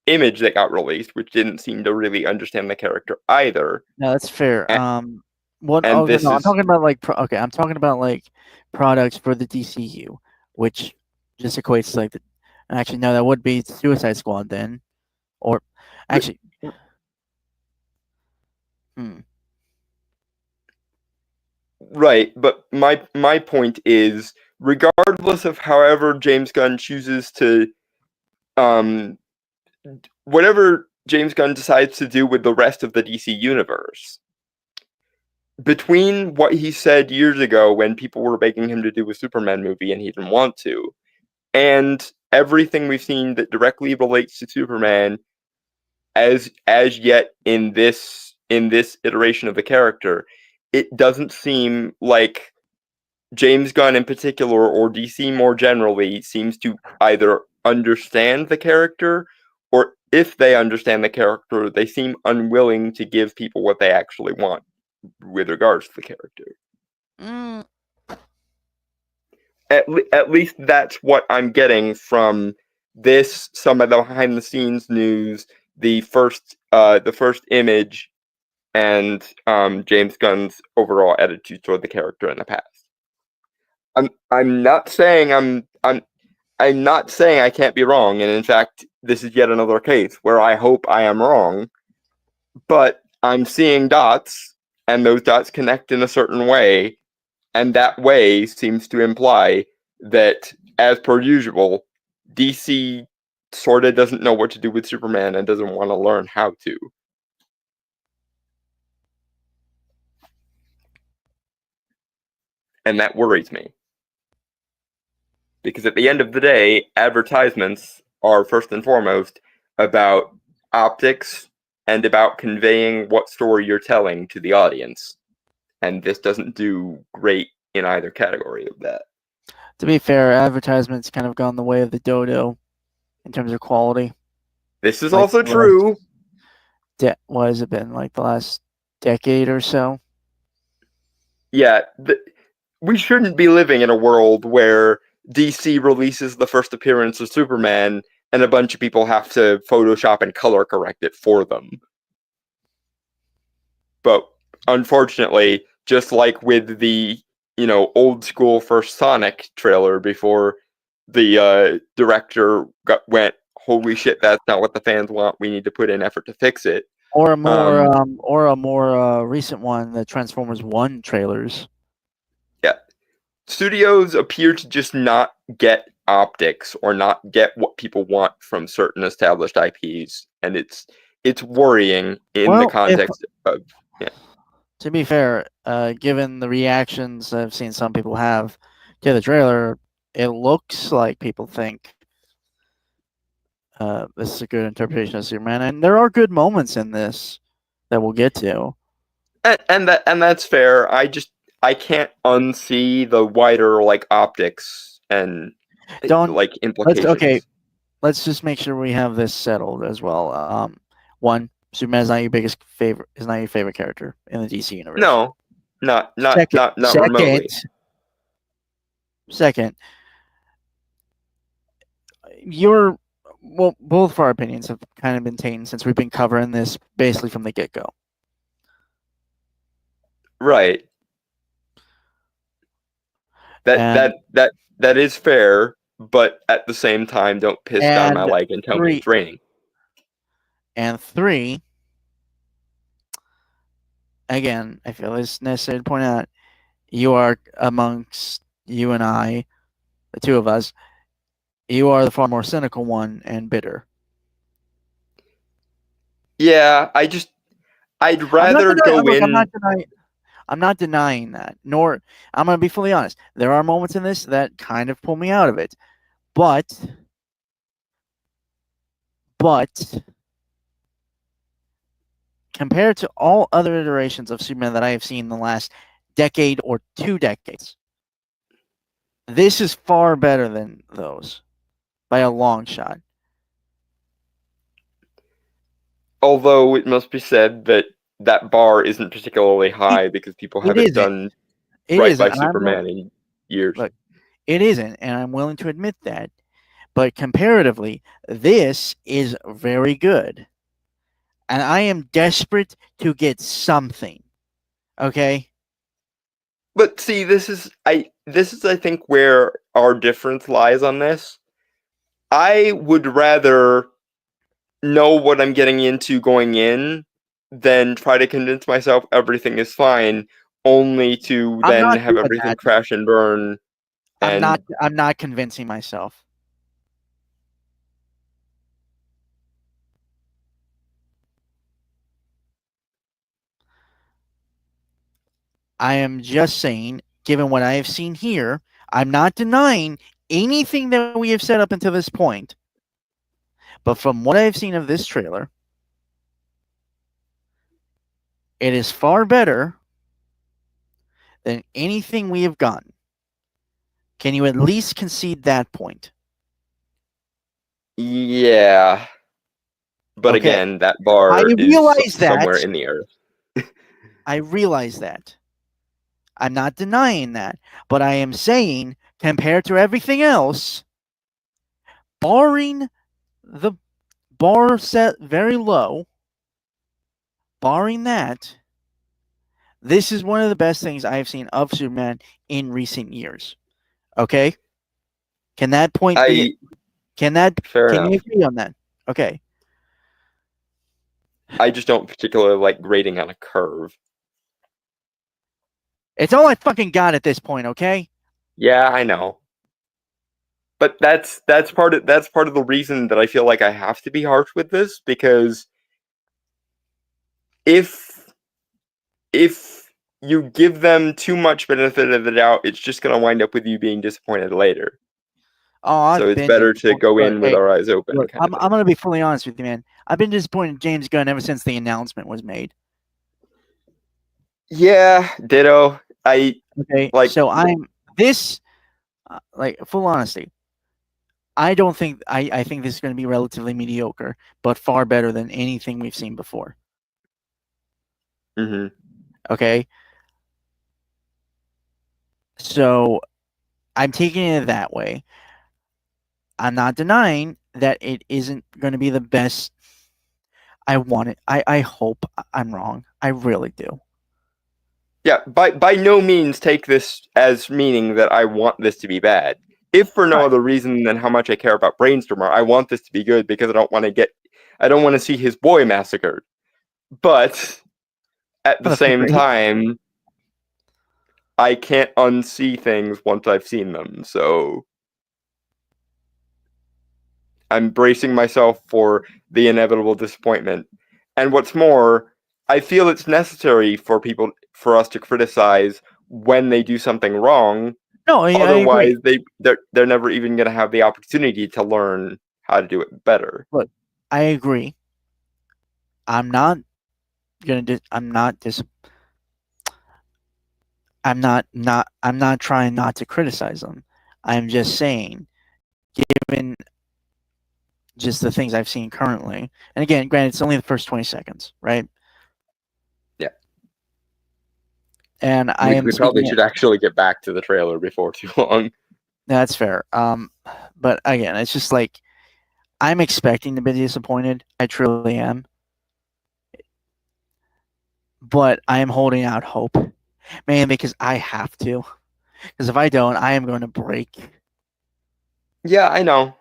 Image that got released, which didn't seem to really understand the character either. No, that's fair. I'm talking about I'm talking about like products for the DCU, which just equates to like actually no, that would be Suicide Squad then, or actually Hmm. Right, but my point is, regardless of however James Gunn chooses to, um, whatever James Gunn decides to do with the rest of the DC universe, between what he said years ago when people were begging him to do a Superman movie and he didn't want to, and everything we've seen that directly relates to Superman as yet in this iteration of the character, it doesn't seem like James Gunn in particular, or DC more generally, seems to either understand the character, or if they understand the character, they seem unwilling to give people what they actually want with regards to the character. Mm, At least that's what I'm getting from this, some of the behind the scenes news, the first image, and James Gunn's overall attitude toward the character in the past. I'm not saying I'm not saying I can't be wrong, and in fact, this is yet another case where I hope I am wrong, but I'm seeing dots, and those dots connect in a certain way, and that way seems to imply that, as per usual, DC sorta doesn't know what to do with Superman and doesn't want to learn how to. And that worries me. Because at the end of the day, advertisements are first and foremost about optics and about conveying what story you're telling to the audience. And this doesn't do great in either category of that. to be fair, advertisements kind of gone the way of the dodo in terms of quality. This is Like also the true. What has it been, like the last decade or so? Yeah, we shouldn't be living in a world where DC releases the first appearance of Superman and a bunch of people have to Photoshop and color correct it for them. But unfortunately, just like with the old school first Sonic trailer before the director went, holy shit, that's not what the fans want. We need to put in effort to fix it. Or a more recent one, the Transformers 1 trailers. Yeah. Studios appear to just not get optics or not get what people want from certain established IPs, and it's worrying in the context of. Yeah. To be fair, given the reactions I've seen some people have to the trailer, it looks like people think this is a good interpretation of Superman, and there are good moments in this that we'll get to. And that's fair. I can't unsee the wider optics and implications. Let's just make sure we have this settled as well. One, Superman is not your favorite character in the DC universe. No, not remotely. Second, both of our opinions have kind of been taken since we've been covering this basically from the get-go. Right. That is fair, but at the same time, don't piss down my leg and tell me it's raining. And three, again, I feel it's necessary to point out, you are amongst you and I, the two of us, you are the far more cynical one and bitter. Yeah, I'd rather go in. I'm not denying that. Nor, I'm going to be fully honest. There are moments in this that kind of pull me out of it. But compared to all other iterations of Superman that I have seen in the last decade or 2 decades, this is far better than those by a long shot. Although it must be said that bar isn't particularly high because people haven't done right by Superman in years. Look, it isn't, and I'm willing to admit that. But comparatively, this is very good. And I am desperate to get something. Okay? But see, this is I think where our difference lies on this. I would rather know what I'm getting into going in then try to convince myself everything is fine, only to I'm then not have doing everything that. crash and burn. I'm And not convincing myself. I am just saying, given what I have seen here, I'm not denying anything that we have said up until this point. But from what I have seen of this trailer, it is far better than anything we have gotten. Can you at least concede that point? yeah, but Okay. again, that bar I is realize somewhere that. in the earth. I realize that. I'm not denying that. But I am saying, compared to everything else, barring the bar set very low, barring that, this is one of the best things I have seen of Superman in recent years. Okay? Can that point be Fair can you enough. agree on that? Okay. I just don't particularly like grading on a curve. It's all I fucking got at this point, okay? Yeah, I know. But that's part of the reason that I feel like I have to be harsh with this, because if you give them too much benefit of the doubt, it's just going to wind up with you being disappointed later. Oh, I've So it's been better to go in with hey, our eyes open. look, Kind of I'm gonna be fully honest with you, man. I've been disappointed in James Gunn ever since the announcement was made. Yeah, ditto. I Okay, like. so I'm this, like, full honesty. I don't think I think this is going to be relatively mediocre, but far better than anything we've seen before. Mm-hmm. Okay, so I'm taking it that way. I'm not denying that it isn't going to be the best. I want it. I hope I'm wrong. I really do. Yeah, by no means take this as meaning that I want this to be bad. If for no Right. other reason than how much I care about Brainstormer, I want this to be good because I don't want to see his boy massacred. But at the That'd be same great. time, I can't unsee things once I've seen them. So I'm bracing myself for the inevitable disappointment. And what's more, I feel it's necessary for us to criticize when they do something wrong. No, I Otherwise, agree. they're never even going to have the opportunity to learn how to do it better. Look, I agree. I'm not gonna. I'm not dis. I'm not trying not to criticize them. I'm just saying, given just the things I've seen currently, and again, granted, it's only the first 20 seconds, right? Yeah. And I am We probably taking it. should actually get back to the trailer before too long. That's fair. But again, it's just like I'm expecting to be disappointed. I truly am. But I am holding out hope, man, because I have to. Because if I don't, I am going to break. Yeah, I know,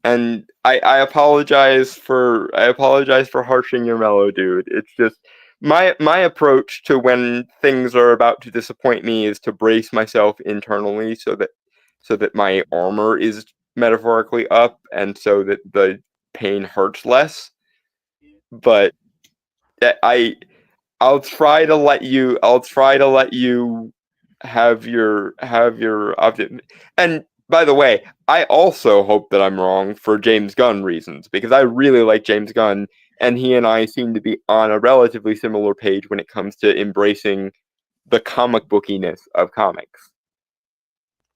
and I apologize for harshing your mellow, dude. It's just my approach to when things are about to disappoint me is to brace myself internally so that my armor is metaphorically up and so that the pain hurts less. But I'll try to let you have your object. And by the way, I also hope that I'm wrong for James Gunn reasons, because I really like James Gunn, and he and I seem to be on a relatively similar page when it comes to embracing the comic bookiness of comics.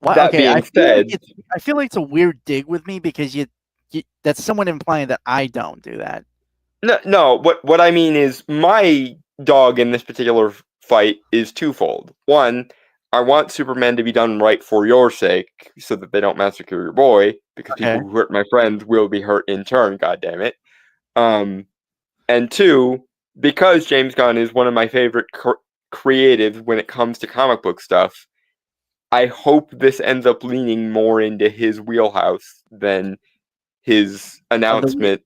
Well, That okay, being said, I feel like it's a weird dig with me because you that's somewhat implying that I don't do that. no, what I mean is my dog in this particular fight is twofold. One, I want Superman to be done right for your sake, so that they don't massacre your boy, because Okay. people who hurt my friends will be hurt in turn. God damn it. And two, because James Gunn is one of my favorite creatives when it comes to comic book stuff, I hope this ends up leaning more into his wheelhouse than his announcement.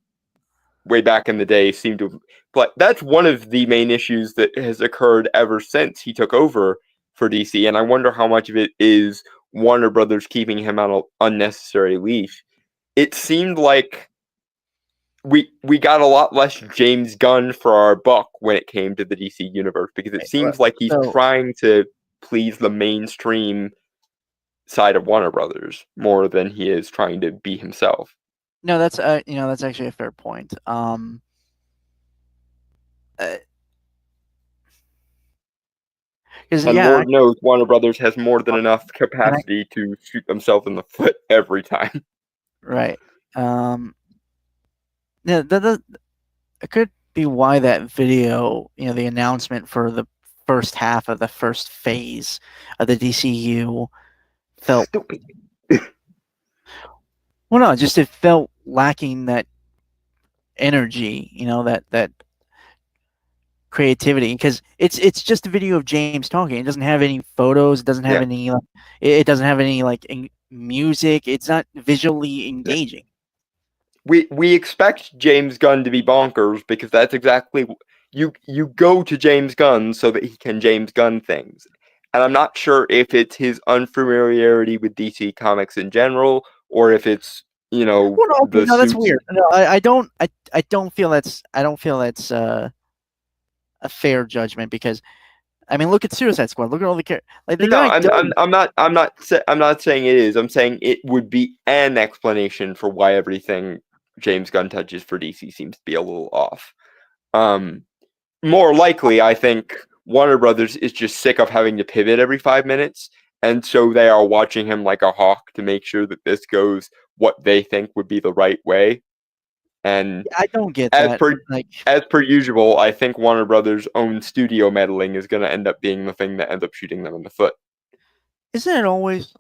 way back in the day seem to. But that's one of the main issues that has occurred ever since he took over for DC, and I wonder how much of it is Warner Brothers keeping him on an unnecessary leash. It seemed like we got a lot less James Gunn for our buck when it came to the DC universe, because it seems like he's trying to please the mainstream side of Warner Brothers more than he is trying to be himself. No, that's that's actually a fair point. And Lord knows Warner Brothers has more than enough capacity to shoot themselves in the foot every time. Right. Yeah, it could be why that video, the announcement for the first half of the first phase of the DCU felt. Well, no, just it felt lacking that energy, that creativity, because it's just a video of James talking. It doesn't have any photos. It doesn't have any. It doesn't have any music. It's not visually engaging. We expect James Gunn to be bonkers, because that's exactly you go to James Gunn so that he can James Gunn things. And I'm not sure if it's his unfamiliarity with DC Comics in general, or if it's no, that's weird. No, I don't feel that's a fair judgment, because I mean, look at Suicide Squad. Look at all the characters. I'm not saying it is. I'm saying it would be an explanation for why everything James Gunn touches for DC seems to be a little off. More likely, I think Warner Brothers is just sick of having to pivot every 5 minutes, and so they are watching him like a hawk to make sure that this goes what they think would be the right way. And I don't get that. As per usual, I think Warner Brothers' own studio meddling is going to end up being the thing that ends up shooting them in the foot. Isn't it always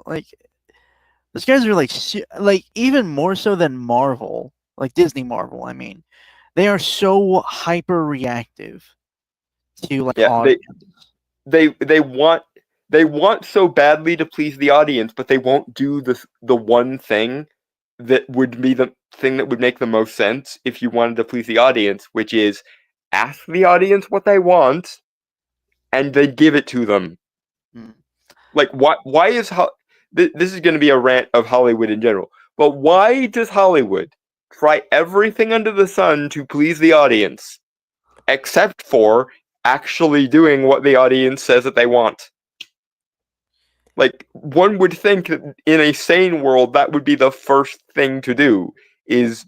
those guys are even more so than Marvel, like Disney Marvel? I mean, they are so hyper reactive to audience. They want so badly to please the audience, but they won't do the one thing that would be the thing that would make the most sense if you wanted to please the audience, which is ask the audience what they want and then give it to them. Why is this is going to be a rant of Hollywood in general, but why does Hollywood try everything under the sun to please the audience, except for actually doing what the audience says that they want? One would think that in a sane world, that would be the first thing to do, is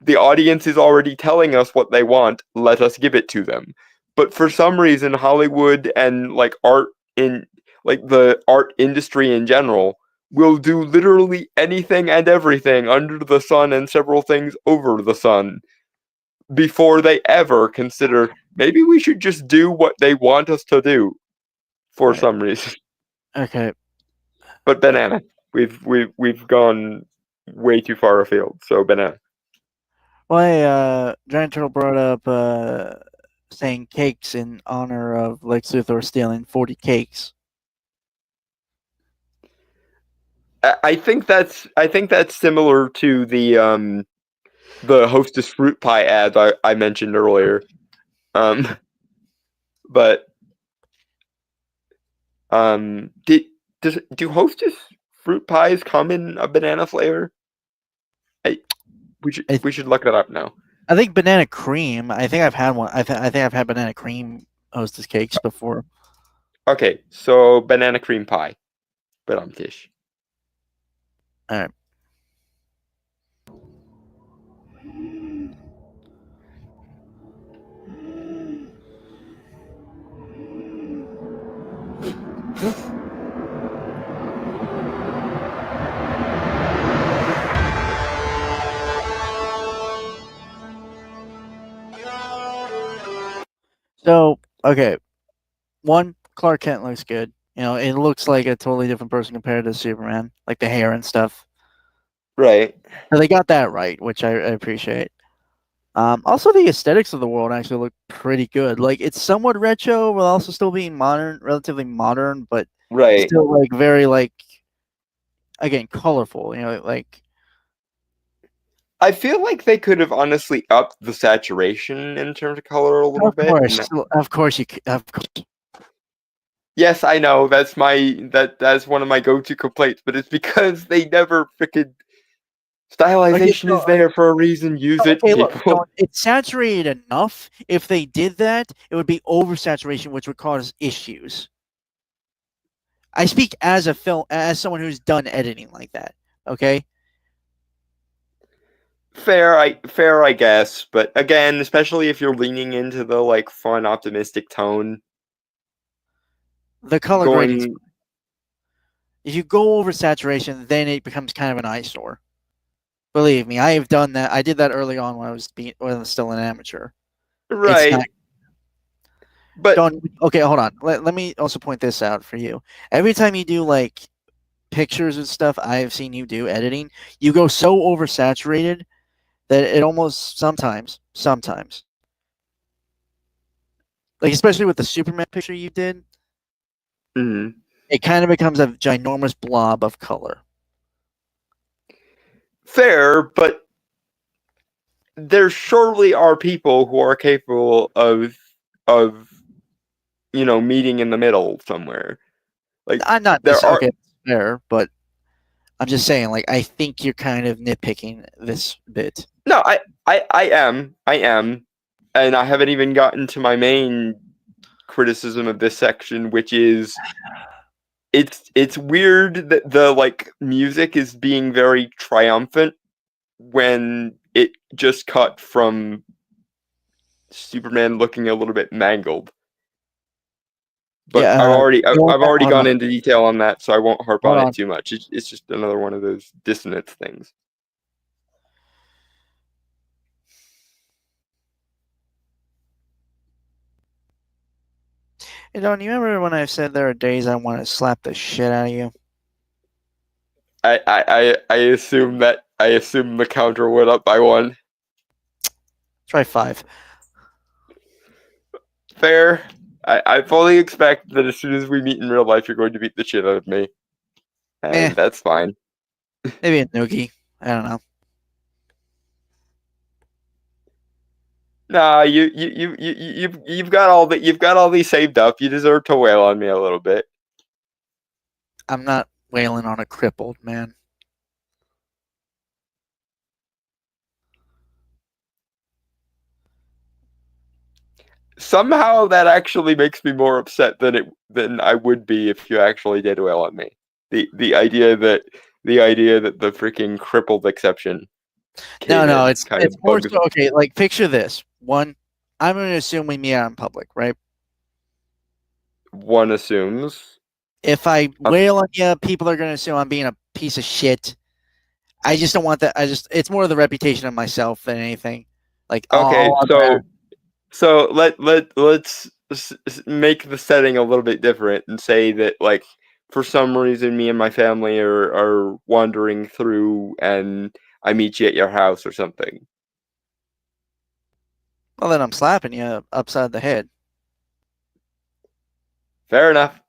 the audience is already telling us what they want, let us give it to them. But for some reason, Hollywood and art in the art industry in general will do literally anything and everything under the sun and several things over the sun before they ever consider maybe we should just do what they want us to do for some reason. Okay. But Banana, we've gone way too far afield. So Banana. Well, Giant Turtle brought up saying cakes in honor of Lex Luthor stealing 40 cakes. I think that's similar to the Hostess fruit pie ad I mentioned earlier. But do Hostess fruit pies come in a banana flavor? We should look that up now. I think banana cream. I think I've had one. I think I've had banana cream Hostess cakes before. Okay, so banana cream pie, but I'm Tish. All right. So, okay. One, Clark Kent looks good. It looks like a totally different person compared to Superman, like the hair and stuff. Right. So they got that right, which I appreciate. Also, the aesthetics of the world actually look pretty good. It's somewhat retro, while also still being modern, relatively modern, but still very again, colorful. I feel like they could have honestly upped the saturation in terms of color a little Of bit. course, of course of course. Yes, I know that's one of my go-to complaints, but it's because they never freaking stylization is there for a reason. Use it, Okay, look, people. it's saturated enough. If they did that, it would be oversaturation, which would cause issues. I speak as someone who's done editing like that. Okay. Fair, I guess, but again, especially if you're leaning into the like fun, optimistic tone, The color grading. going If you go over saturation, then it becomes kind of an eyesore. Believe me, I have done that. I did that early on when I was still an amateur. right, Not, but okay, hold on. Let me also point this out for you. Every time you do like pictures and stuff, I have seen you do editing, you go so oversaturated that it almost sometimes, like especially with the Superman picture you did, it kind of becomes a ginormous blob of color. Fair, but there surely are people who are capable of meeting in the middle somewhere. Like I'm not there are okay, fair, but I'm just saying, like, I think you're kind of nitpicking this bit. No, I am, and I haven't even gotten to my main criticism of this section, which is it's weird that the like music is being very triumphant when it just cut from Superman looking a little bit mangled. But Yeah, I've already gone on. into detail on that, so I won't harp Hold on on. it too much. It's just another one of those dissonance things. Hey, Don, you remember when I said there are days I want to slap the shit out of you? I assume the counter went up by 1. Try 5. Fair. I fully expect that as soon as we meet in real life, you're going to beat the shit out of me, and that's fine. Maybe a noogie. I don't know. Nah, you've got all these saved up. You deserve to wail on me a little bit. I'm not wailing on a crippled man. Somehow that actually makes me more upset than I would be if you actually did wail on me. The idea that the freaking crippled exception. No, it's more bugs. so okay. Like picture this. One, I'm going to assume we meet out in public, right? One assumes. If I wail on you, people are going to assume I'm being a piece of shit. I just don't want that. It's more of the reputation of myself than anything. Like, okay, so let's make the setting a little bit different and say that like for some reason me and my family are wandering through and I meet you at your house or something. Well, then I'm slapping you upside the head. Fair enough.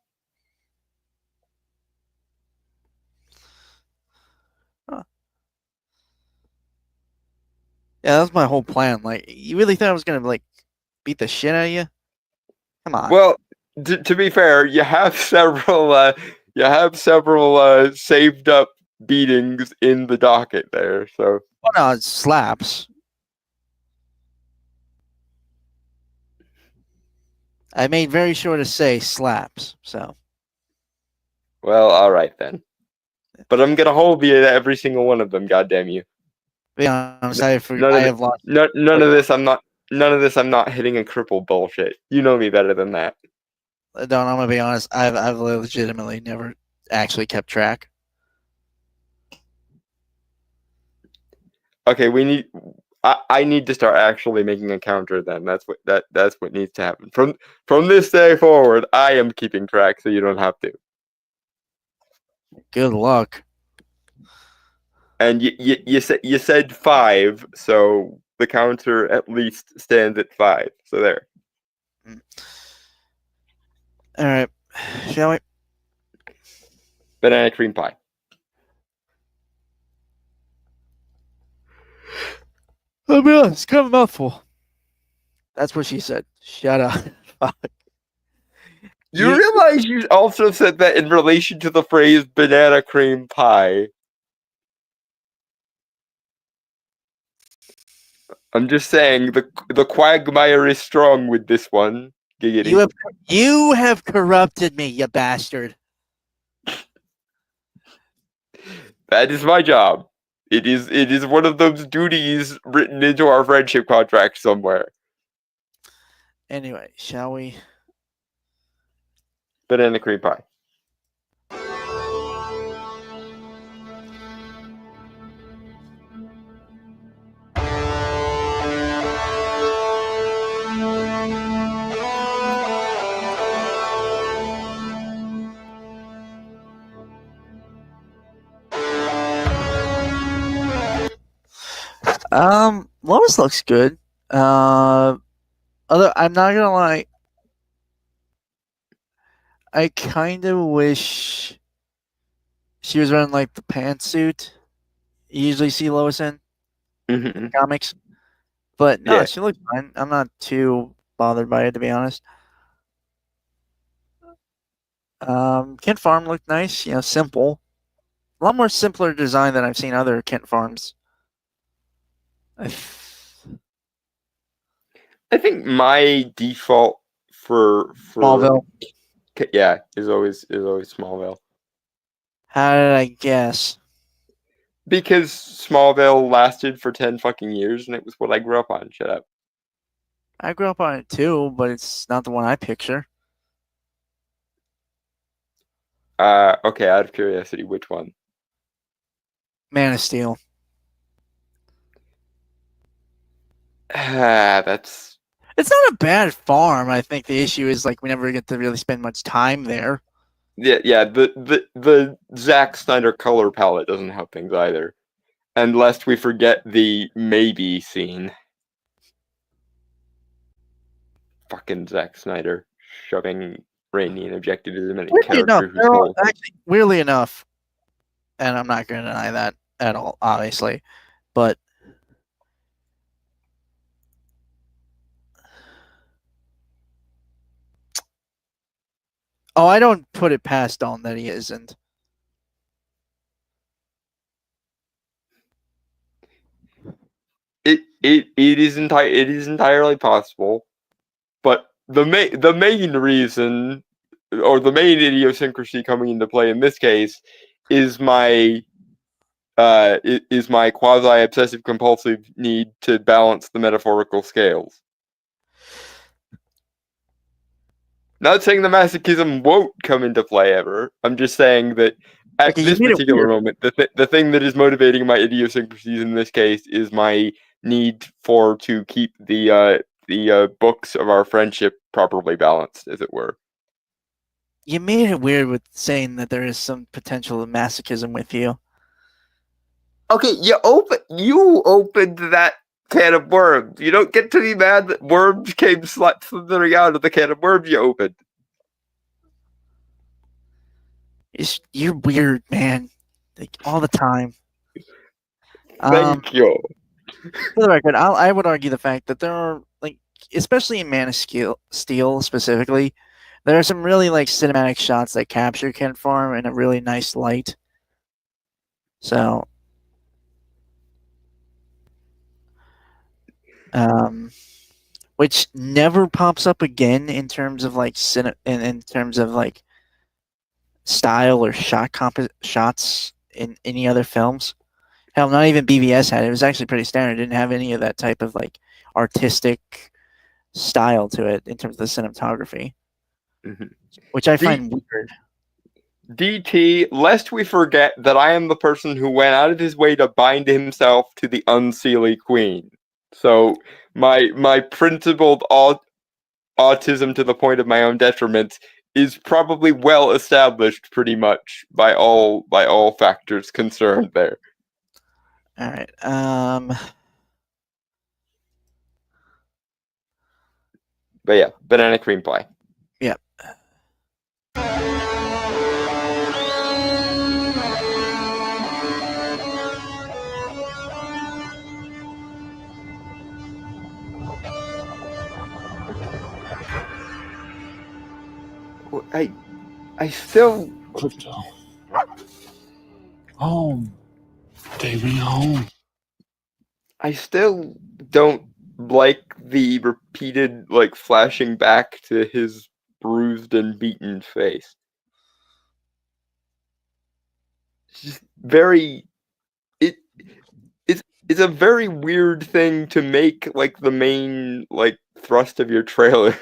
Huh. Yeah, that's my whole plan. Like, you really thought I was gonna like beat the shit out of you? Come on. Well, to be fair, you have several saved up beatings in the docket there. So. Oh no, it slaps. I made very sure to say slaps. So. Well, all right then. But I'm gonna hold you to every single one of them. Goddamn you! Be honest, I have lost. None of this. I'm not hitting a cripple bullshit. You know me better than that. I'm gonna be honest. I've legitimately never actually kept track. Okay, I need to start actually making a counter. Then that's what needs to happen from this day forward. I am keeping track, so you don't have to. Good luck. And you said 5, so the counter at least stands at 5. So there. All right, shall we? Banana cream pie. I'll be honest, it's kind of a mouthful. That's what she said. Shut up. Fuck. You realize you also said that in relation to the phrase banana cream pie. I'm just saying the quagmire is strong with this one. Giggity. You have corrupted me, you bastard. That is my job. It is one of those duties written into our friendship contract somewhere. Anyway, shall we? Banana cream pie. Lois looks good. I'm not gonna lie. I kind of wish she was wearing like the pantsuit you usually see Lois in comics. But no, Yeah. she looked fine. I'm not too bothered by it, to be honest. Kent Farm looked nice, simple. A lot more simpler design than I've seen other Kent Farms. I think my default for Smallville. Yeah, is always Smallville. How did I guess? Because Smallville lasted for 10 fucking years and it was what I grew up on. Shut up. I grew up on it too, but it's not the one I picture. Okay, out of curiosity, which one? Man of Steel. That's... It's not a bad farm. I think the issue is like we never get to really spend much time there. Yeah. The Zack Snyder color palette doesn't help things either, and lest we forget the maybe scene. Fucking Zack Snyder shoving Raimi and objectivism in a character who's whole. Weirdly enough, and I'm not going to deny that at all, obviously, but I don't put it past Dawn that he isn't. It is entirely possible, but the main reason, or the main idiosyncrasy coming into play in this case, is my quasi obsessive compulsive need to balance the metaphorical scales. Not saying the masochism won't come into play ever. I'm just saying that at this particular moment, the thing that is motivating my idiosyncrasies in this case is my need to keep the books of our friendship properly balanced, as it were. You made it weird with saying that there is some potential of masochism with you. Okay, you opened that can of worms. You don't get to be mad that worms came slithering out of the can of worms you opened. You're weird, man. Like, all the time. Thank you. For the record, I would argue the fact that there are, like, especially in Man of Steel specifically, there are some really like cinematic shots that capture Kent Farm in a really nice light. So, which never pops up again in terms of like in terms of like style or shots in any other films. Hell, not even BVS had it. It was actually pretty standard. It didn't have any of that type of like artistic style to it in terms of the cinematography, which I find weird. DT, lest we forget that I am the person who went out of his way to bind himself to the Unseelie Queen. So my principled autism to the point of my own detriment is probably well established pretty much by all factors concerned there. All right. But yeah, banana cream pie. Yep. I still Crypto. Home. Take me home. I still don't like the repeated like flashing back to his bruised and beaten face. It's just very it's a very weird thing to make like the main like thrust of your trailer.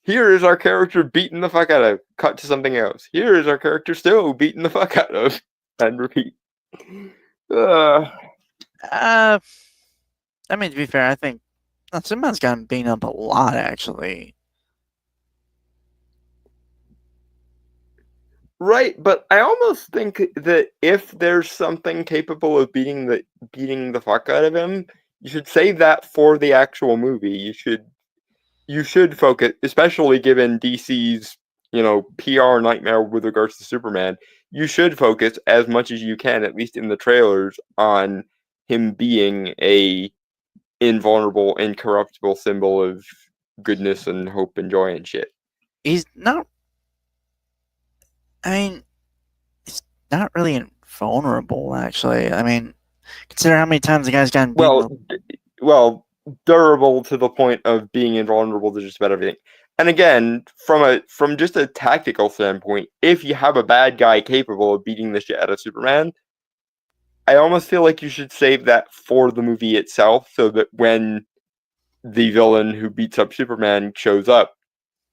Here is our character beating the fuck out of. Cut to something else. Here is our character still beating the fuck out of. And repeat. I mean, to be fair, I think Superman's gotten beaten up a lot, actually. Right, but I almost think that if there's something capable of beating the fuck out of him, you should save that for the actual movie. You should focus, especially given DC's, PR nightmare with regards to Superman. You should focus as much as you can, at least in the trailers, on him being a invulnerable, incorruptible symbol of goodness and hope and joy and shit. He's not. I mean, he's not really invulnerable, actually. I mean, consider how many times the guy's gotten beaten. Well, durable to the point of being invulnerable to just about everything. And again, from just a tactical standpoint, if you have a bad guy capable of beating the shit out of Superman, I almost feel like you should save that for the movie itself, so that when the villain who beats up Superman shows up,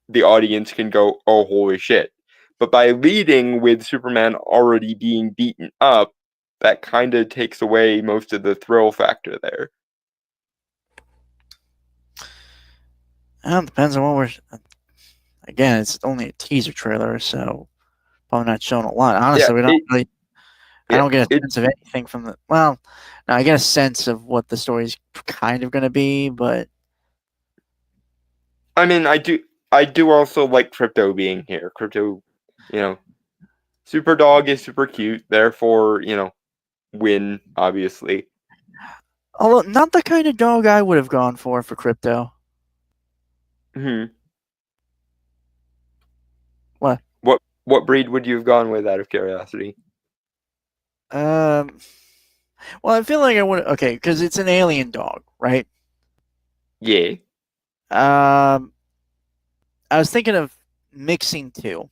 the audience can go, "Oh, holy shit." But by leading with Superman already being beaten up, that kind of takes away most of the thrill factor there. Depends on what we're. Again, it's only a teaser trailer, so probably not showing a lot. Honestly, we don't really. I don't get a sense of anything from the. Well, no, I get a sense of what the story's kind of going to be, but. I mean, I do also like Crypto being here. Crypto, Superdog is super cute, therefore, win, obviously. Although, not the kind of dog I would have gone for Crypto. What? What breed would you have gone with, out of curiosity? Well, I feel like I would. Okay, because it's an alien dog, right? Yeah. I was thinking of mixing two.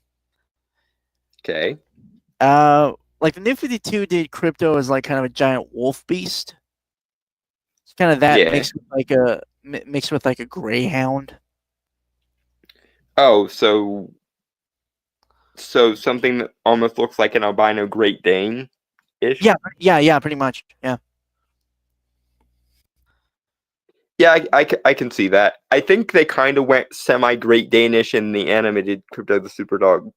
Okay. Like the New 52 did Crypto as like kind of a giant wolf beast. It's kind of that mixed with like a greyhound. Oh, so something that almost looks like an albino Great Dane-ish? Yeah, pretty much. Yeah. Yeah, I can see that. I think they kind of went semi-Great Danish in the animated Crypto the Superdog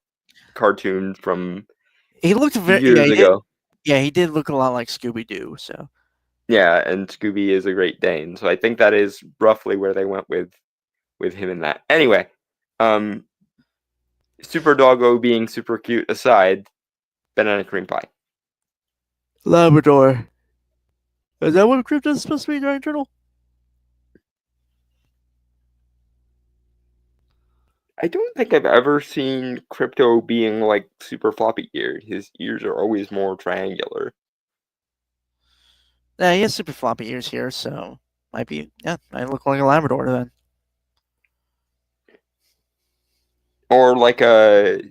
cartoon from he looked years ago. He did look a lot like Scooby-Doo, so. Yeah, and Scooby is a Great Dane, so I think that is roughly where they went with him in that. Anyway, Super Doggo being super cute aside, banana cream pie. Labrador. Is that what Crypto is supposed to be, Giant Turtle? I don't think I've ever seen Crypto being like super floppy eared. His ears are always more triangular. Yeah, he has super floppy ears here, so might look like a Labrador then. Or like a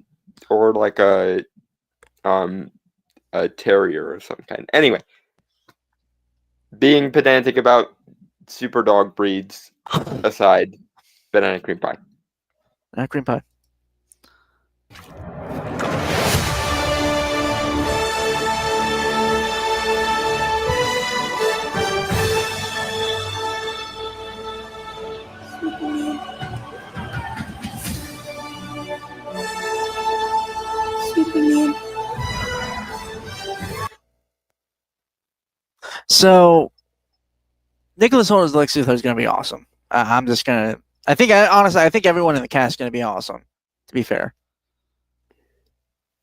terrier of some kind. Anyway, being pedantic about super dog breeds aside, banana cream pie. Banana cream pie. Superman. So, Nicholas Hoult as Lex Luthor is going to be awesome. I'm just going to. I think everyone in the cast is going to be awesome, to be fair.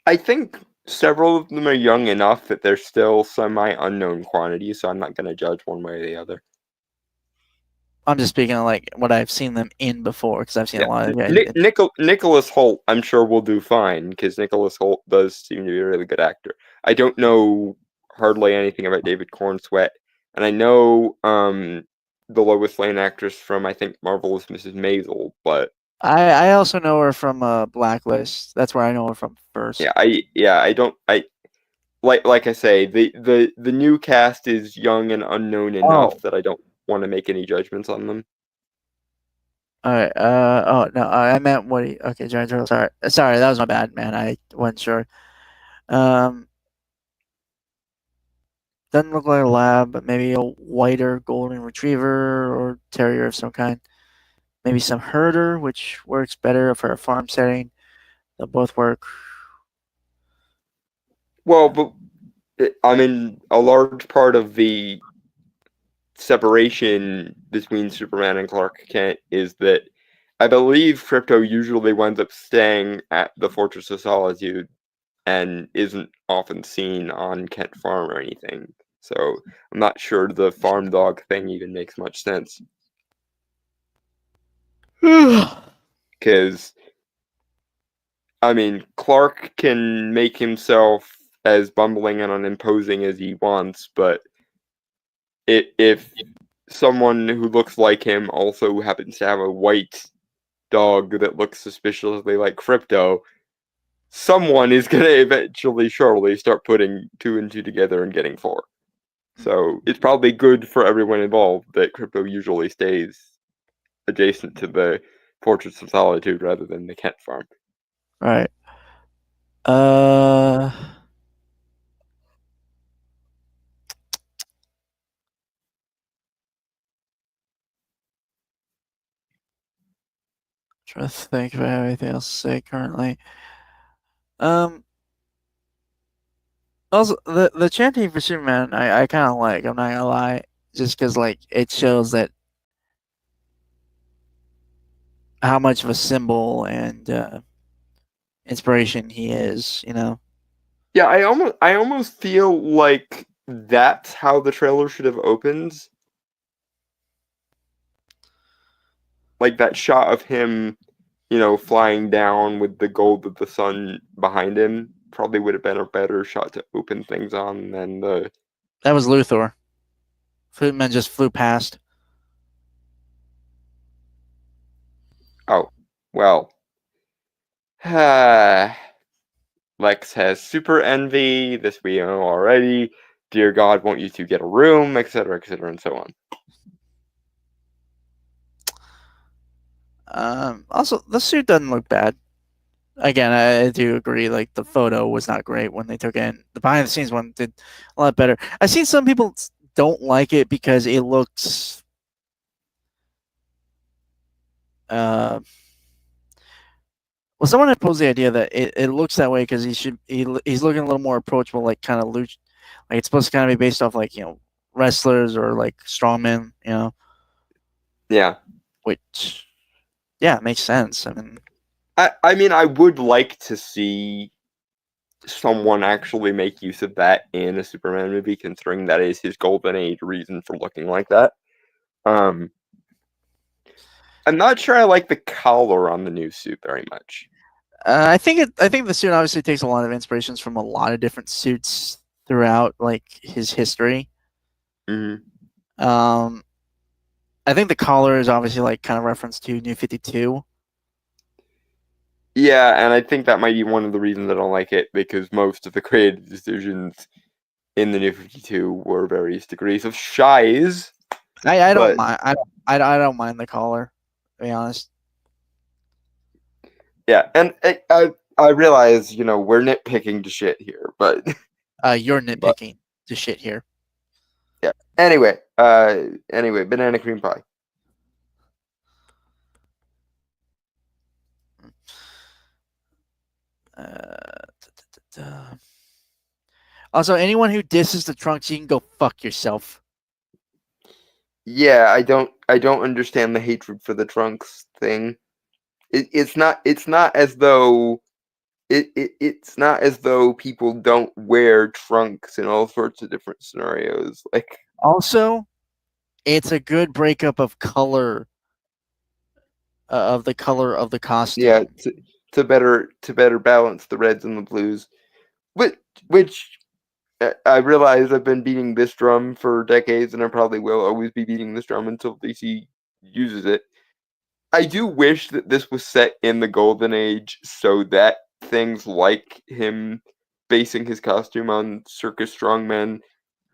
I think several of them are young enough that they're still semi-unknown quantities, so I'm not going to judge one way or the other. I'm just speaking of like what I've seen them in before, because I've seen a lot of guys. Nicholas Hoult, I'm sure will do fine, because Nicholas Hoult does seem to be a really good actor. I don't know hardly anything about David Cornsweet, and I know the Lois Lane actress from, I think, Marvelous Mrs. Maisel, but I also know her from Blacklist. That's where I know her from first. I don't like I say, the new cast is young and unknown enough that I don't want to make any judgments on them. All right. Oh no, I meant Woody. Okay, Giant Turtle. Sorry, that was my bad, man. I wasn't sure. Doesn't look like a lab, but maybe a whiter golden retriever or terrier of some kind. Maybe some herder, which works better for a farm setting. They'll both work. Well, but I mean, a large part of the separation between Superman and Clark Kent is that I believe Krypto usually winds up staying at the Fortress of Solitude and isn't often seen on Kent Farm or anything. So I'm not sure the farm dog thing even makes much sense. Because, I mean, Clark can make himself as bumbling and unimposing as he wants, but if someone who looks like him also happens to have a white dog that looks suspiciously like Krypto, someone is going to eventually, surely, start putting 2 and 2 together and getting 4. So it's probably good for everyone involved that Krypto usually stays adjacent to the Fortress of Solitude rather than the Kent Farm. Right. Trying to think if I have anything else to say currently. Also, the chanting for Superman, I kind of like. I'm not gonna lie, just because like it shows that how much of a symbol and inspiration he is. You know. Yeah, I almost feel like that's how the trailer should have opened. Like that shot of him, flying down with the gold of the sun behind him probably would have been a better shot to open things on than the... That was Luthor. Superman just flew past. Oh, well. Lex has super envy. This we know already. Dear God, won't you two get a room, etc., and so on. Also, the suit doesn't look bad. Again, I do agree. Like the photo was not great when they took it in. The behind the scenes one did a lot better. I've seen some people don't like it because it looks. Well, someone had posed the idea that it looks that way because he's looking a little more approachable, like kind of loose. Like it's supposed to kind of be based off like wrestlers or like strongmen, Yeah. Which, yeah, it makes sense. I mean, I would like to see someone actually make use of that in a Superman movie, considering that is his golden age reason for looking like that. I'm not sure I like the collar on the new suit very much. I think the suit obviously takes a lot of inspirations from a lot of different suits throughout like his history. Mm-hmm. I think the collar is obviously like kind of reference to New 52. Yeah, and I think that might be one of the reasons I don't like it, because most of the creative decisions in the New 52 were various degrees of shies. I don't mind. I don't mind the collar, to be honest. Yeah, and I realize we're nitpicking to shit here, but you're nitpicking to shit here. Yeah. Anyway, banana cream pie. Also, anyone who disses the Trunks, you can go fuck yourself. Yeah, I don't understand the hatred for the Trunks thing. It's not as though it's not as though people don't wear trunks in all sorts of different scenarios. Like, also, it's a good breakup of color, of the color of the costume. Yeah, to better balance the reds and the blues. Which I realize I've been beating this drum for decades, and I probably will always be beating this drum until DC uses it. I do wish that this was set in the Golden Age so that things like him basing his costume on circus strongmen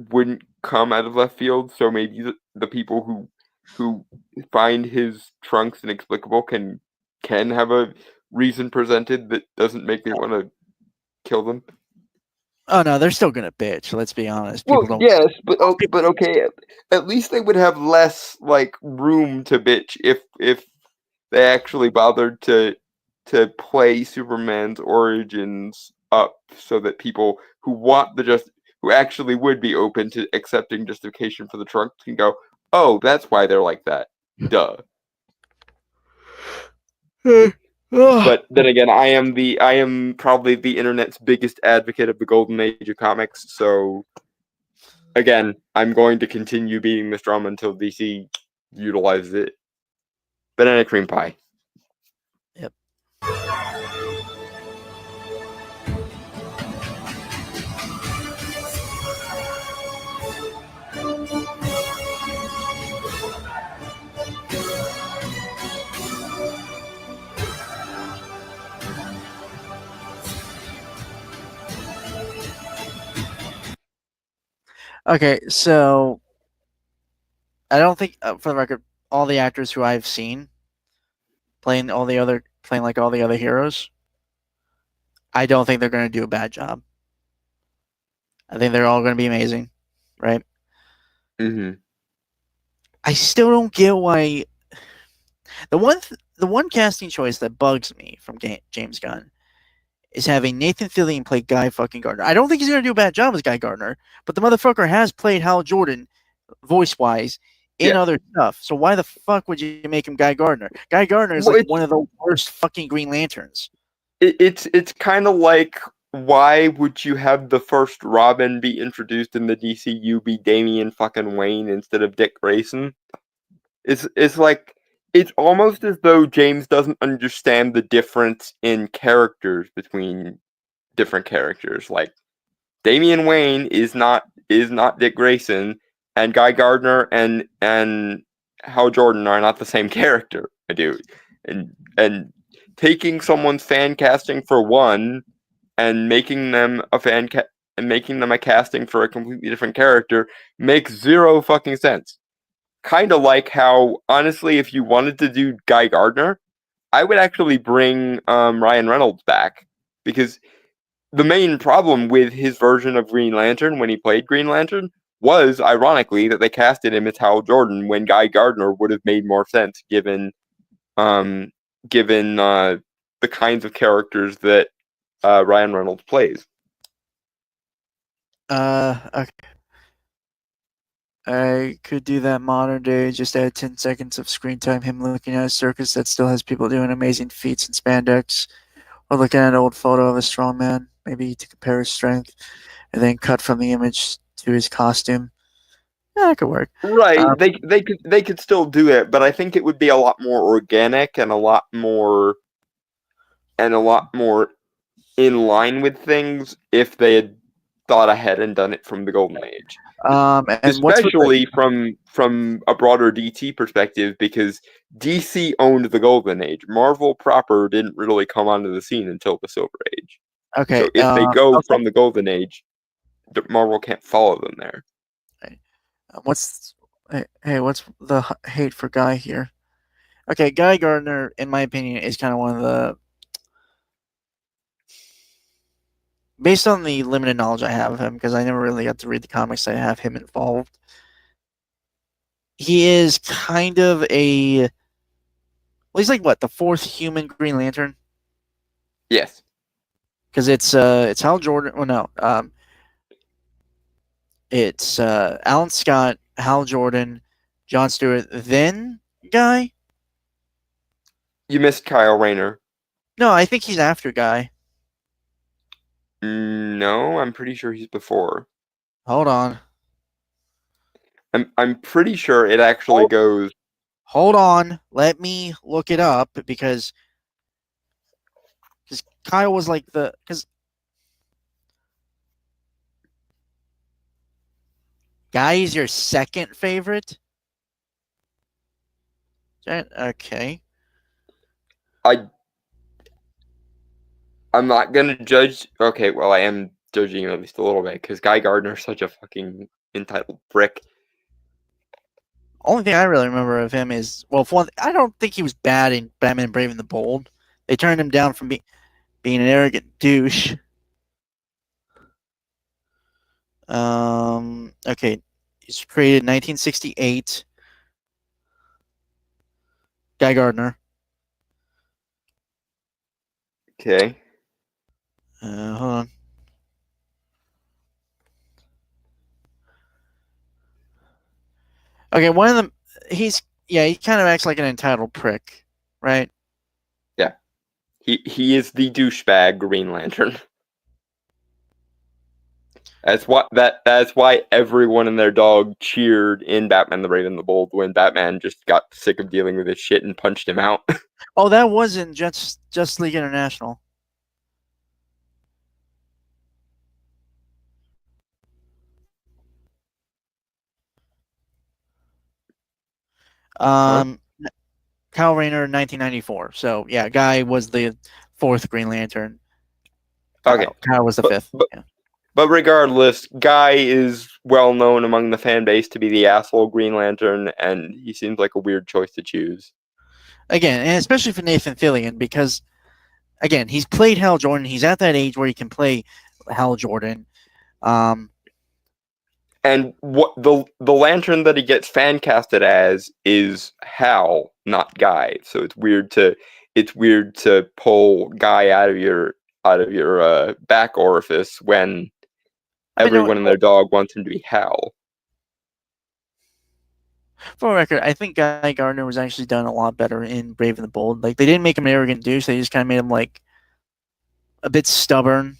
wouldn't come out of left field. So maybe the people who find his trunks inexplicable can have a reason presented that doesn't make me want to kill them. Oh no, they're still gonna bitch. Let's be honest. People don't. Yes, but okay. At least they would have less like room to bitch if they actually bothered to play Superman's origins up so that people who want who actually would be open to accepting justification for the trunks can go, oh, that's why they're like that. Duh. But then again, I am probably the internet's biggest advocate of the Golden Age of comics, so again, I'm going to continue beating this drum until DC utilizes it. Banana cream pie. Yep. Okay, so I don't think, for the record, all the actors who I've seen playing all the other heroes, I don't think they're going to do a bad job. I think they're all going to be amazing, right? Mm-hmm. I still don't get why the one casting choice that bugs me from James Gunn is having Nathan Fillion play Guy fucking Gardner. I don't think he's going to do a bad job as Guy Gardner, but the motherfucker has played Hal Jordan voice-wise in other stuff. So why the fuck would you make him Guy Gardner? Guy Gardner is like one of the worst fucking Green Lanterns. It's kind of like, why would you have the first Robin be introduced in the DCU be Damian fucking Wayne instead of Dick Grayson? It's like, it's almost as though James doesn't understand the difference in characters between different characters. Like, Damian Wayne is not Dick Grayson, and Guy Gardner and Hal Jordan are not the same character. I do, and taking someone's fan casting for one and making them a casting for a completely different character makes zero fucking sense. Kind of like how, honestly, if you wanted to do Guy Gardner, I would actually bring Ryan Reynolds back, because the main problem with his version of Green Lantern when he played Green Lantern was, ironically, that they casted him as Hal Jordan when Guy Gardner would have made more sense given the kinds of characters that Ryan Reynolds plays. Okay. I could do that modern day, just add 10 seconds of screen time, him looking at a circus that still has people doing amazing feats in spandex, or looking at an old photo of a strong man, maybe to compare his strength, and then cut from the image to his costume. Yeah, that could work. Right. They could still do it, but I think it would be a lot more organic and a lot more in line with things if they had thought ahead and done it from the Golden Age. And especially from a broader DC perspective, because DC owned the Golden Age. Marvel proper didn't really come onto the scene until the Silver Age. Okay. So if they go from the Golden Age, Marvel can't follow them there. What's the hate for Guy here? Okay, Guy Gardner, in my opinion, is kind of one of the, based on the limited knowledge I have of him, because I never really got to read the comics that have him involved, he is kind of he's like, what, the fourth human Green Lantern? Yes. Because it's Hal Jordan. Well, no. It's Alan Scott, Hal Jordan, John Stewart, then Guy? You missed Kyle Rayner. No, I think he's after Guy. No, I'm pretty sure he's before. Hold on. I'm pretty sure it actually goes. Hold on, let me look it up because Kyle was like because Guy is your second favorite. Okay. I'm not gonna judge. Okay, well, I am judging him at least a little bit because Guy Gardner's such a fucking entitled prick. Only thing I really remember of him is, well, for one, I don't think he was bad in Batman Brave and the Bold. They turned him down from being an arrogant douche. Okay, he's created in 1968. Guy Gardner. Okay. Hold on. Okay, one of them. He kind of acts like an entitled prick, right? Yeah. He is the douchebag Green Lantern. That's why everyone and their dog cheered in Batman the Brave and the Bold when Batman just got sick of dealing with his shit and punched him out. Oh, that was in Just League International. Kyle Rayner, 1994. So yeah, Guy was the fourth Green Lantern. Okay. Kyle was the fifth. But regardless, Guy is well known among the fan base to be the asshole Green Lantern, and he seems like a weird choice to choose. Again, and especially for Nathan Fillion, because again, he's played Hal Jordan. He's at that age where he can play Hal Jordan. And what the Lantern that he gets fan casted as is Hal, not Guy. So it's weird to pull Guy out of your back orifice when everyone and their dog wants him to be Hal. For the record, I think Guy Gardner was actually done a lot better in Brave and the Bold. Like, they didn't make him an arrogant douche. They just kind of made him, like, a bit stubborn.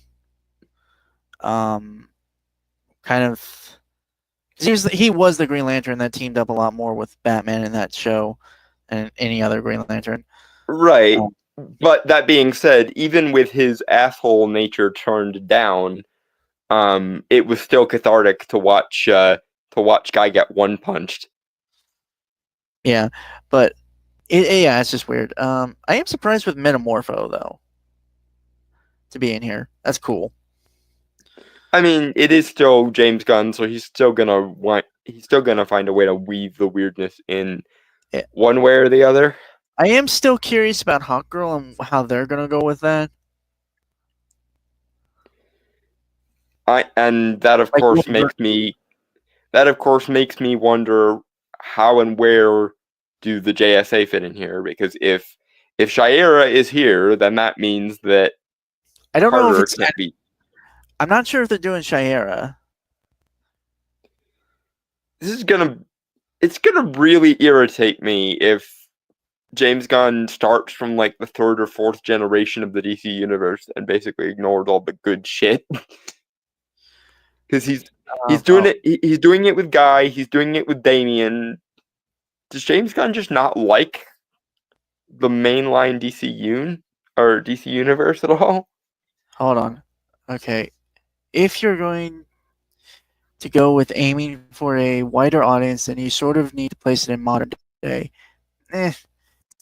Kind of... He was the Green Lantern that teamed up a lot more with Batman in that show than any other Green Lantern. Right. But that being said, even with his asshole nature turned down, it was still cathartic to watch Guy get one punched. Yeah, but it's just weird. I am surprised with Metamorpho though to be in here. That's cool. I mean, it is still James Gunn, so he's still gonna find a way to weave the weirdness in one way or the other. I am still curious about Hawkgirl and how they're gonna go with that. That of course makes me wonder how and where do the JSA fit in here, because if Shayera is here, then that means that I don't know if it's I'm not sure if they're doing Shayera. It's gonna really irritate me if James Gunn starts from like the third or fourth generation of the DC universe and basically ignores all the good shit. Because he's doing it with Guy, he's doing it with Damian. Does James Gunn just not like the mainline DC universe at all? Hold on. Okay. If you're going to go with aiming for a wider audience, then you sort of need to place it in modern day. Modern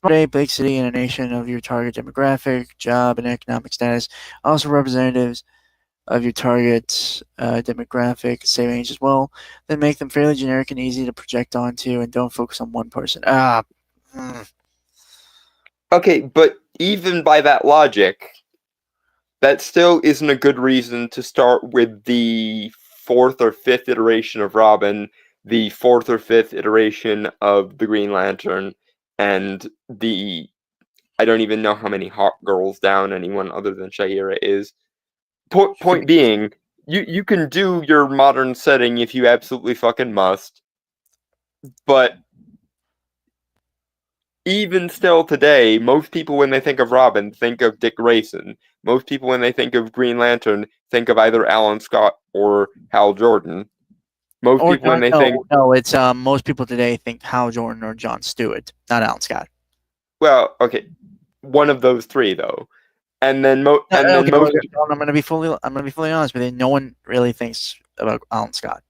day, big city in a nation of your target demographic, job, and economic status. Also representatives of your target demographic, same age as well. Then make them fairly generic and easy to project onto, and don't focus on one person. Okay, but even by that logic, that still isn't a good reason to start with the fourth or fifth iteration of Robin, the fourth or fifth iteration of the Green Lantern, and I don't even know how many hot girls down anyone other than Shayera is. Point being, you can do your modern setting if you absolutely fucking must, but even still today, most people when they think of Robin think of Dick Grayson. Most people when they think of Green Lantern think of either Alan Scott or Hal Jordan. Most Or people when they no, think, no, it's most people today think Hal Jordan or John Stewart, not Alan Scott. well, okay, one of those three though, and then most. I'm gonna be fully honest with you. No one really thinks about Alan Scott.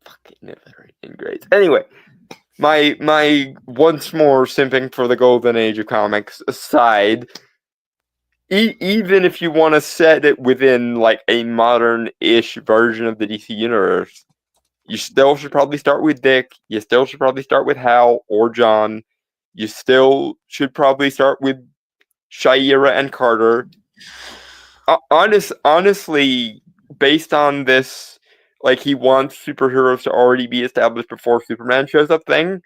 Fucking never grades. Anyway, my once more simping for the golden age of comics aside, even if you want to set it within like a modern-ish version of the DC universe, you still should probably start with Dick. You still should probably start with Hal or John. You still should probably start with Shaira and Carter. Honestly, based on this, like he wants superheroes to already be established before Superman shows up thing,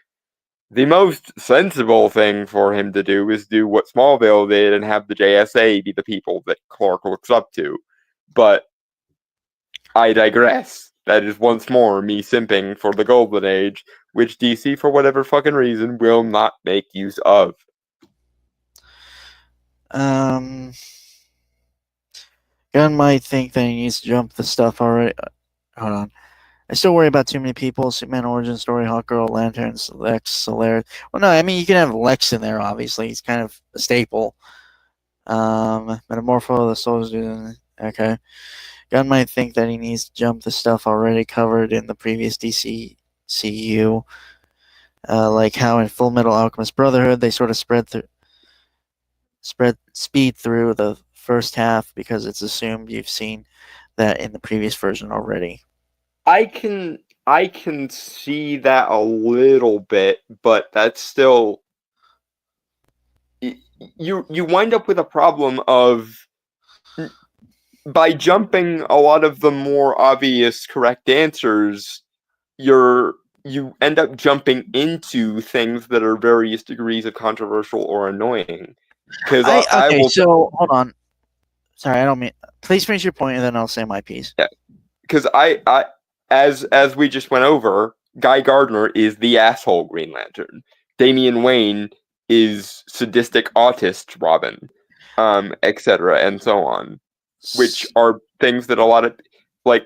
the most sensible thing for him to do is do what Smallville did and have the JSA be the people that Clark looks up to. But I digress. That is once more me simping for the Golden Age, which DC, for whatever fucking reason, will not make use of. Gunn might think that he needs to jump the stuff already. Hold on. I still worry about too many people. Superman origin story, Hawkgirl, Lanterns, Lex, Solaris. Well, no, I mean you can have Lex in there. Obviously, he's kind of a staple. Metamorpho, the Soldier. Okay. Gunn might think that he needs to jump the stuff already covered in the previous DCCU, like how in Full Metal Alchemist Brotherhood they sort of speed through the first half because it's assumed you've seen that in the previous version already. I can see that a little bit, but that's still you wind up with a problem of by jumping a lot of the more obvious correct answers, you end up jumping into things that are various degrees of controversial or annoying. Because so hold on. Sorry, I don't mean. Please finish your point, and then I'll say my piece. Yeah, because I as we just went over, Guy Gardner is the asshole Green Lantern. Damian Wayne is sadistic autist Robin, etc. and so on, which are things that a lot of like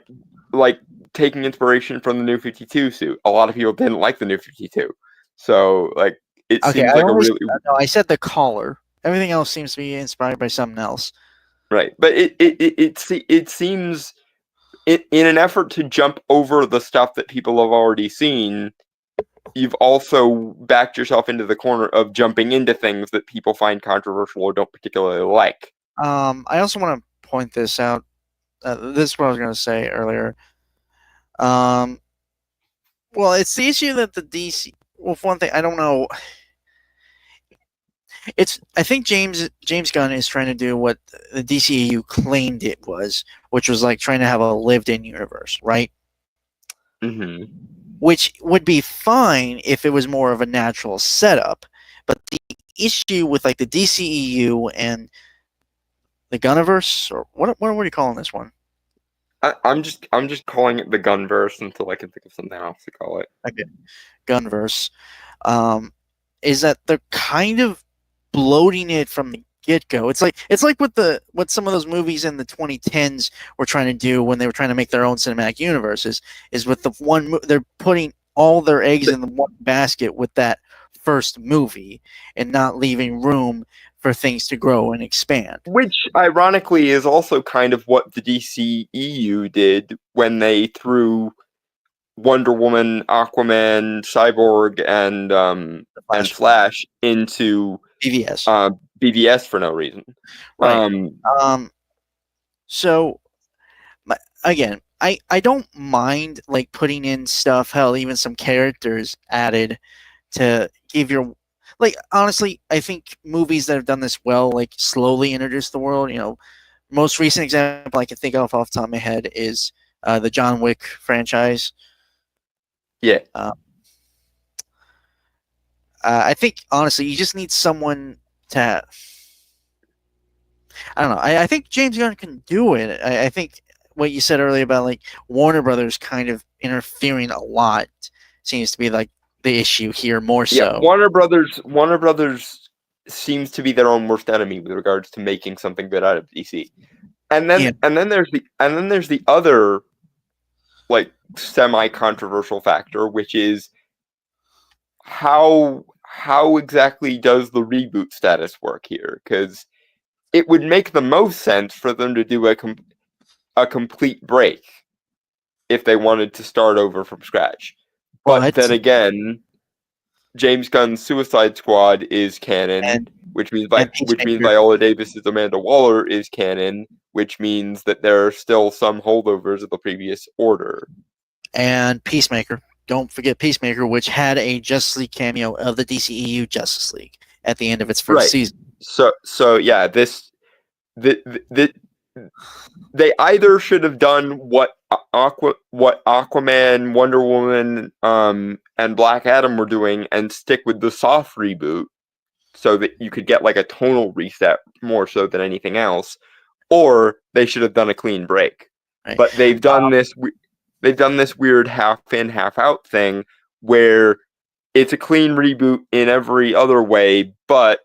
taking inspiration from the New 52 suit. A lot of people didn't like the New 52, so like it seems like a really. No, I said the collar. Everything else seems to be inspired by something else. Right, but it seems in an effort to jump over the stuff that people have already seen, you've also backed yourself into the corner of jumping into things that people find controversial or don't particularly like. I also want to point this out. This is what I was going to say earlier. Well, it's the issue that the DC. Well, for one thing, I don't know. I think James Gunn is trying to do what the DCEU claimed it was, which was like trying to have a lived-in universe, right? Mm-hmm. Which would be fine if it was more of a natural setup. But the issue with like the DCEU and the Gunniverse, or what are you calling this one? I'm just calling it the Gunverse until I can think of something else to call it. Okay, Gunverse. Is that they're kind of bloating it from the get-go. It's like what some of those movies in the 2010s were trying to do when they were trying to make their own cinematic universes. Is with the one they're putting all their eggs in the one basket with that first movie and not leaving room for things to grow and expand. Which, ironically, is also kind of what the DCEU did when they threw Wonder Woman, Aquaman, Cyborg, and Flash into BVS for no reason. Right. So, again, I don't mind like putting in stuff. Hell, even some characters added to give your. Like, honestly, I think movies that have done this well, like, slowly introduce the world. You know, most recent example I can think of off the top of my head is the John Wick franchise. Yeah. I think, honestly, you just need someone to... I don't know. I think James Gunn can do it. I think what you said earlier about, like, Warner Brothers kind of interfering a lot seems to be, like, the issue here more so. Yeah, Warner Brothers seems to be their own worst enemy with regards to making something good out of DC. And then there's the other like semi-controversial factor, which is how exactly does the reboot status work here? Because it would make the most sense for them to do a complete break if they wanted to start over from scratch. But then again, James Gunn's Suicide Squad is canon, And- which means Peacemaker. Viola Davis's Amanda Waller is canon, which means that there are still some holdovers of the previous order. and Peacemaker. Don't forget Peacemaker, which had a Justice League cameo of the DCEU Justice League at the end of its first Right. season. So yeah, they either should have done what Aquaman, Wonder Woman, and Black Adam were doing and stick with the soft reboot so that you could get like a tonal reset more so than anything else, or they should have done a clean break. Right. But they've done this weird half in, half out thing where it's a clean reboot in every other way, but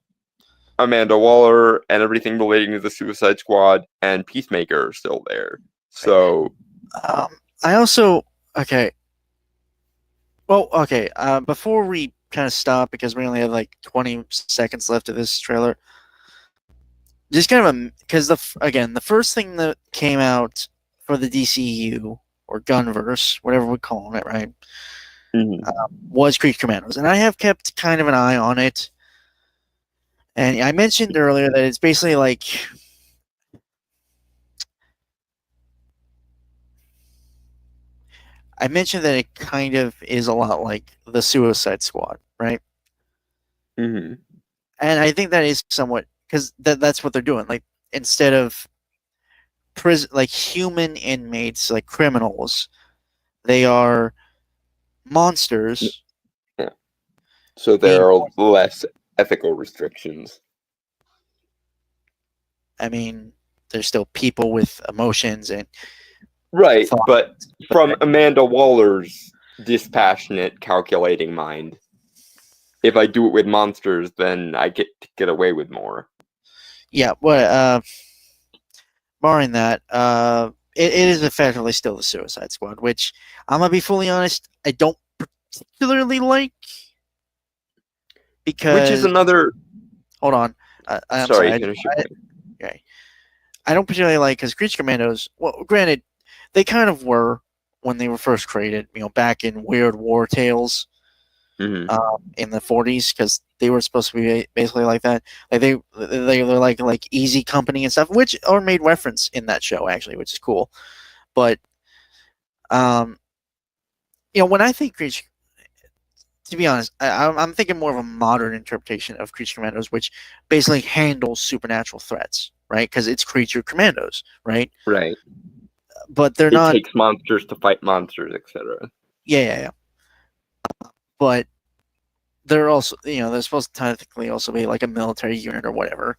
Amanda Waller and everything relating to the Suicide Squad and Peacemaker are still there. So I also before we kind of stop, because we only have like 20 seconds left of this trailer, just kind of because the first thing that came out for the DCU or Gunverse, whatever we're calling it, right, was Creature Commandos, and I have kept kind of an eye on it. And I mentioned earlier that it's basically like I mentioned that it kind of is a lot like the Suicide Squad, right? Mhm. And I think that is somewhat because that's what they're doing. Like instead of like human inmates, like criminals, they are monsters. Yeah. So there are less ethical restrictions. I mean, there's still people with emotions and Right, thoughts. but from Amanda Waller's dispassionate, calculating mind, if I do it with monsters, then I get to get away with more. Yeah, well, barring that, it is effectively still the Suicide Squad, which I'm gonna be fully honest, I don't particularly like because Which is another. hold on, I'm Sorry, sorry. finish your point. Okay, I don't particularly like because Creature Commandos. Well, granted, they kind of were when they were first created. You know, back in Weird War Tales. Mhm. In the 40s, because they were supposed to be basically like that. Like they're like Easy Company and stuff, which are made reference in that show actually, which is cool. But you know, when I think Creature, to be honest, I'm thinking more of a modern interpretation of Creature Commandos, which basically handles supernatural threats, right? Because it's Creature Commandos, right? Right. But they're It not. takes monsters to fight monsters, etc. Yeah. But they're also, you know, they're supposed to technically also be like a military unit or whatever.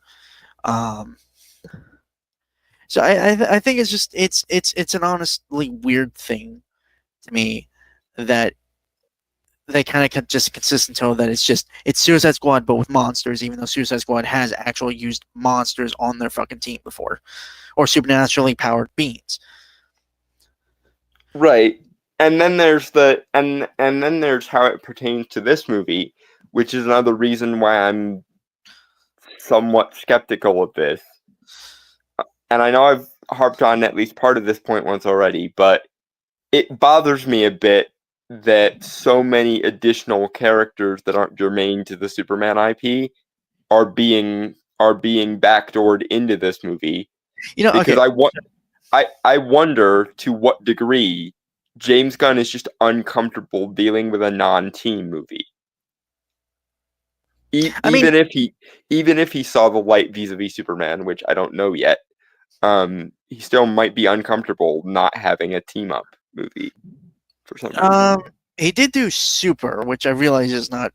So I think it's just it's an honestly weird thing to me that they kind of just consistent tone that it's Suicide Squad but with monsters, even though Suicide Squad has actually used monsters on their fucking team before, or supernaturally powered beings. Right. And then there's and then there's how it pertains to this movie, which is another reason why I'm somewhat skeptical of this. And I know I've harped on at least part of this point once already, but it bothers me a bit that so many additional characters that aren't germane to the Superman IP are being backdoored into this movie. You know, because okay. I wonder to what degree James Gunn is just uncomfortable dealing with a non-team movie. Even if he saw the light vis-a-vis Superman, which I don't know yet, he still might be uncomfortable not having a team-up movie for some reason. He did do Super, which I realize is not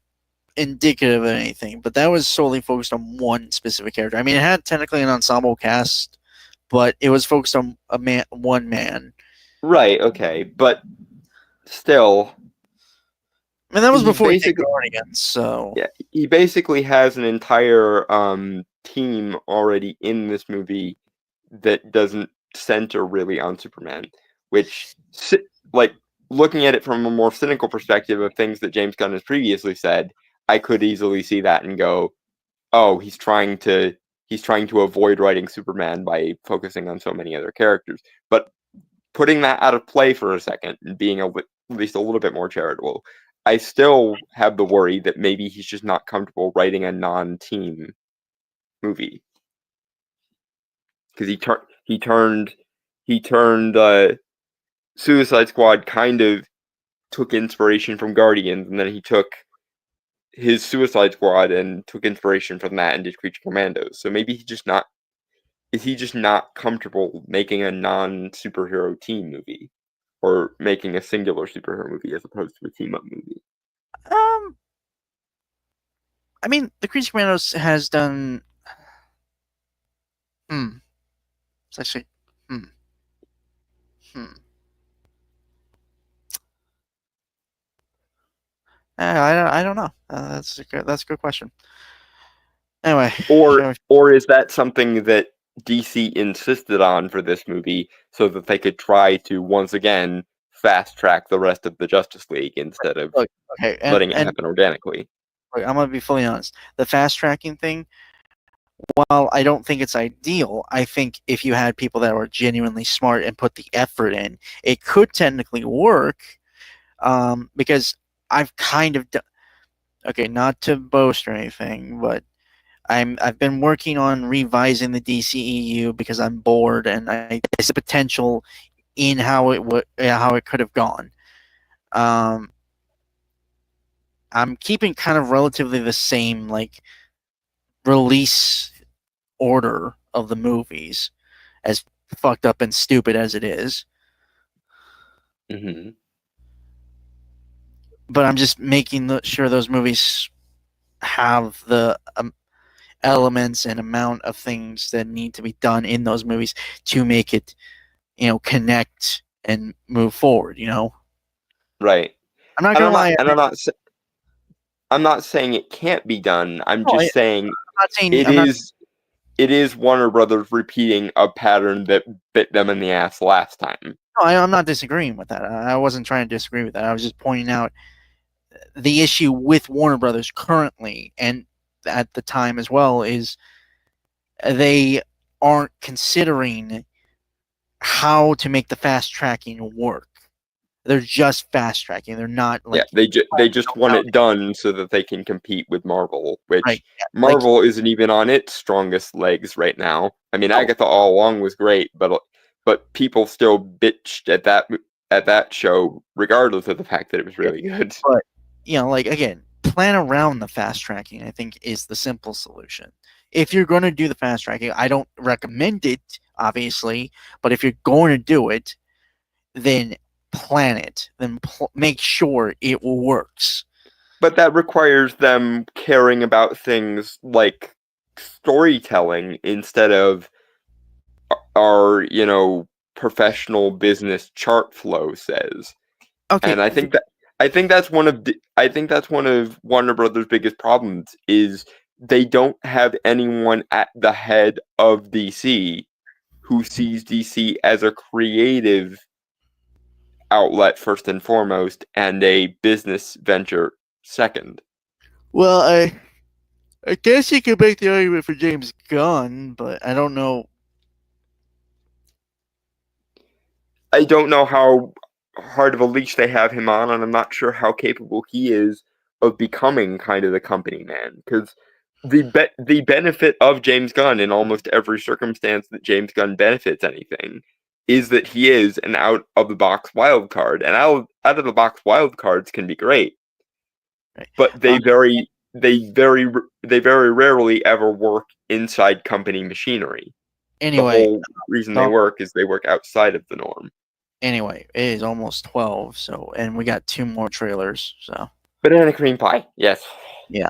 indicative of anything, but that was solely focused on one specific character. I mean, it had technically an ensemble cast, but it was focused on one man. Right. Okay, but still. I mean, that was before he did Guardians, so yeah, he basically has an entire team already in this movie that doesn't center really on Superman, which like looking at it from a more cynical perspective of things that James Gunn has previously said, I could easily see that and go, oh, he's trying to avoid writing Superman by focusing on so many other characters. But putting that out of play for a second and being at least a little bit more charitable, I still have the worry that maybe he's just not comfortable writing a non-team movie because he turned Suicide Squad kind of took inspiration from Guardians, and then he took his Suicide Squad and took inspiration from that and did Creature Commandos. So maybe is he just not comfortable making a non-superhero team movie or making a singular superhero movie as opposed to a team-up movie? I mean, the Creature Commandos has done. It's actually. I don't know. That's a good question. Anyway, or is that something that DC insisted on for this movie so that they could try to once again fast track the rest of the Justice League instead of letting it happen organically? I'm gonna be fully honest. The fast tracking thing, while I don't think it's ideal, I think if you had people that were genuinely smart and put the effort in, it could technically work. Because I've kind of done. Okay, not to boast or anything, but I've been working on revising the DCEU because I'm bored and I see the potential in how it could have gone. I'm keeping kind of relatively the same like release order of the movies, as fucked up and stupid as it is. Mm-hmm. But I'm just making sure those movies have the elements and amount of things that need to be done in those movies to make it, connect and move forward. Right. I'm not gonna lie. I'm not saying it can't be done. I'm just saying it is Warner Brothers repeating a pattern that bit them in the ass last time. No, I'm not disagreeing with that. I wasn't trying to disagree with that. I was just pointing out the issue with Warner Brothers currently and at the time as well is they aren't considering how to make the fast tracking work. They're just fast tracking. They're not like they just want it done so that they can compete with Marvel, which right. Marvel isn't even on its strongest legs right now. I mean, Agatha All Along was great, but people still bitched at that show regardless of the fact that it was really good. But again, plan around the fast tracking, I think, is the simple solution. If you're going to do the fast tracking, I don't recommend it, obviously, but if you're going to do it, then plan it. Then make sure it works. But that requires them caring about things like storytelling instead of our, professional business chart flow says. Okay. And I think that's one of Warner Brothers' biggest problems is they don't have anyone at the head of DC who sees DC as a creative outlet first and foremost and a business venture second. Well, I guess you could make the argument for James Gunn, but I don't know. I don't know how hard of a leash they have him on, and I'm not sure how capable he is of becoming kind of the company man. Because the benefit of James Gunn in almost every circumstance that James Gunn benefits anything is that he is an out of the box wild card, and out of the box wild cards can be great, right. But they very rarely ever work inside company machinery. Anyway, the whole reason they work is they work outside of the norm. Anyway, it is almost 12, and we got 2 more trailers, so. Banana cream pie, yes. Yeah.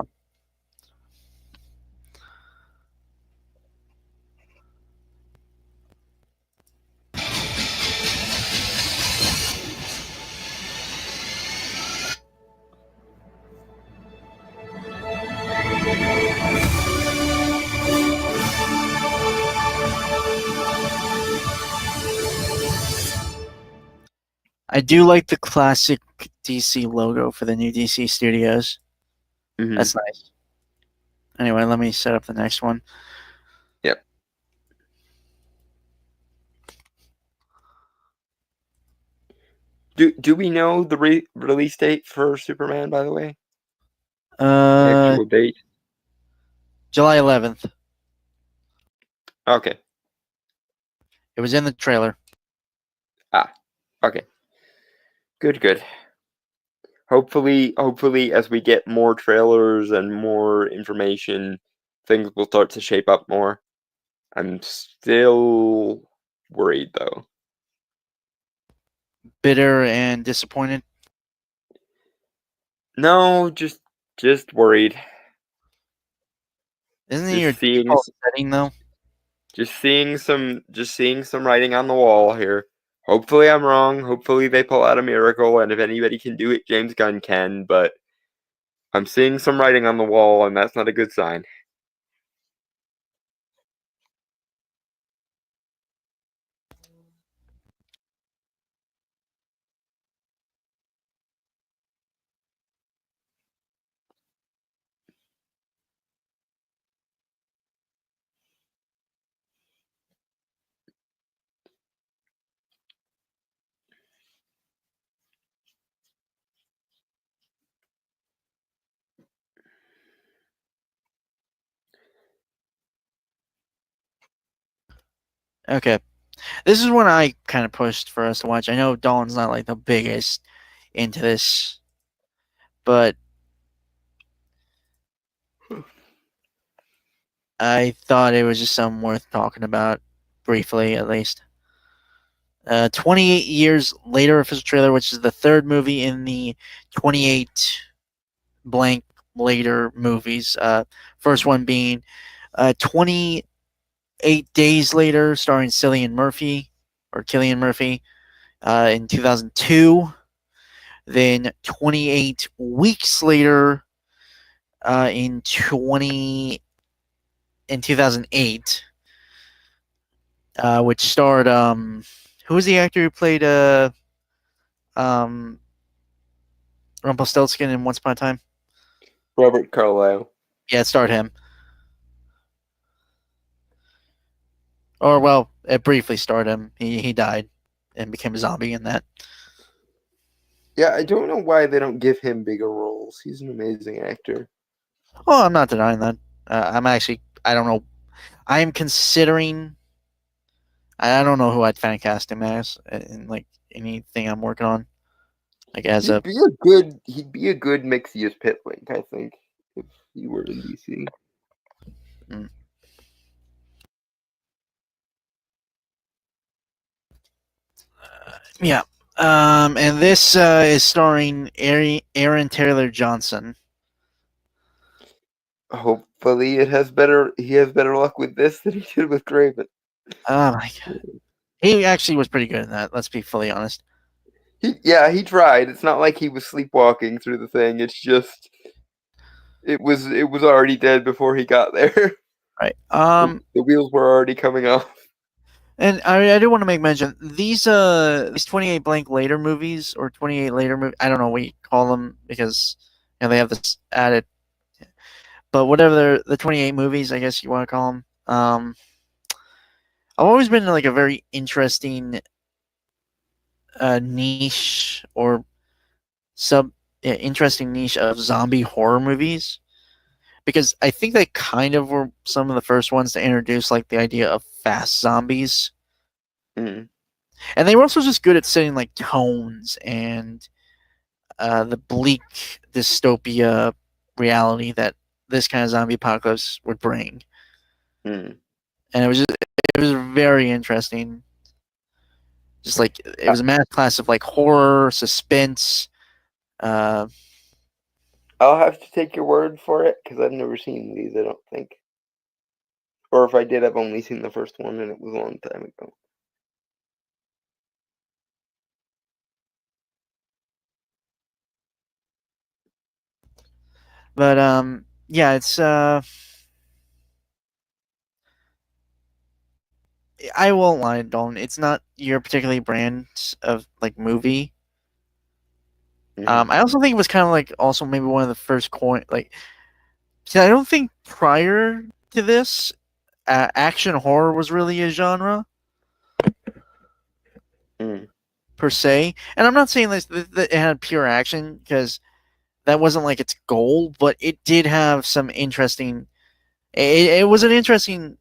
I do like the classic DC logo for the new DC studios. Mhm. That's nice. Anyway, let me set up the next one. Yep. Do we know the release date for Superman, by the way? The actual date? July 11th. Okay. It was in the trailer. Okay. Good. Hopefully, as we get more trailers and more information, things will start to shape up more. I'm still worried, though. Bitter and disappointed. No, just worried. Isn't it Just your seeing default setting though? just seeing some writing on the wall here. Hopefully I'm wrong. Hopefully they pull out a miracle, and if anybody can do it, James Gunn can, but I'm seeing some writing on the wall, and that's not a good sign. Okay. This is one I kind of pushed for us to watch. I know Dawn's not like the biggest into this, but I thought it was just something worth talking about briefly, at least. 28 years later, official trailer, which is the third movie in the 28 blank later movies. First one being 28 Days Later, starring Cillian Murphy or Killian Murphy in 2002. Then 28 Weeks Later in 2008, which starred who was the actor who played um, Rumpelstiltskin in Once Upon a Time? Robert Carlyle. Yeah, it starred him. Or well, it briefly starred him. He died and became a zombie in that. Yeah, I don't know why they don't give him bigger roles. He's an amazing actor. Oh, I'm not denying that. I don't know. I am considering. I don't know who I'd fan cast him as in like anything I'm working on. Like as a He'd be a good Mixius Pitlink, I think, if he were in DC. yeah. And this is starring Aaron Taylor Johnson. Hopefully he has better luck with this than he did with Craven. Oh my god. He actually was pretty good in that, let's be fully honest. He tried. It's not like he was sleepwalking through the thing. It's just it was already dead before he got there. Right. The wheels were already coming off. And I do want to make mention these 28 blank later movies or 28 later movie, I don't know what you call them because they have this added, but whatever the 28 movies, I guess you want to call them. I've always been like a very interesting niche or interesting niche of zombie horror movies, because I think they kind of were some of the first ones to introduce like the idea of fast zombies. Mm. And they were also just good at setting like tones and the bleak dystopia reality that this kind of zombie apocalypse would bring. Mm. And it was very interesting. Just like it was a math class of like horror, suspense. I'll have to take your word for it because I've never seen these. I don't think, or if I did, I've only seen the first one, and it was a long time ago. But yeah, it's I won't lie, Dalton. It's not your particularly brand of like movie, Mhm. I also think it was kind of like also maybe one of the first see, I don't think prior to this, action horror was really a genre Mm. per se. And I'm not saying that it had pure action because that wasn't like its goal, but it did have some interesting. It was an interesting,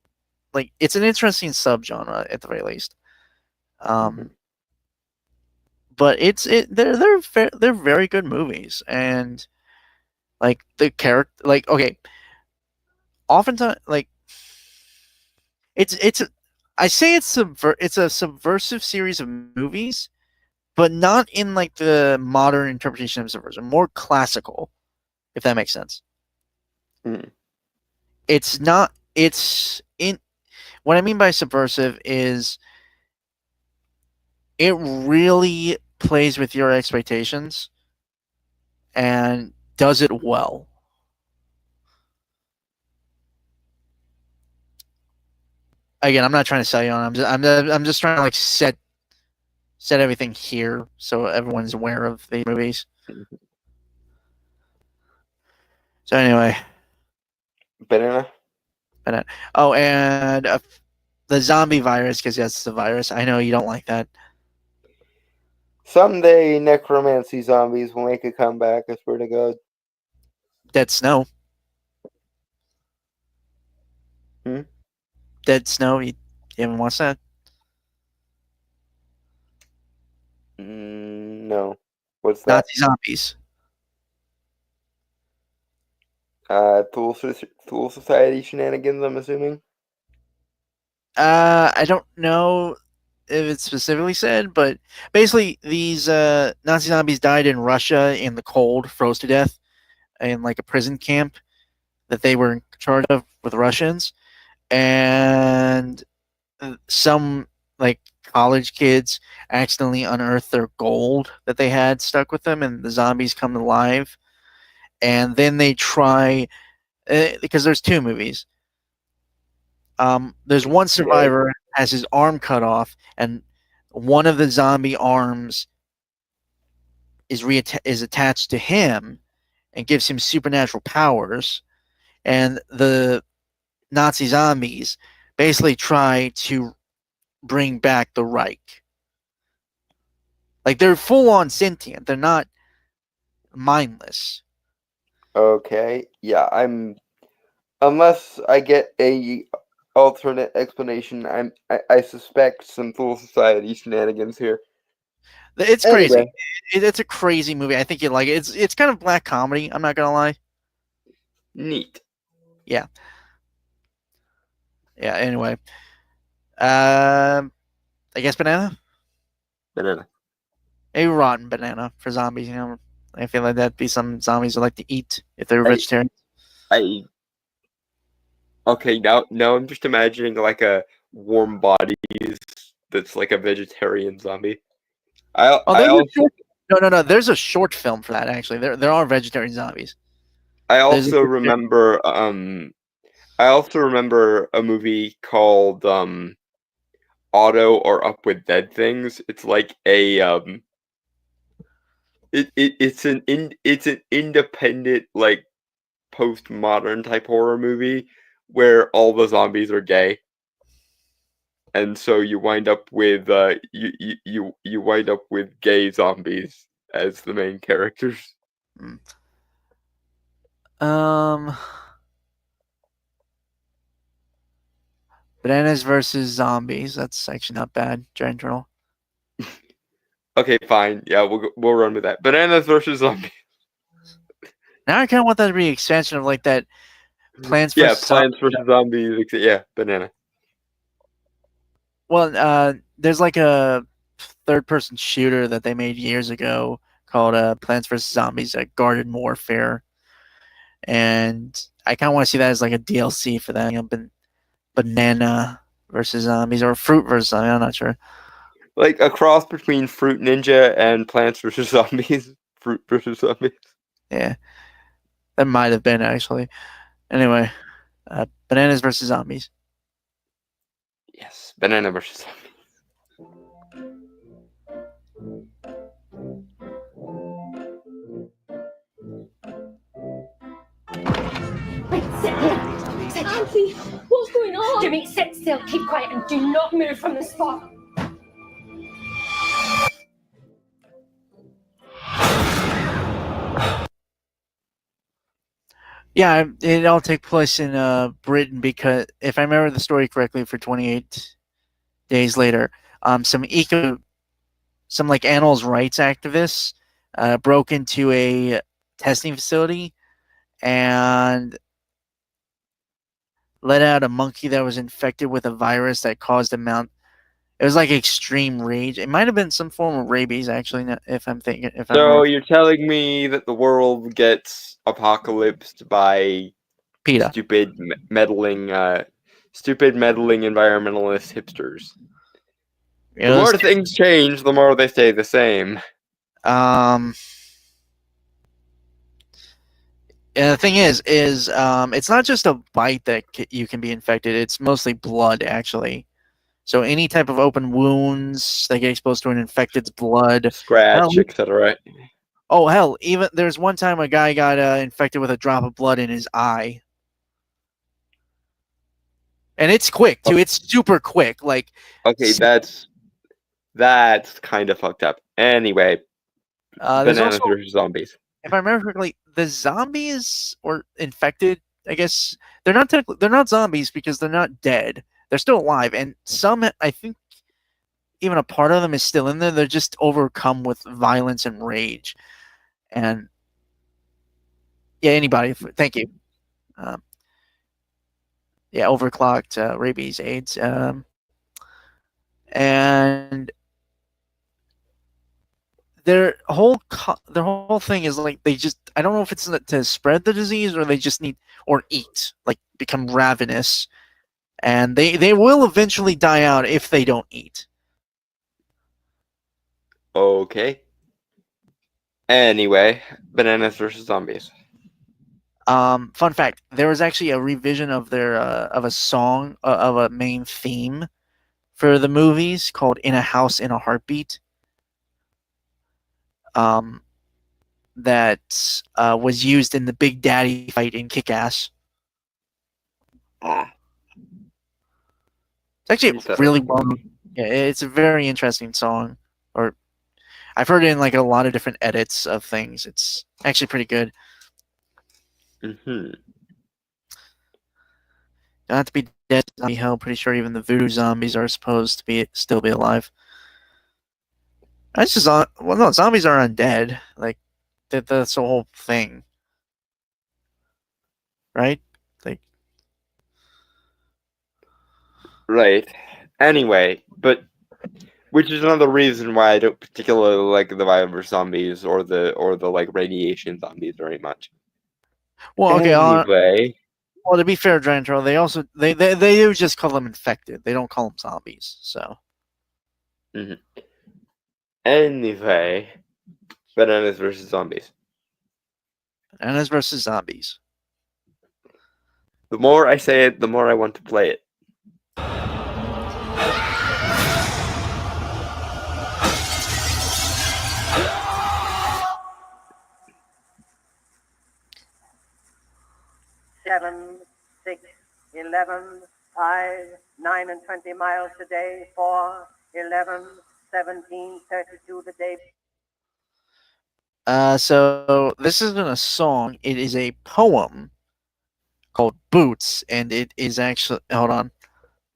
like it's an interesting subgenre at the very least. Mhm. But they're very good movies, and like the character, like okay, oftentimes like it's I say it's a subversive series of movies, but not in like the modern interpretation of subversive, more classical, if that makes sense. Mm. It's not. It's in what I mean by subversive is it really plays with your expectations and does it well. Again, I'm not trying to sell you on. I'm just trying to like set everything here so everyone's aware of the movies. So anyway, Banana. oh, and the zombie virus, because that's the virus. I know you don't like that. Someday necromancy zombies will make a comeback, I swear to God. Dead Snow. Hmm? Dead Snow. You haven't watched that? No. What's that? Nazi zombies. Tool Society shenanigans, I'm assuming? I don't know if it's specifically said, but basically these Nazi zombies died in Russia in the cold, froze to death in like a prison camp that they were in charge of with Russians, and some like college kids accidentally unearth their gold that they had stuck with them, and the zombies come to life, and then they try because there's two movies. There's one survivor has his arm cut off, and one of the zombie arms is attached to him and gives him supernatural powers. And the Nazi zombies basically try to bring back the Reich. Like they're full on sentient. They're not mindless. Okay. Yeah, unless I get a alternate explanation, I suspect some Tool Society shenanigans here. It's crazy. Anyway. It's a crazy movie. I think you like it. It's kind of black comedy. I'm not gonna lie. Neat. Yeah. Yeah. Anyway, I guess banana. Banana. A rotten banana for zombies. You know, I feel like that'd be some zombies would like to eat if they were I- vegetarian. Okay, now I'm just imagining like a warm bodies that's like a vegetarian zombie. I Oh, I there's a also short. No. There's a short film for that. Actually, there are vegetarian zombies. I There's also a, remember I also remember a movie called Auto or Up with Dead Things. It's like a it's an independent like postmodern type horror movie where all the zombies are gay. And so you wind up with you wind up with gay zombies as the main characters. um, bananas versus zombies. That's actually not bad. Giant turtle. Okay, fine. Yeah, we'll run with that. Bananas versus zombies. Now I kind of want that to be an expansion of like that Plants Yeah, vs Zombies. Plants versus Zombies. Yeah, banana. Well, there's like a third-person shooter that they made years ago called Plants vs Zombies: Garden Warfare, and I kind of want to see that as like a DLC for that. You know, banana versus zombies or fruit versus zombies. I'm not sure. Like a cross between Fruit Ninja and Plants vs Zombies. Fruit versus Zombies. Yeah, that might have been actually. Anyway, bananas versus zombies. Yes, banana versus zombies. said, Auntie, what's going on? Jimmy, sit still, keep quiet, and do not move from the spot. Yeah, it all take place in Britain because, if I remember the story correctly, for 28 days later, some like animals rights activists broke into a testing facility and let out a monkey that was infected with a virus that caused a mount. It was like extreme rage. It might have been some form of rabies, actually. If I'm thinking, if I'm So right. you're telling me that the world gets apocalypsed by PETA. stupid meddling environmentalist hipsters? It The was, more things change, the more they stay the same. And the thing is, it's not just a bite that you can be infected. It's mostly blood, actually. So any type of open wounds that get exposed to an infected's blood. Scratch, etc. Oh hell! Even there's one time a guy got infected with a drop of blood in his eye, and it's quick too. It's super quick. Like, Okay, that's kind of fucked up. Anyway, there's Bananas also, versus Zombies. if I remember correctly, the zombies or infected, I guess they're not zombies because they're not dead. They're still alive, and some, I think, even a part of them is still in there. They're just overcome with violence and rage. And yeah, anybody. Thank you. Yeah, overclocked, rabies, AIDS, and their whole thing is like they just, I don't know if it's to spread the disease or they just need, or eat, like become ravenous, and they will eventually die out if they don't eat. Okay. Anyway, Bananas versus Zombies. Fun fact: there was actually a revision of their of a song of a main theme for the movies called "In a House in a Heartbeat." That was used in the Big Daddy fight in Kick-Ass. It's actually really well. Yeah, it's a very interesting song. Or I've heard it in like a lot of different edits of things. It's actually pretty good. Mm-hmm. Not to be dead, zombie hell. Pretty sure even the voodoo zombies are supposed to still be alive. That's just well, no, zombies are undead. Like that's the whole thing, right? Like, right. Anyway, but which is another reason why I don't particularly like the virus zombies or the like radiation zombies very much. well, okay. Anyway, Well, to be fair, Dragon Troll, they also they do just call them infected. They don't call them zombies. So. mm-hmm. Anyway, Bananas versus Zombies. Bananas versus Zombies. The more I say it, the more I want to play it. Seven, 6, 11, 5, 9 and 20 miles today, 4, 11, 17, 32 today. So this isn't a song. It is a poem called Boots, and it is actually, hold on, I'm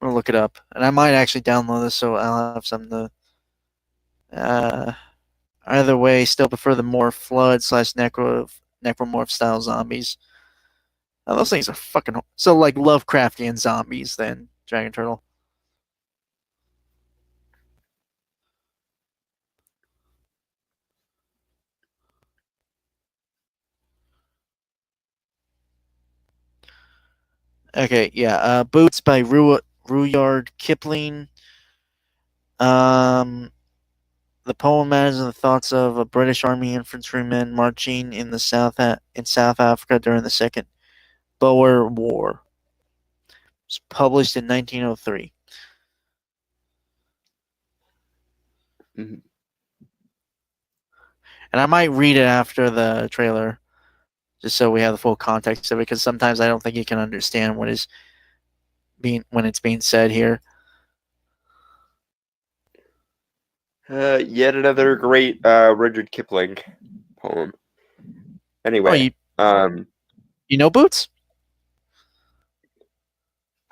gonna look it up, and I might actually download this so I'll have something to. Either way, still prefer the more flood / necromorph style zombies. Now, those things are fucking so like Lovecraftian zombies than Dragon Turtle. Okay, yeah. Boots by Rudyard Kipling. The poem imagines the thoughts of a British Army infantryman marching in South Africa during the Second Boer War. It was published in 1903. Mm-hmm. And I might read it after the trailer, just so we have the full context of it. Because sometimes I don't think you can understand what is when it's being said here. Yet another great Rudyard Kipling poem. Oh, Anyway, you know Boots?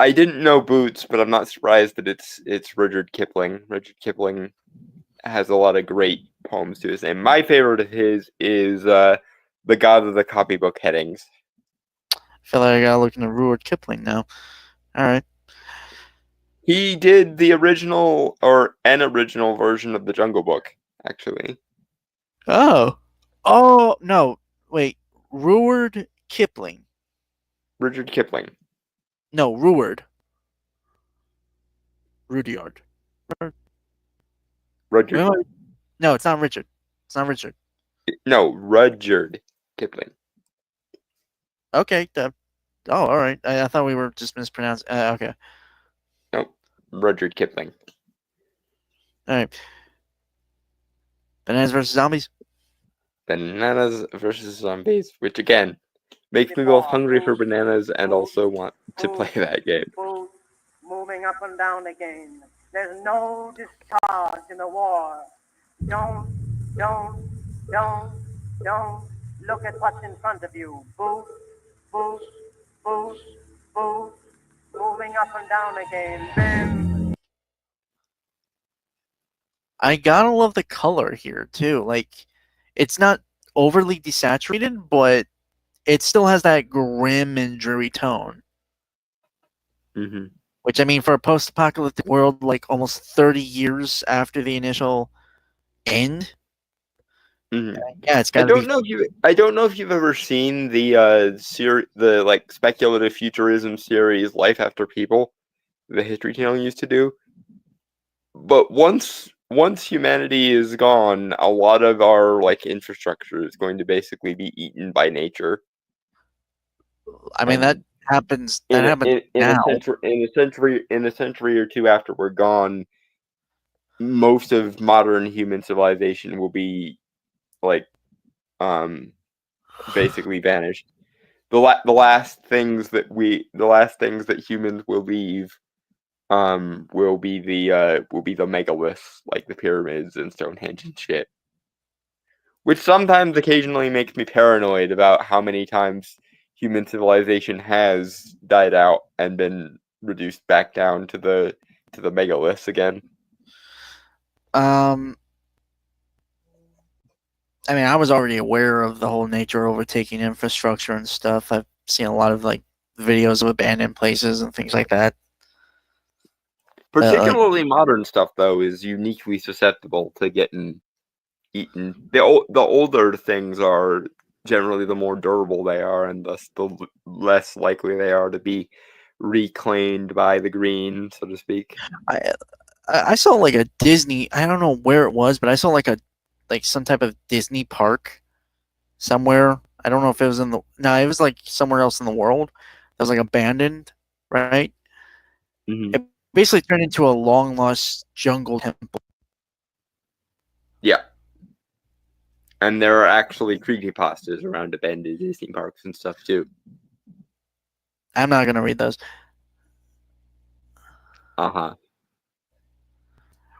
I didn't know Boots, but I'm not surprised that it's Rudyard Kipling. Rudyard Kipling has a lot of great poems to his name. My favorite of his is The God of the Copybook Headings. I feel like I gotta look into Rudyard Kipling now. All right. He did the original or an original version of the Jungle Book, actually. Oh no! Wait, Rudyard Kipling. Rudyard Kipling. No, Rudyard. Rudyard. Rudyard. No, it's not Richard. It's not Richard. No, Rudyard Kipling. Okay. All right. I thought we were just mispronouncing. Okay. No, Rudyard Kipling. All right. Bananas versus Zombies. Bananas versus Zombies, which again makes me both hungry for bananas and also want to play that game. Boots moving up and down again. There's no discharge in the war. Don't look at what's in front of you. Boots, boots, boots, boots, moving up and down again. Bim. I gotta love the color here too. Like, it's not overly desaturated, but it still has that grim and dreary tone. Mm-hmm. Which, I mean, for a post-apocalyptic world, like almost 30 years after the initial end, Mm-hmm. yeah, it's I gotta don't be. know if you. I don't know if you've ever seen the like speculative futurism series Life After People, the History Channel used to do. But once humanity is gone, a lot of our like infrastructure is going to basically be eaten by nature. I mean, that happens. That happens in now. a century or two after we're gone, most of modern human civilization will be like basically vanished. The last things that humans will leave will be the megaliths, like the pyramids and Stonehenge and shit. Which sometimes occasionally makes me paranoid about how many times human civilization has died out and been reduced back down to the megaliths again. I mean, I was already aware of the whole nature overtaking infrastructure and stuff. I've seen a lot of like videos of abandoned places and things like that. Particularly modern stuff, though, is uniquely susceptible to getting eaten. The older things are generally the more durable they are, and thus the less likely they are to be reclaimed by the green, so to speak. I saw like a Disney. I don't know where it was, but I saw like some type of Disney park somewhere. I don't know if it was it was like somewhere else in the world. That was like abandoned, right? Mm-hmm. It basically turned into a long lost jungle temple. Yeah. And there are actually creepypastas around abandoned Disney parks and stuff too. I'm not gonna read those. Uh-huh.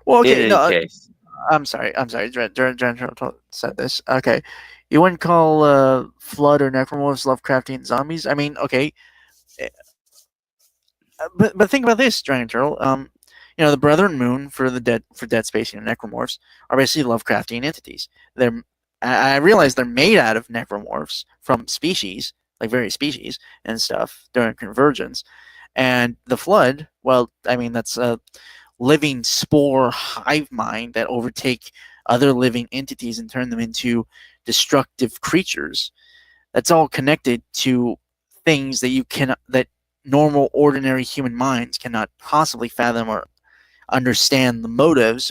Well, okay, In any case. I'm sorry. Dren said this. Okay, you wouldn't call Flood or Necromorphs Lovecraftian zombies? I mean, okay, but think about this, Giant Turtle. The Brethren Moon for Dead Space and Necromorphs are basically Lovecraftian entities. I realize they're made out of necromorphs from species, like various species and stuff during convergence. And the Flood, well, I mean, that's a living spore hive mind that overtake other living entities and turn them into destructive creatures. That's all connected to things that normal, ordinary human minds cannot possibly fathom or understand the motives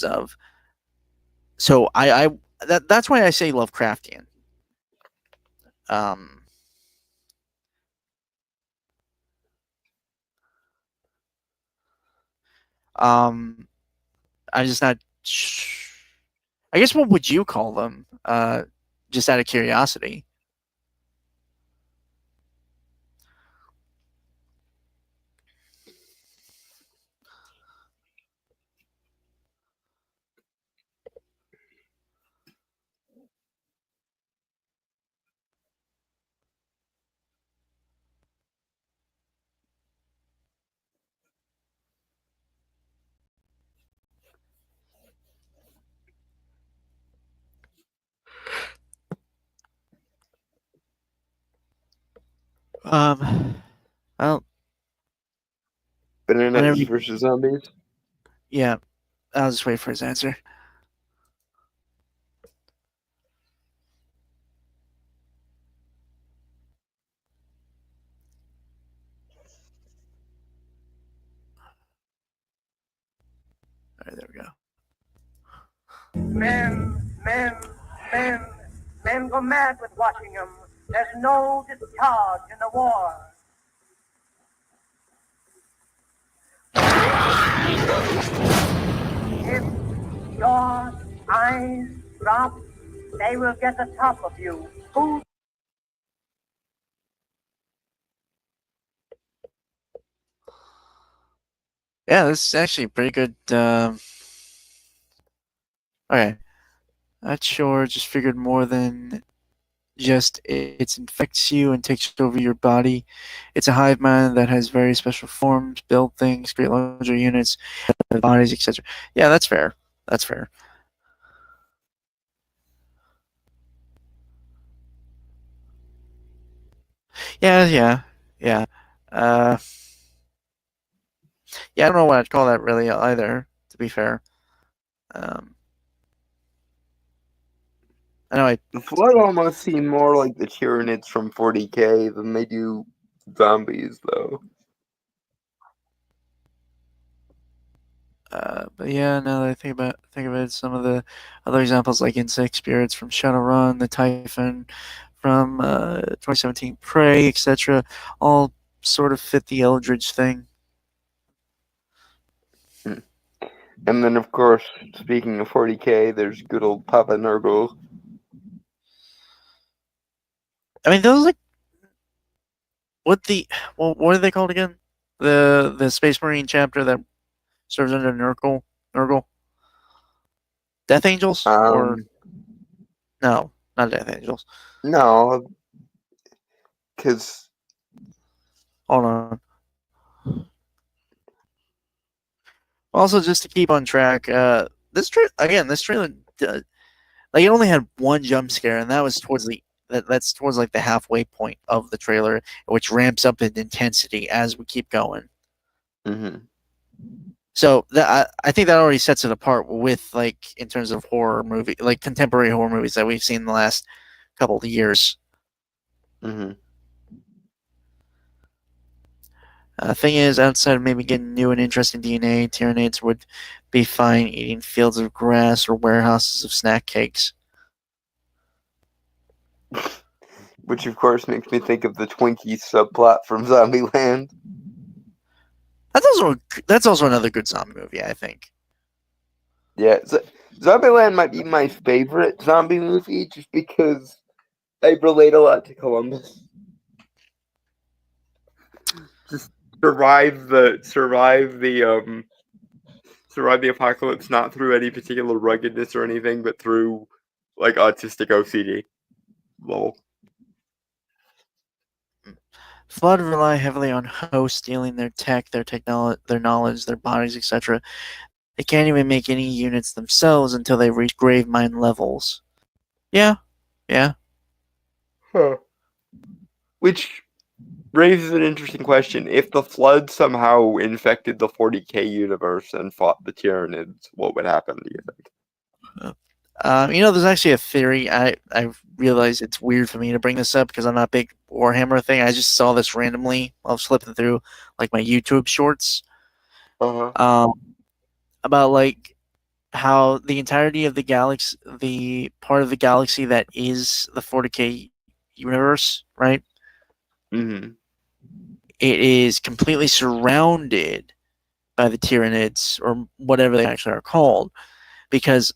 of. So that's why I say Lovecraftian. I'm just not. I guess what would you call them, just out of curiosity. Well, Bananas whenever you, versus zombies. yeah, I'll just wait for his answer. All right, there we go. Men go mad with watching them. There's no discharge in the war. If your eyes drop, they will get the top of you. Who? Yeah, this is actually pretty good. Okay, not sure. Just figured more than just it infects you and takes over your body. It's a hive mind that has very special forms, build things, create larger units, bodies, etc. Yeah, that's fair. That's fair. Yeah. Uh, yeah, I don't know what I'd call that really either. To be fair, um, I know I. The Flood almost seem more like the Tyranids from 40K than they do zombies, though. But yeah, now that I think of it, some of the other examples like Insect Spirits from Shadowrun, the Typhon from 2017 Prey, etc., all sort of fit the Eldritch thing. And then, of course, speaking of 40K, there's good old Papa Nurgle. I mean, those like what are they called again? The Space Marine chapter that serves under Nurgle, Death Angels, or no, not Death Angels. No, because Hold on. Also, just to keep on track, this trailer, like it only had one jump scare, and that was that's towards like the halfway point of the trailer, which ramps up in intensity as we keep going. mm-hmm. So I think that already sets it apart with like in terms of horror movie, like contemporary horror movies that we've seen in the last couple of years. Mm-hmm. Thing is, outside of maybe getting new and interesting DNA, Tyranids would be fine eating fields of grass or warehouses of snack cakes. Which, of course, makes me think of the Twinkies subplot from Zombieland. That's also another good zombie movie, I think. Yeah, Zombieland might be my favorite zombie movie just because I relate a lot to Columbus. Just survive the apocalypse not through any particular ruggedness or anything, but through like autistic OCD. Lol. Flood rely heavily on hosts stealing their tech, their technology, their knowledge, their bodies, etc. They can't even make any units themselves until they reach grave mine levels. Yeah. Huh. Which raises an interesting question. If the Flood somehow infected the 40K universe and fought the Tyranids, what would happen, do you think? There's actually a theory. I realize it's weird for me to bring this up because I'm not a big Warhammer thing. I just saw this randomly while I was flipping through like my YouTube shorts. Uh-huh. About like how the entirety of the galaxy, the part of the galaxy that is the 40K universe, right? Mm-hmm. It is completely surrounded by the Tyranids or whatever they actually are called, because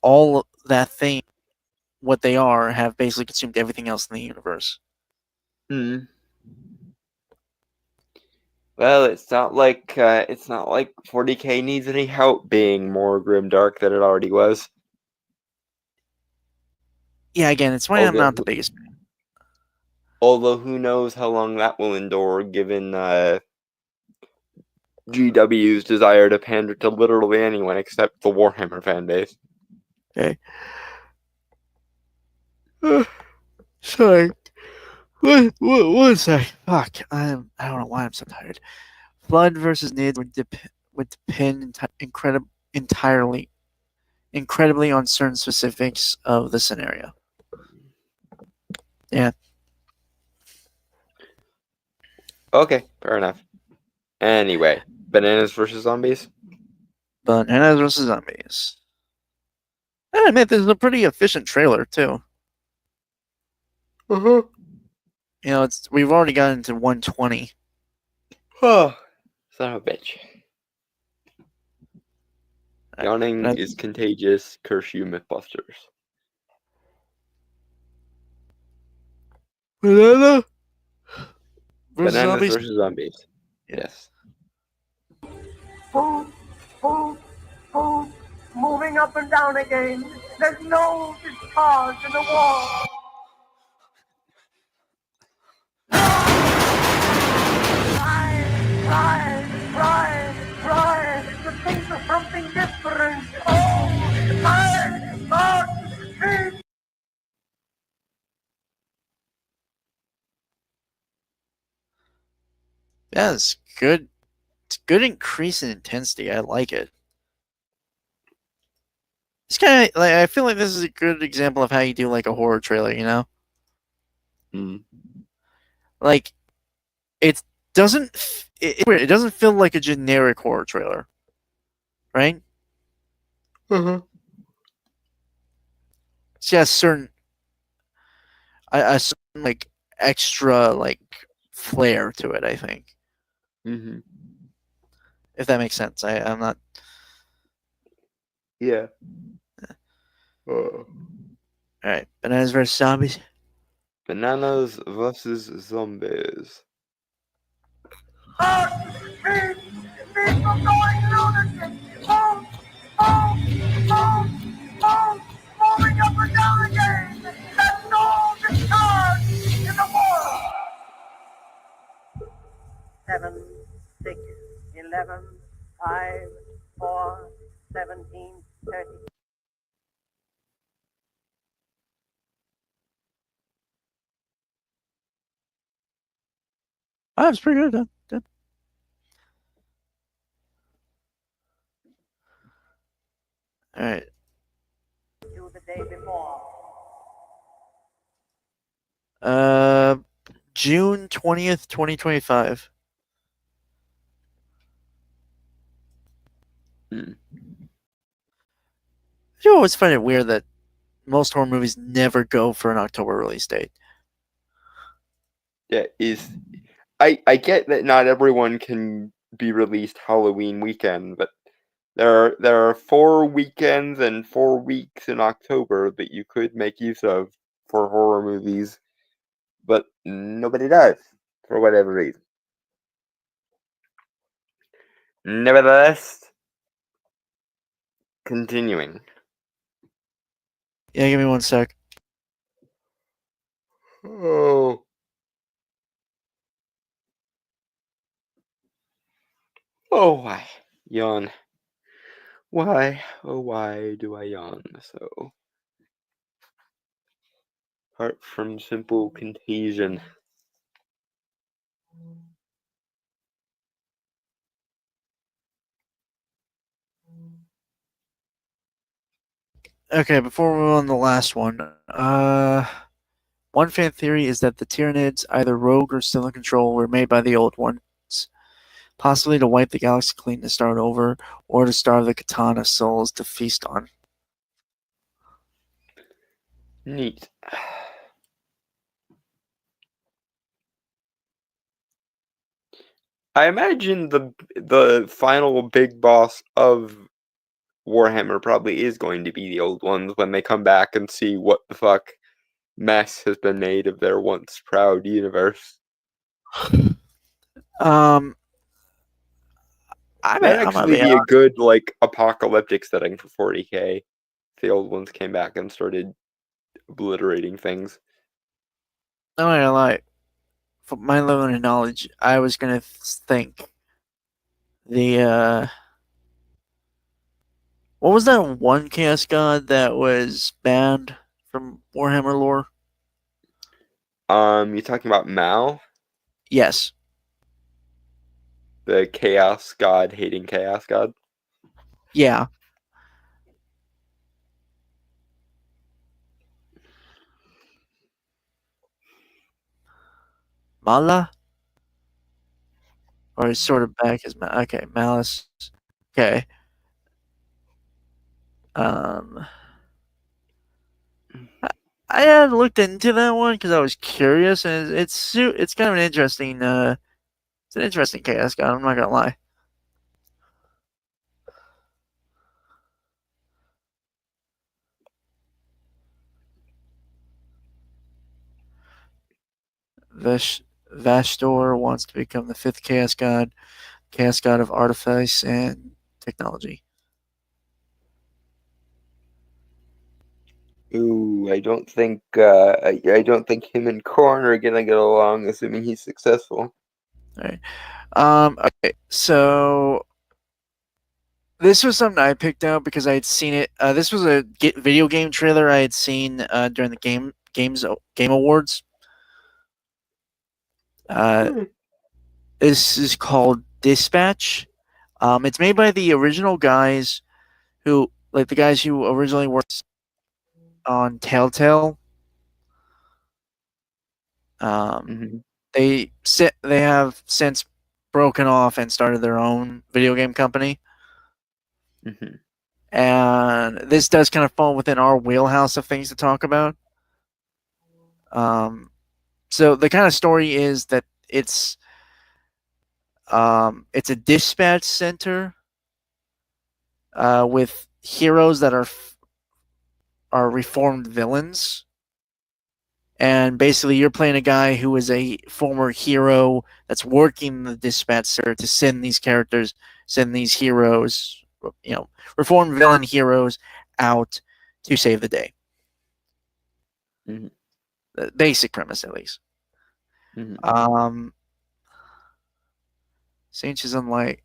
all that thing what they are have basically consumed everything else in the universe. Hmm. Well, it's not like 40K needs any help being more grimdark than it already was. Yeah, again, it's why I'm not the biggest fan. Although who knows how long that will endure, given GW's desire to pander to literally anyone except the Warhammer fan base. Okay. Sorry. One sec. Fuck. I don't know why I'm so tired. Flood versus Nid would depend incredibly on certain specifics of the scenario. Yeah. Okay, fair enough. Anyway, Bananas versus Zombies? Bananas versus Zombies. I admit this is a pretty efficient trailer too. Uh-huh. You know, we've already gotten to 120. Oh, son of a bitch. Yawning But- is contagious. Curse you, Mythbusters. Banana versus Bananas Zombies. versus Zombies. Yeah. Yes. Food, food, food, moving up and down again. There's no discharge in the wall. Try to think of something different. Oh, my God, please. Yeah, it's good. It's good increase in intensity. I like it. It's kind of like I feel like this is a good example of how you do like a horror trailer. You know, like it doesn't. It doesn't feel like a generic horror trailer, right? Uh-huh. It's got a certain like extra like flair to it. I think, Mm-hmm. if that makes sense. I'm not. Yeah. All right, Bananas versus Zombies. Bananas versus Zombies. Keep from going lunatic. Moving up and down again. There's no discharge in the wall. 7, 6, 11, 5, 4, 17, 30. Oh, it's pretty good. Good. All right. To the day before. June 20th, 2025. Hmm. You always find it weird that most horror movies never go for an October release date. Yeah, I get that not everyone can be released Halloween weekend, but there are 4 weekends and 4 weeks in October that you could make use of for horror movies, but nobody does for whatever reason. Nevertheless, continuing. Yeah, give me one sec. Oh. Oh, why? Yawn. Why? Oh, why do I yawn so? Apart from simple contagion. Okay, before we move on to the last one, one fan theory is that the Tyranids, either rogue or still in control, were made by the old ones, possibly to wipe the galaxy clean to start over, or to starve the Katana souls to feast on. Neat. I imagine the final big boss of Warhammer probably is going to be the old ones when they come back and see what the fuck mess has been made of their once proud universe. I That'd mean, I'm gonna actually be be a good like apocalyptic setting for 40K. If the old ones came back and started obliterating things. I'm not gonna lie. From my limited knowledge, I was gonna think the what was that one chaos god that was banned from Warhammer lore? You talking about Mal, Yes. the chaos god hating chaos god? Yeah. Mala? Or is sort of back as okay, Malice. Okay. Um I had looked into that one because I was curious, and it's kind of an interesting it's an interesting chaos god. I'm not gonna lie. Vastor wants to become the fifth chaos god of artifice and technology. Ooh, I don't think I don't think him and Korn are gonna get along, assuming he's successful. Okay, so this was something I picked out because I had seen it. This was a video game trailer I had seen during the Game Awards. This is called Dispatch. It's made by the original guys who, like the guys who originally worked on Telltale. They have since broken off and started their own video game company. And this does kind of fall within our wheelhouse of things to talk about. So the kind of story is that it's a dispatch center with heroes that are reformed villains, and basically you're playing a guy who is a former hero that's working the dispatch center to send these heroes, reformed villain heroes out to save the day. The basic premise, at least. Saints is unliked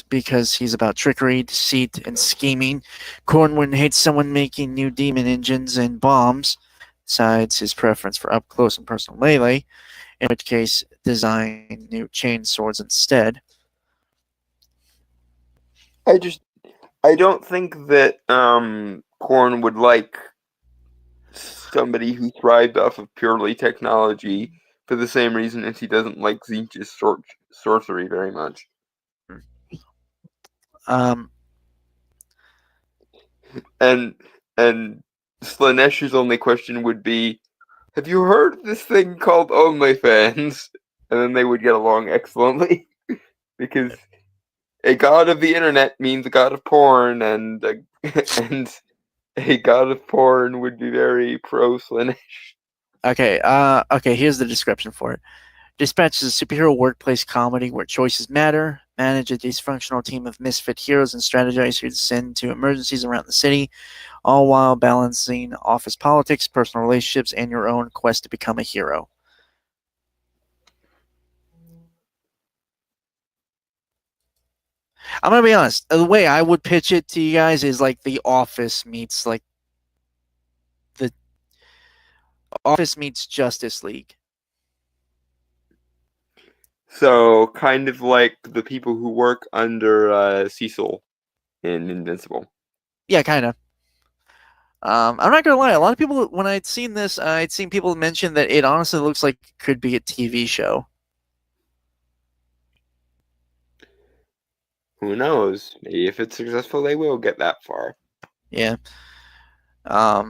because he's about trickery, deceit, and scheming. Cornwin hates someone making new demon engines and bombs, besides his preference for up close and personal melee, in which case design new chain swords instead. I don't think that Korn would like somebody who thrived off of purely technology for the same reason as he doesn't like Tzeentch's sorcery very much. And Slanesh's only question would be, have you heard of this thing called OnlyFans? And then they would get along excellently. Because a god of the internet means a god of porn, and a god of porn would be very pro Slanesh. Okay, here's the description for it. Dispatch is a superhero workplace comedy where choices matter. Manage a dysfunctional team of misfit heroes and strategize who to send to emergencies around the city, all while balancing office politics, personal relationships, and your own quest to become a hero. I'm gonna be honest. The way I would pitch it to you guys is like The Office meets Justice League. So, kind of like the people who work under Cecil in Invincible. Yeah, kind of. I'm not gonna lie. A lot of people, when I'd seen this, I'd seen people mention that it honestly looks like it could be a TV show. Who knows? Maybe if it's successful, they will get that far. Yeah. But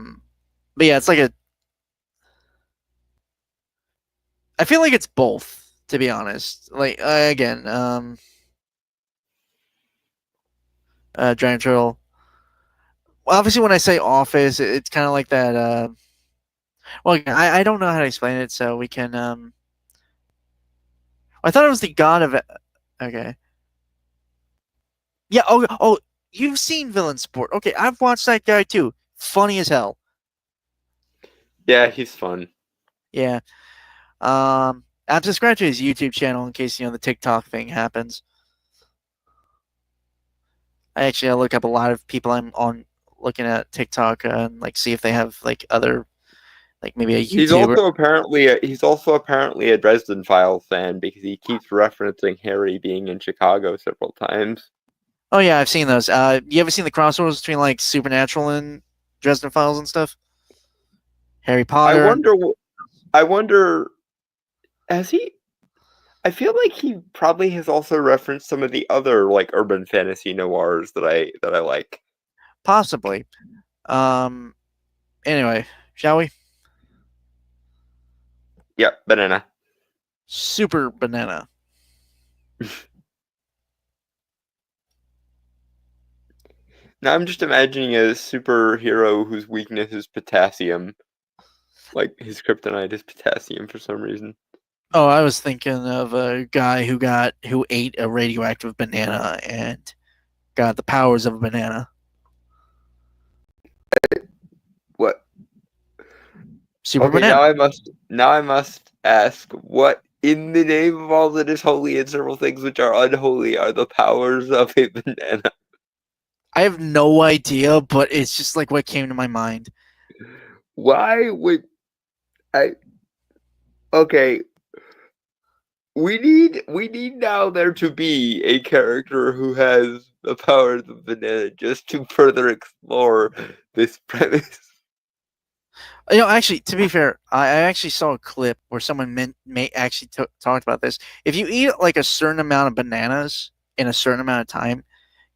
yeah, it's like I feel like it's both, to be honest. Like again, Giant Turtle. obviously when I say office, it's kind of like that. Well, I don't know how to explain it, so we can. I thought it was the god of. Okay. Yeah. Oh. You've seen Villain Sport. Okay, I've watched that guy too. Funny as hell. Yeah, he's fun. Yeah. I'm subscribed to his YouTube channel in case the TikTok thing happens. I look up a lot of people I'm on looking at TikTok and like see if they have like other like maybe a YouTuber. He's also apparently a Dresden Files fan because he keeps referencing Harry being in Chicago several times. Oh yeah, I've seen those. You ever seen the crossovers between like Supernatural and Dresden Files and stuff? Harry Potter. I wonder, has he? I feel like he probably has also referenced some of the other like urban fantasy noirs that I like. Possibly. Anyway, shall we? Yeah, banana. Super banana. Now I'm just imagining a superhero whose weakness is potassium. Like his kryptonite is potassium for some reason. Oh, I was thinking of a guy who ate a radioactive banana and got the powers of a banana. What? Super Okay, banana. now I must ask, what in the name of all that is holy and several things which are unholy are the powers of a banana? I have no idea, but it's just like what came to my mind. Why would I? Okay, we need now there to be a character who has the powers of banana just to further explore this premise. Actually, to be fair, I actually saw a clip where someone actually talked about this. If you eat like a certain amount of bananas in a certain amount of time,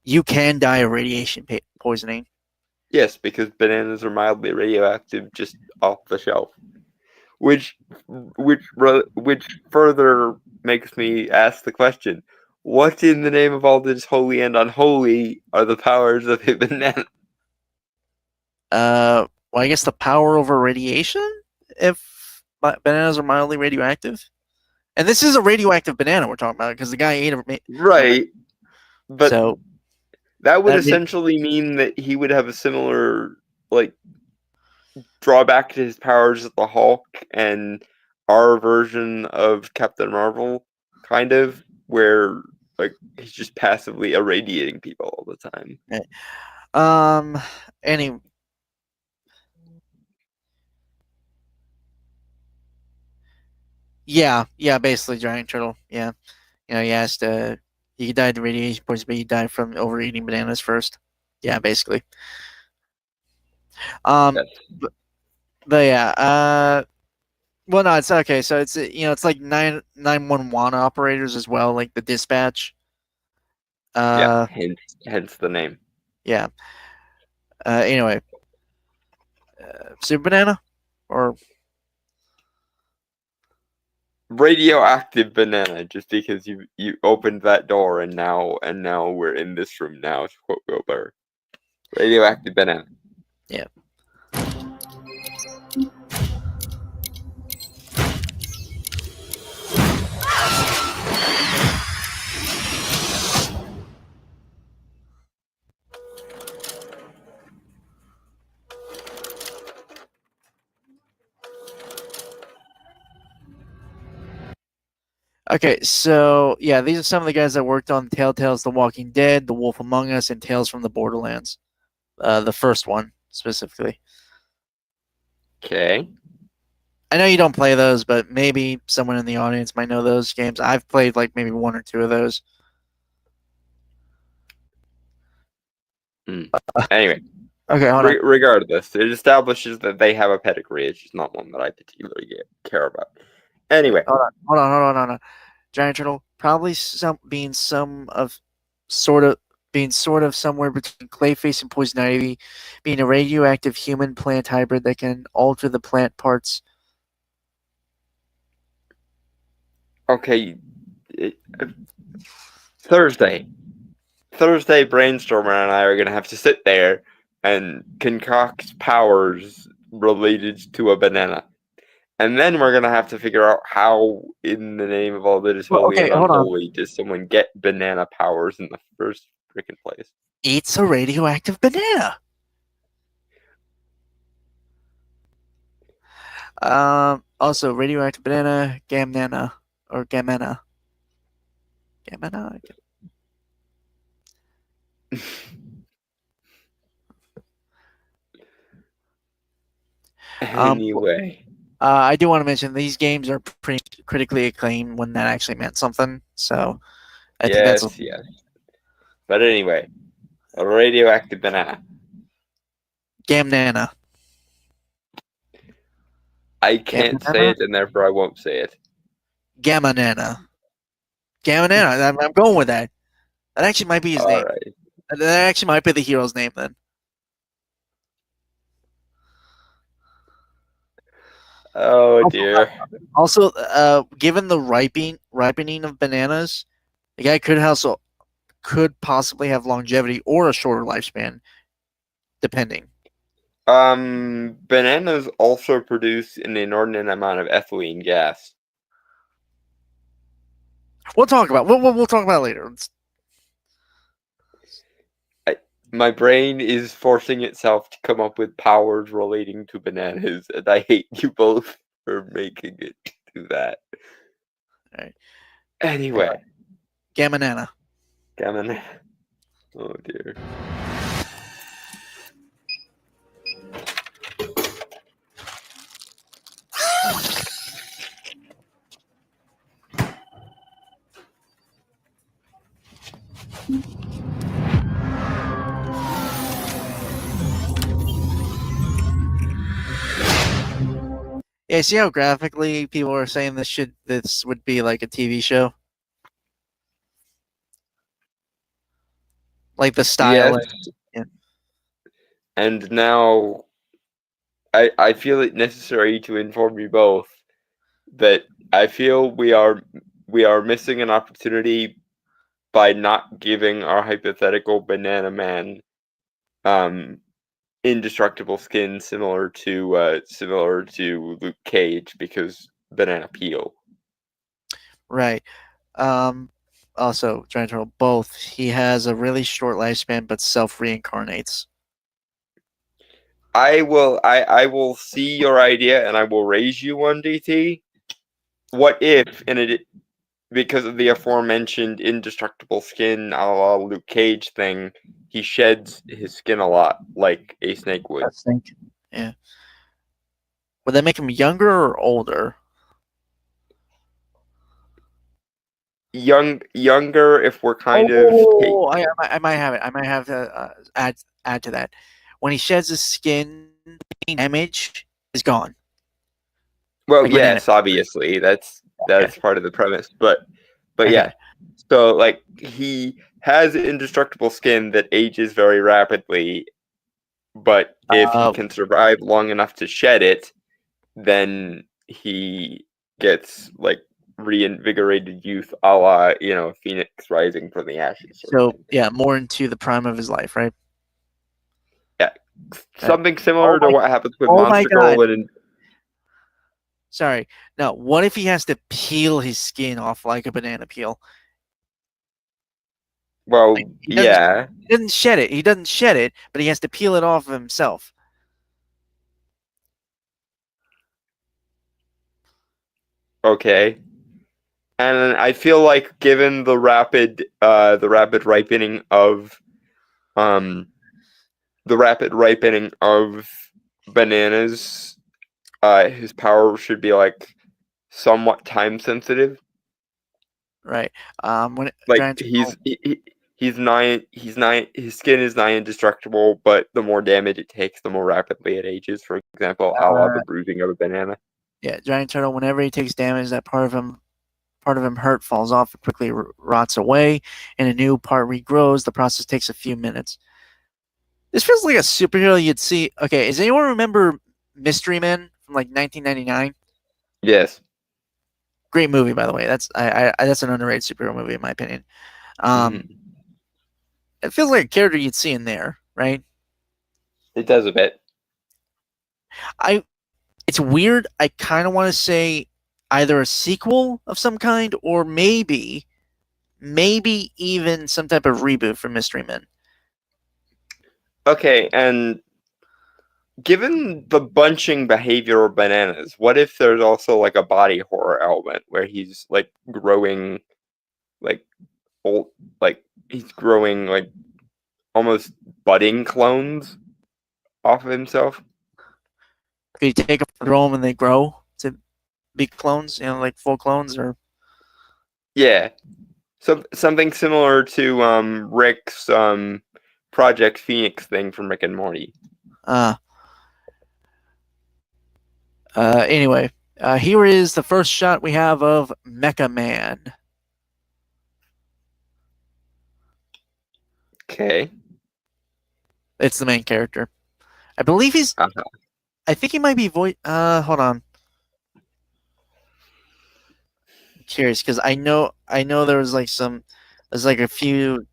you can die of radiation poisoning. Yes, because bananas are mildly radioactive just off the shelf. Which further makes me ask the question, what in the name of all that is holy and unholy are the powers of a banana? Well, I guess the power over radiation if bananas are mildly radioactive. And this is a radioactive banana we're talking about because the guy ate it. Right. But so that would essentially mean that he would have a similar like drawback to his powers as the Hulk and our version of Captain Marvel, kind of, where like he's just passively irradiating people all the time. Any Yeah, basically giant turtle. Yeah. He asked he died of radiation poisoning, but he died from overeating bananas first. Yeah, basically. Yes. But yeah, well no, it's okay. So it's it's like 911 operators as well, like the dispatch. Yeah, hence the name. Yeah. Anyway, Super Banana or radioactive banana, just because you opened that door and now we're in this room now, to quote Bill Burr. Radioactive banana. Yeah. Okay, so yeah, these are some of the guys that worked on Telltale's The Walking Dead, The Wolf Among Us, and Tales from the Borderlands. The first one specifically. Okay. I know you don't play those, but maybe someone in the audience might know those games. I've played like maybe one or two of those. Anyway. Okay, hold on. Regardless, it establishes that they have a pedigree. It's just not one that I particularly care about. Anyway. Hold on. Giant Turtle probably being sort of somewhere between Clayface and Poison Ivy, being a radioactive human plant hybrid that can alter the plant parts. Okay. Thursday, Brainstormer and I are going to have to sit there and concocts powers related to a banana. And then we're gonna have to figure out how, in the name of all that is Well, holy okay, and hold on. unholy, does someone get banana powers in the first freaking place? Eats a radioactive banana. Also, radioactive banana, Gamnana, or Gamena. Gamena? Anyway, I do want to mention these games are pretty critically acclaimed when that actually meant something. So I think that's yes. But anyway, a radioactive banana. Gamnana. I can't say it, and therefore I won't say it. Gamanana. Gamanana. I'm going with that. That actually might be his All name. right. That actually might be the hero's name then. Oh dear. Also, given the ripening of bananas, the guy could possibly have longevity or a shorter lifespan, depending. Bananas also produce an inordinate amount of ethylene gas. We'll talk about we'll talk about it later. My brain is forcing itself to come up with powers relating to bananas, and I hate you both for making it do that. Alright. Anyway. Gamanana. Gammon. Oh dear. Yeah, see how graphically people are saying this would be like a TV show? Like the style. Yes. And now I feel it necessary to inform you both that I feel we are missing an opportunity by not giving our hypothetical banana man indestructible skin similar to Luke Cage, because banana peel. Right. Also, Giant Turtle, both. He has a really short lifespan, but self-reincarnates. I will see your idea and I will raise you one, DT. What if, because of the aforementioned indestructible skin a la Luke Cage thing, he sheds his skin a lot like a snake would? Yeah. Would that make him younger or older? Younger, if we're kind of. I might have it. I might have to add to that. When he sheds his skin, damage is gone. Well, Like yes, obviously that's part of the premise, but Okay. yeah. So like he has indestructible skin that ages very rapidly, but if he can survive long enough to shed it, then he gets like reinvigorated youth, a la Phoenix rising from the ashes. So yeah, more into the prime of his life, right? Yeah, something similar to what happens with Monster Girl. Sorry. Now, what if he has to peel his skin off like a banana peel? Well, He doesn't shed it. He doesn't shed it, but he has to peel it off of himself. Okay. And I feel like, given the rapid ripening of bananas, his power should be like somewhat time sensitive. Right. His skin is nigh indestructible, but the more damage it takes, the more rapidly it ages. For example, a la the bruising of a banana. Yeah, Giant Turtle, whenever he takes damage, that part of him hurt falls off, it quickly rots away, and a new part regrows. The process takes a few minutes. This feels like a superhero you'd see. Okay, does anyone remember Mystery Men from like 1999? Yes. Great movie, by the way. That's an underrated superhero movie in my opinion. It feels like a character you'd see in there, right? It does a bit. It's weird. I kind of want to say either a sequel of some kind or maybe even some type of reboot for Mystery Men. Okay, and given the bunching behavior of Bananas, what if there's also like a body horror element where he's like growing like old, like he's growing like almost budding clones off of himself? Could you take them, throw them, and they grow to be clones? Like full clones, or Yeah. Something similar to Rick's Project Phoenix thing from Rick and Morty. Anyway, here is the first shot we have of Mecha Man. Okay. It's the main character. I believe he's. Uh-huh. I think he might be voice. Hold on. I'm curious because I know there was like there's like a few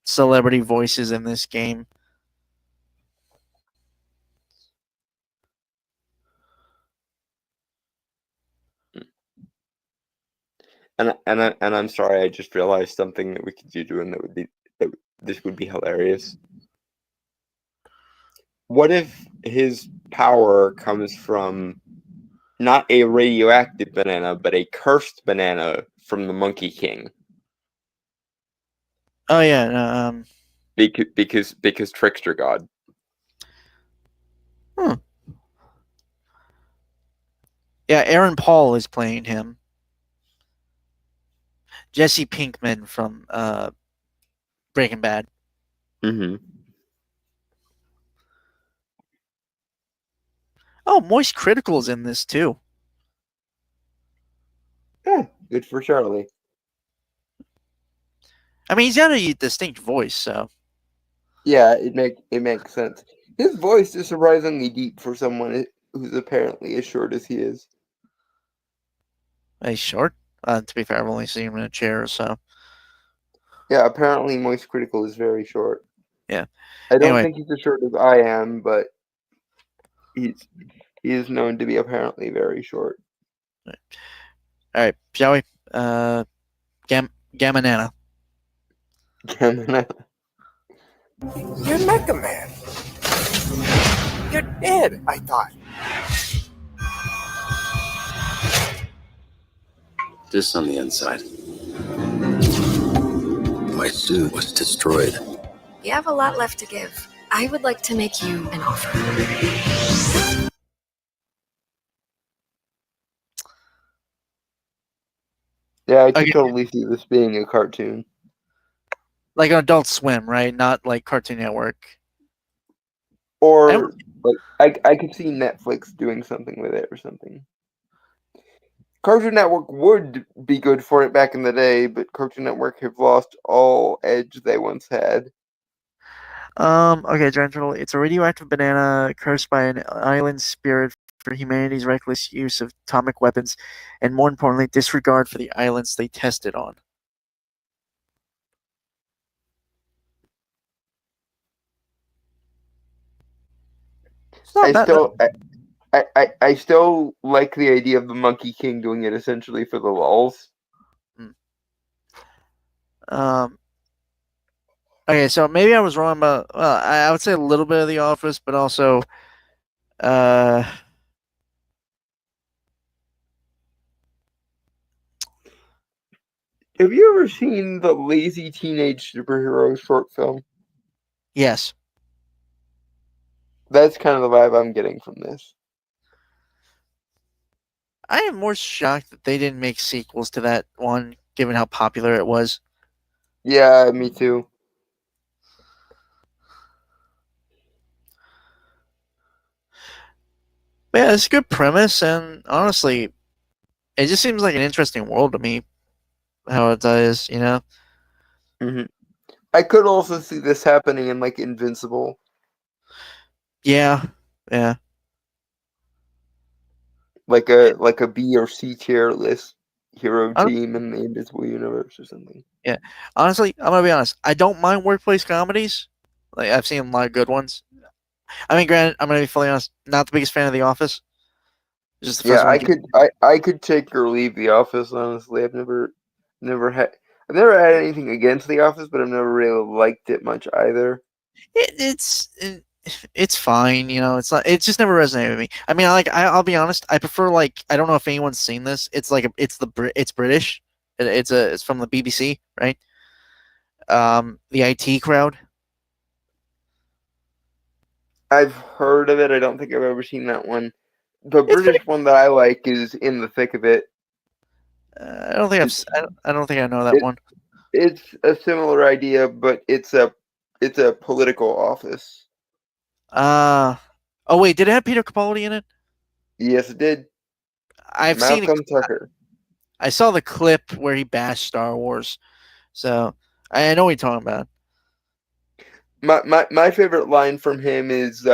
celebrity voices in this game. And I'm sorry, I just realized something that we could do and this would be hilarious. What if his power comes from not a radioactive banana, but a cursed banana from the Monkey King? Oh yeah, Because Trickster God. Yeah, Aaron Paul is playing him. Jesse Pinkman from Breaking Bad. Mm-hmm. Oh, Moist Critical's in this too. Yeah, good for Charlie. I mean, he's got a distinct voice, so Yeah, it makes sense. His voice is surprisingly deep for someone who's apparently as short as he is. he's short. To be fair, I've only seen him in a chair, so Yeah, apparently Moist Critical is very short. Yeah. I don't Anyway. think he's as short as I am, but he is known to be apparently very short. All right, shall we? Gamanana. You're Mecha Man. You're dead, I thought. This on the inside. My suit was destroyed. You have a lot left to give. I would like to make you an offer. Yeah, I can Okay. totally see this being a cartoon. Like an Adult Swim, right? Not like Cartoon Network. Or like I could see Netflix doing something with it or something. Cartoon Network would be good for it back in the day, but Cartoon Network have lost all edge they once had. Okay, Giant Turtle. It's a radioactive banana cursed by an island spirit for humanity's reckless use of atomic weapons, and more importantly, disregard for the islands they tested on. It's not bad. I still like the idea of the Monkey King doing it essentially for the lulz. Okay, so maybe I was wrong about. Well, I would say a little bit of The Office, but also, Have you ever seen the Lazy Teenage Superhero short film? yes. That's kind of the vibe I'm getting from this. I am more shocked that they didn't make sequels to that one, given how popular it was. Yeah, me too. But yeah, it's a good premise, and honestly, it just seems like an interesting world to me. How it does, you know? Mm-hmm. I could also see this happening in like Invincible. Yeah, yeah. Like a B or C tier list hero I don't- team in the Invisible Universe or something. Honestly, I'm gonna be honest. I don't mind workplace comedies. Like I've seen a lot of good ones. I mean, granted, I'm gonna be fully honest. Not the biggest fan of The Office. It's just the first Yeah, one. I could take or leave The Office. Honestly, I've never had anything against The Office, but I've never really liked it much either. It's fine. You know, it's not. It just never resonated with me. I mean, I'll be honest. I prefer like I don't know if anyone's seen this. It's like it's British. It's from the BBC, right? The IT Crowd. I've heard of it. I don't think I've ever seen that one. The It's British one that I like is In the Thick of It. I don't think I don't think I know that one. It's a similar idea, but it's a political office. Oh wait, did it have Peter Capaldi in it? Yes, it did. I've seen it. Malcolm Tucker. I saw the clip where he bashed Star Wars, so I know what you're talking about. My favorite line from him is,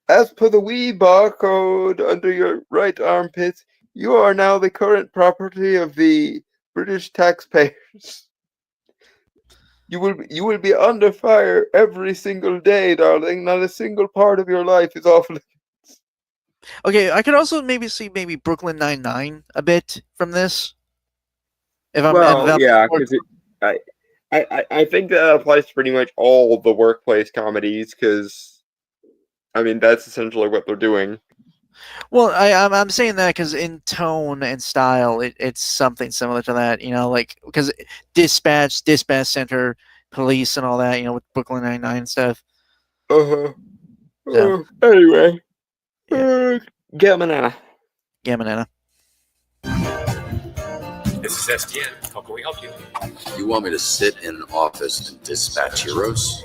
"As per the wee barcode under your right armpit, you are now the current property of the British taxpayers. You will be under fire every single day, darling. Not a single part of your life is off limits." Okay, I could also see Brooklyn Nine-Nine a bit from this. If I'm yeah, because I think that applies to pretty much all the workplace comedies, because I mean that's essentially what they're doing. Well, I'm saying that because in tone and style, it's something similar to that. You know, like because Dispatch Center, Police, and all that. You know, with Brooklyn Nine-Nine and stuff. So. Anyway, get a banana. Yeah, banana. This is SDN. How can we help you? You want me to sit in an office and dispatch heroes?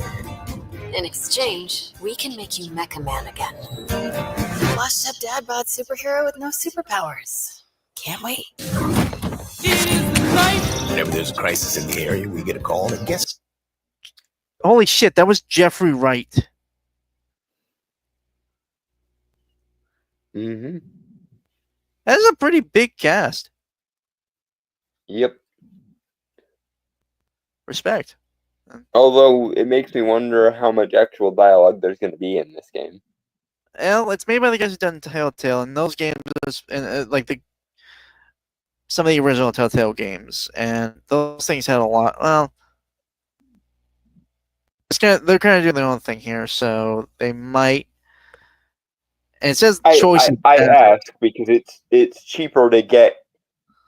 In exchange, we can make you Mecha Man again. Washed up dad bod superhero with no superpowers. Can't wait. Whenever there's a crisis in the area, we get a call and guess. Holy shit, that was Jeffrey Wright. Mm-hmm. That is a pretty big cast. Yep. Respect. Although it makes me wonder how much actual dialogue there's going to be in this game. Well, it's made by the guys who done Telltale, and those games, and like some of the original Telltale games, and those things had a lot. Well, they're kind of doing their own thing here, so they might. And it says choice. I ask because it's cheaper to get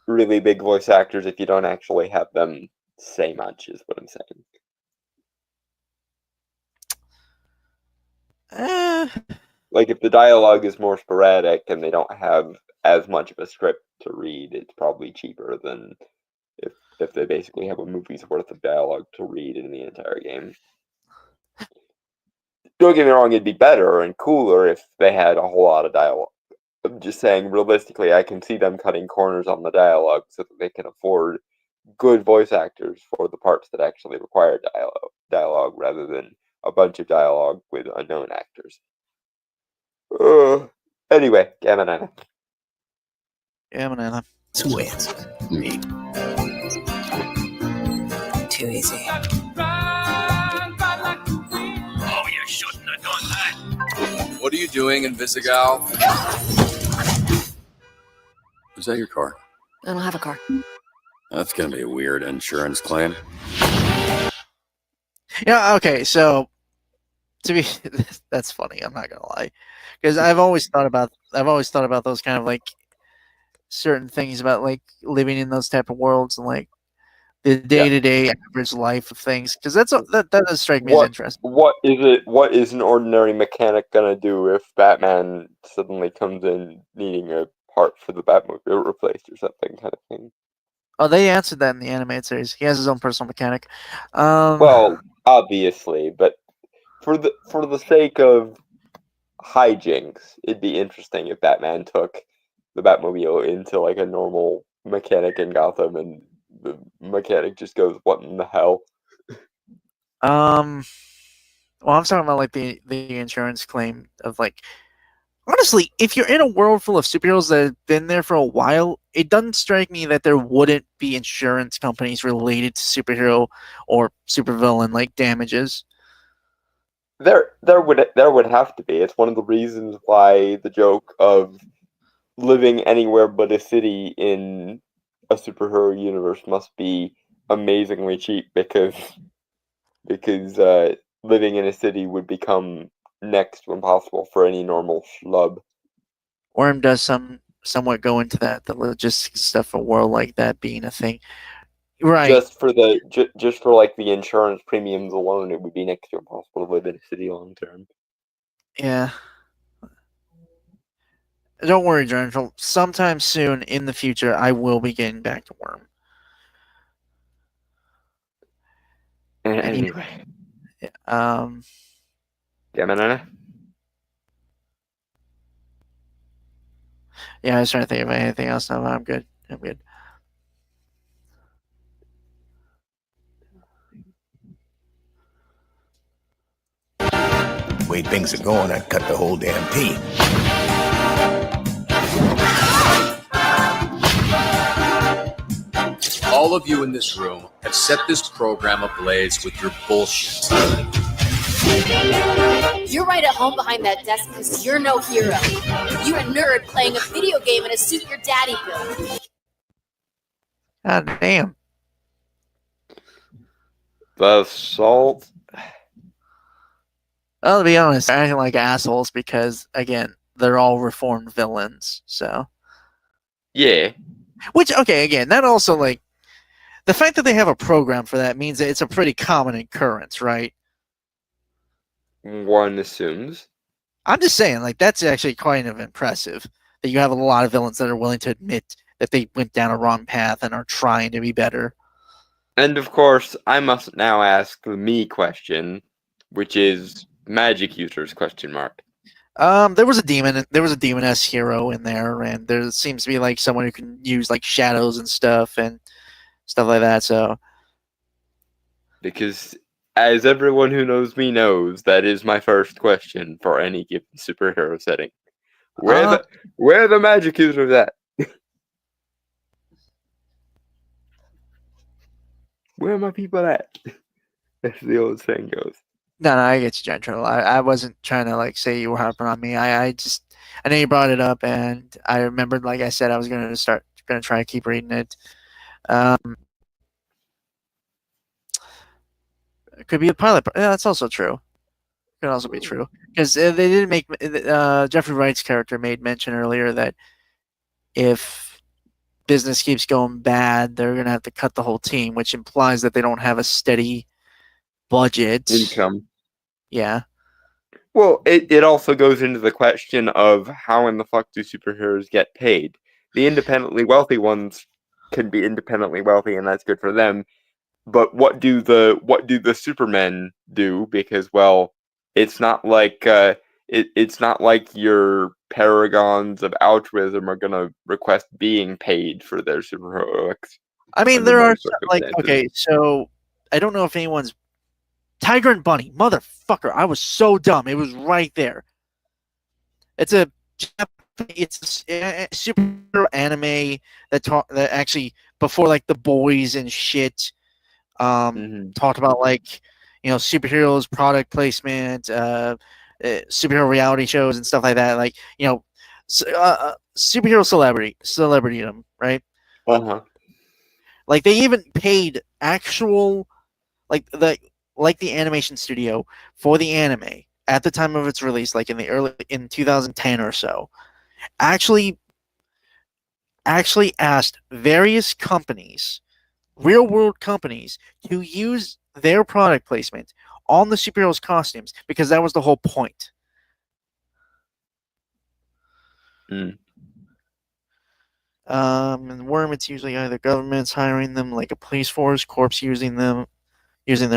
really big voice actors if you don't actually have them say much, is what I'm saying. Like if the dialogue is more sporadic and they don't have as much of a script to read, it's probably cheaper than if they basically have a movie's worth of dialogue to read in the entire game. Don't get me wrong, it'd be better and cooler if they had a whole lot of dialogue. I'm just saying, realistically, I can see them cutting corners on the dialogue so that they can afford good voice actors for the parts that actually require dialogue rather than a bunch of dialogue with unknown actors. Anyway, yeah, banana. Yeah, banana. Who answered? Me. Too easy. Oh, you shouldn't have done that. What are you doing in Visigal? Is that your car? I don't have a car. That's gonna be a weird insurance claim. Yeah. Okay. So, that's funny. I'm not gonna lie, because I've always thought about those kind of like certain things about like living in those type of worlds and like the day-to-day average life of things, because that does strike me as interesting. What is an ordinary mechanic gonna do if Batman suddenly comes in needing a part for the Batmobile replaced or something, kind of thing? Oh, they answered that in the animated series. He has his own personal mechanic. Well, obviously, but for the sake of hijinks, it'd be interesting if Batman took the Batmobile into like a normal mechanic in Gotham, and the mechanic just goes, "What in the hell?" Well, I'm talking about like the insurance claim of like, honestly, if you're in a world full of superheroes that have been there for a while, it doesn't strike me that there wouldn't be insurance companies related to superhero or supervillain like damages. There would have to be. It's one of the reasons why the joke of living anywhere but a city in a superhero universe must be amazingly cheap because living in a city would become next to impossible for any normal schlub. Worm does somewhat go into that, the logistics stuff, a world like that being a thing. Right. Just for like the insurance premiums alone, it would be next to impossible to live in a city long term. Yeah. Don't worry, Journal. Sometime soon in the future, I will be getting back to Worm. Anyway. Yeah, Gemini? Yeah, I was trying to think of anything else. No, I'm good. I'm good. The way things are going, I'd cut the whole damn team. All of you in this room have set this program ablaze with your bullshit. You're right at home behind that desk because you're no hero. You're a nerd playing a video game in a suit your daddy built. God damn. The salt. Well, to be honest, they're acting like assholes because, again, they're all reformed villains. So, yeah. Which, okay, again, that also, like, the fact that they have a program for that means that it's a pretty common occurrence, right? One assumes. I'm just saying, like, that's actually kind of impressive that you have a lot of villains that are willing to admit that they went down a wrong path and are trying to be better. And of course, I must now ask the me question, which is magic users ? There was a demoness hero in there, and there seems to be like someone who can use like shadows and stuff like that. So, because as everyone who knows me knows, that is my first question for any given superhero setting. Where the magic users at? Where are my people at? As the old saying goes. No, I get you, Gentro. I wasn't trying to like say you were harping on me. I know you brought it up, and I remembered, like I said, I was gonna try to keep reading it. It could be a pilot. Yeah, that's also true. Could also be true because they didn't make Jeffrey Wright's character made mention earlier that if business keeps going bad, they're gonna have to cut the whole team, which implies that they don't have a steady budget income. Yeah. Well, it also goes into the question of how in the fuck do superheroes get paid? The independently wealthy ones can be independently wealthy, and that's good for them. But what do the Supermen do? Because, well, it's not like it's not like your paragons of altruism are gonna request being paid for their superheroics. I mean, there are like, okay, so I don't know if anyone's Tiger and Bunny, motherfucker! I was so dumb. It was right there. It's a superhero anime that actually before like The Boys and shit. Talked about like superheroes, product placement, superhero reality shows and stuff like that. Like superhero celebritydom, right? Like they even paid actual like the animation studio for the anime at the time of its release, like in 2010 or so, actually asked various companies, real world companies, to use their product placement on the superheroes' costumes because that was the whole point. In Worm, it's usually either governments hiring them, like a police force, corps using their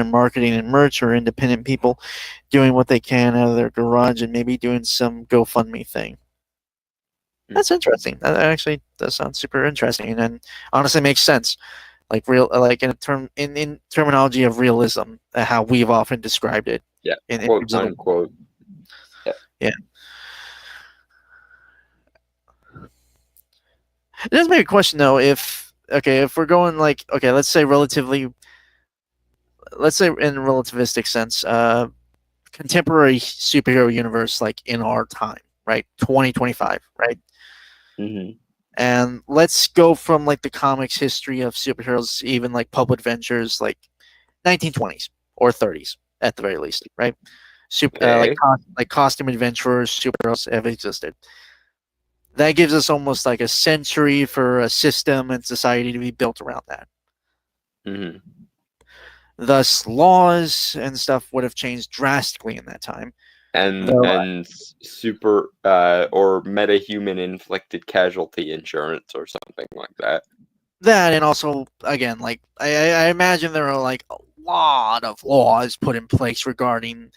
marketing and merch, or independent people doing what they can out of their garage and maybe doing some GoFundMe thing. That's interesting. That actually does sound super interesting, and honestly makes sense. Like in terminology of realism, how we've often described it. Yeah. Quote unquote. Yeah. It does make a question though. If we're going like let's say in a relativistic sense, contemporary superhero universe, like in our time, right? 2025, right? Mm-hmm. And let's go from like the comics history of superheroes, even like pulp adventures, like 1920s or 30s at the very least, right? Okay. Like costume adventurers, superheroes have existed. That gives us almost like a century for a system and society to be built around that. Mm-hmm. Thus, laws and stuff would have changed drastically in that time. And super or metahuman inflicted casualty insurance or something like that. That, and also, again, like I imagine there are like a lot of laws put in place regarding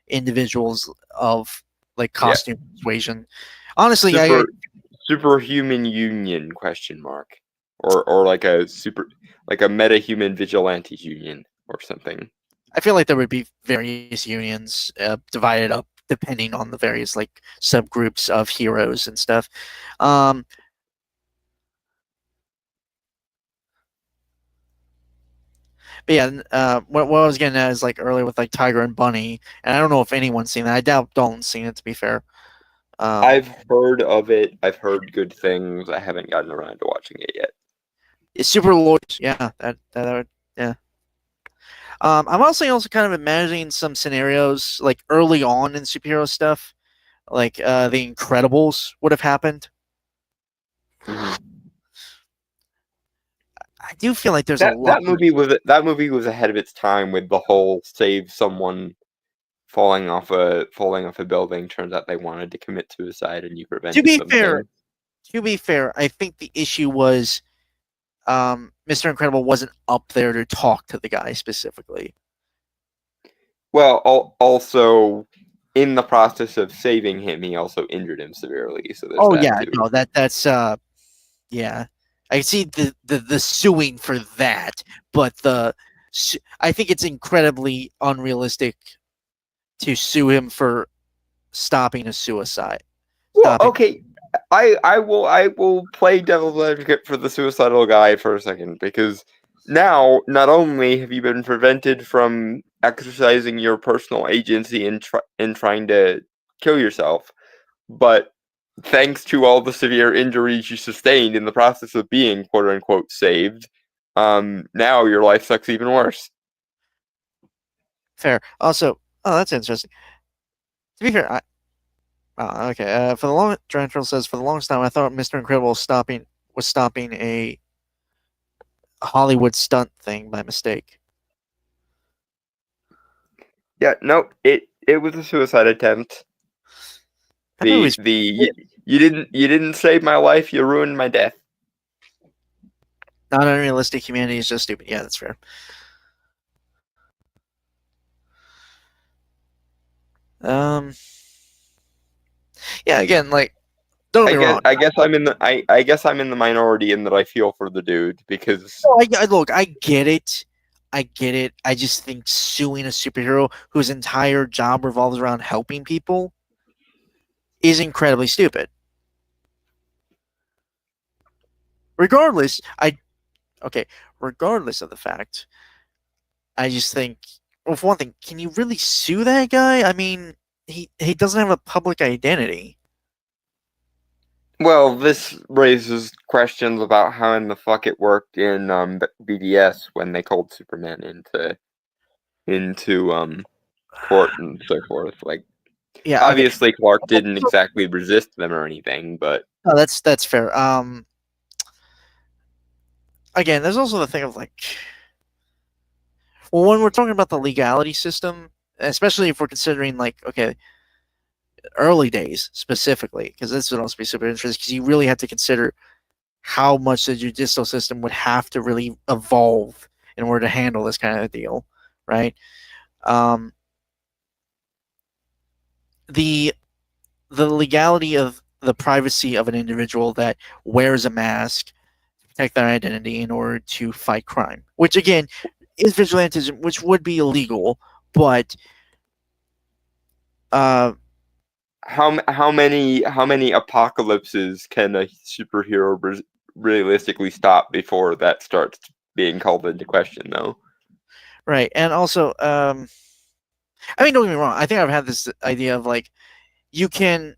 individuals of like costume persuasion. Honestly, Superhuman union ? Or like a metahuman vigilantes union or something. I feel like there would be various unions divided up depending on the various like subgroups of heroes and stuff. But yeah, what I was getting at is like earlier with like Tiger and Bunny, and I don't know if anyone's seen that. I doubt Dalton's seen it, to be fair. I've heard of it. I've heard good things. I haven't gotten around to watching it yet. It's super lawyers, yeah. That would, yeah. I'm also kind of imagining some scenarios like early on in superhero stuff, like the Incredibles would have happened. Mm-hmm. I do feel like there's that, a lot. That movie was ahead of its time with the whole save someone falling off a building. Turns out they wanted to commit suicide, and you prevented them. To be fair, I think the issue was Mr. Incredible wasn't up there to talk to the guy specifically. Well, also in the process of saving him, he also injured him severely. So there's no, that's yeah. I see the suing for that, but I think it's incredibly unrealistic to sue him for stopping a suicide. Well, okay, I will play devil's advocate for the suicidal guy for a second, because now not only have you been prevented from exercising your personal agency in trying to kill yourself, but thanks to all the severe injuries you sustained in the process of being quote unquote saved, now your life sucks even worse. Fair. Also, that's interesting. To be fair, okay. For the long, Drantrell says, for the longest time, I thought Mr. Incredible was stopping a Hollywood stunt thing by mistake. Yeah, no, it was a suicide attempt. You didn't save my life, you ruined my death. Not unrealistic. Humanity is just stupid. Yeah, that's fair. Yeah, again, like, don't get me wrong. I guess I'm in the minority in that I feel for the dude, because look, I get it. I just think suing a superhero whose entire job revolves around helping people is incredibly stupid. Regardless of the fact, I just think, well, for one thing, can you really sue that guy? I mean, he doesn't have a public identity. Well, this raises questions about how in the fuck it worked in BDS when they called Superman into court and so forth. Like, yeah, obviously okay. Clark didn't exactly resist them or anything, but no, that's fair. Again, there's also the thing of like, well, when we're talking about the legality system, especially if we're considering like, okay, early days specifically, because this would also be super interesting, because you really have to consider how much the judicial system would have to really evolve in order to handle this kind of deal, right? The legality of the privacy of an individual that wears a mask to protect their identity in order to fight crime, which again is vigilantism, which would be illegal, but how many apocalypses can a superhero realistically stop before that starts being called into question, though? Right, and also, I mean, don't get me wrong. I think I've had this idea of like you can,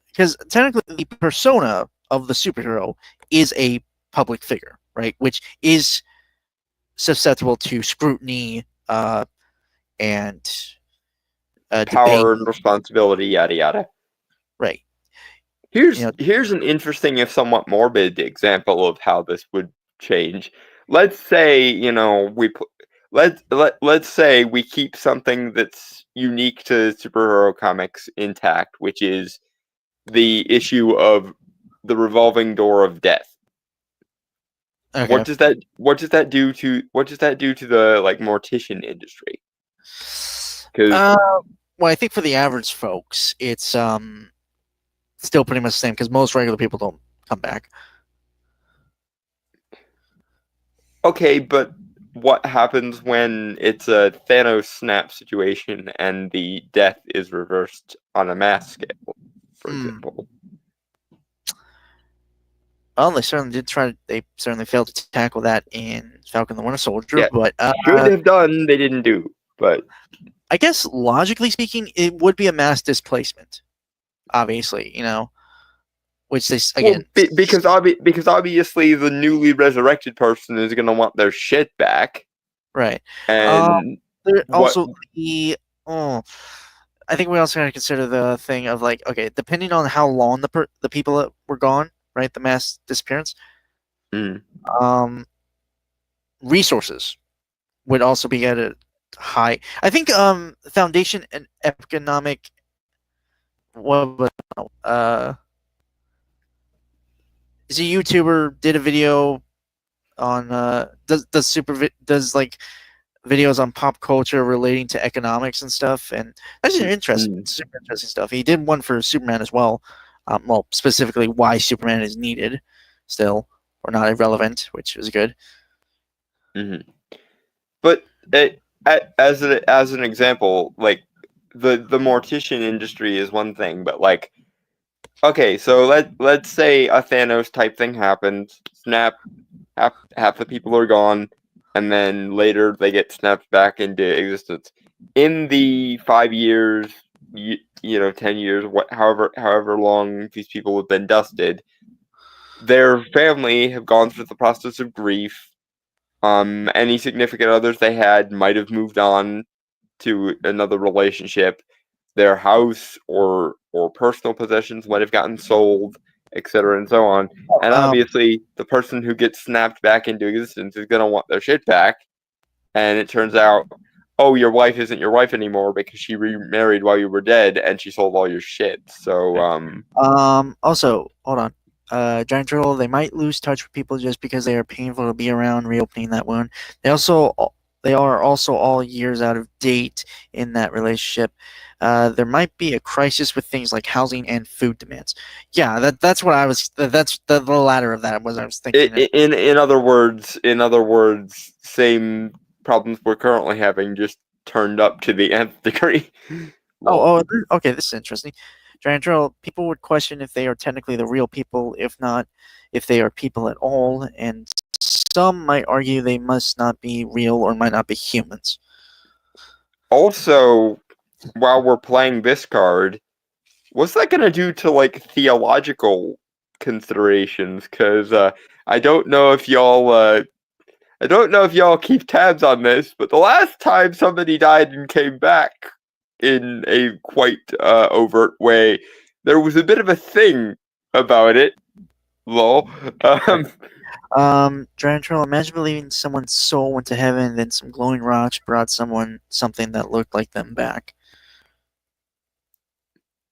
because technically the persona of the superhero is a public figure, right? Which is susceptible to scrutiny and Power debate. and responsibility, yada yada. Right. Here's You know, here's an interesting, if somewhat morbid, example of how this would change. Let's say, let's say we keep something that's unique to superhero comics intact, which is the issue of the revolving door of death. okay. What does that do to the like mortician industry? Because Well, I think for the average folks, it's still pretty much the same because most regular people don't come back. okay, but what happens when it's a Thanos snap situation and the death is reversed on a mass scale, for example? Well, they certainly failed to tackle that in Falcon the Winter Soldier, Yeah, but should have done, they didn't do. But I guess logically speaking, it would be a mass displacement. Obviously, which they again because obviously the newly resurrected person is going to want their shit back, right? And there also I think we also got to consider the thing of like, okay, depending on how long the people that were gone, right, the mass disappearance, resources would also be at a high. I think Foundation and Economic, is a YouTuber did a video on does like videos on pop culture relating to economics and stuff, and that's super interesting stuff. He did one for Superman as well. Well, specifically why Superman is needed still or not irrelevant, which was good. But as an example, like the mortician industry is one thing, but like, okay, so let's say a Thanos type thing happens, snap, half the people are gone, and then later they get snapped back into existence. In the 5 years, 10 years, however long these people have been dusted, their family have gone through the process of grief. Any significant others they had might have moved on to another relationship. Their house or personal possessions might have gotten sold, etc., and so on. And obviously, the person who gets snapped back into existence is going to want their shit back. And it turns out, oh, your wife isn't your wife anymore because she remarried while you were dead and she sold all your shit. So, also, hold on. Giant Turtle, they might lose touch with people just because they are painful to be around, reopening that wound. They are also all years out of date in that relationship. There might be a crisis with things like housing and food demands. Yeah, that's what I was. That's the latter of that was I was thinking. In other words, same problems we're currently having, just turned up to the nth degree. Okay, this is interesting. Giant Turtle, people would question if they are technically the real people, if they are people at all, and some might argue they must not be real or might not be humans. Also, while we're playing this card, what's that going to do to like theological considerations? Because I don't know if y'all keep tabs on this, but the last time somebody died and came back in a quite overt way, there was a bit of a thing about it. Lol. Giant Turtle, imagine believing someone's soul went to heaven and then some glowing rocks brought something that looked like them back.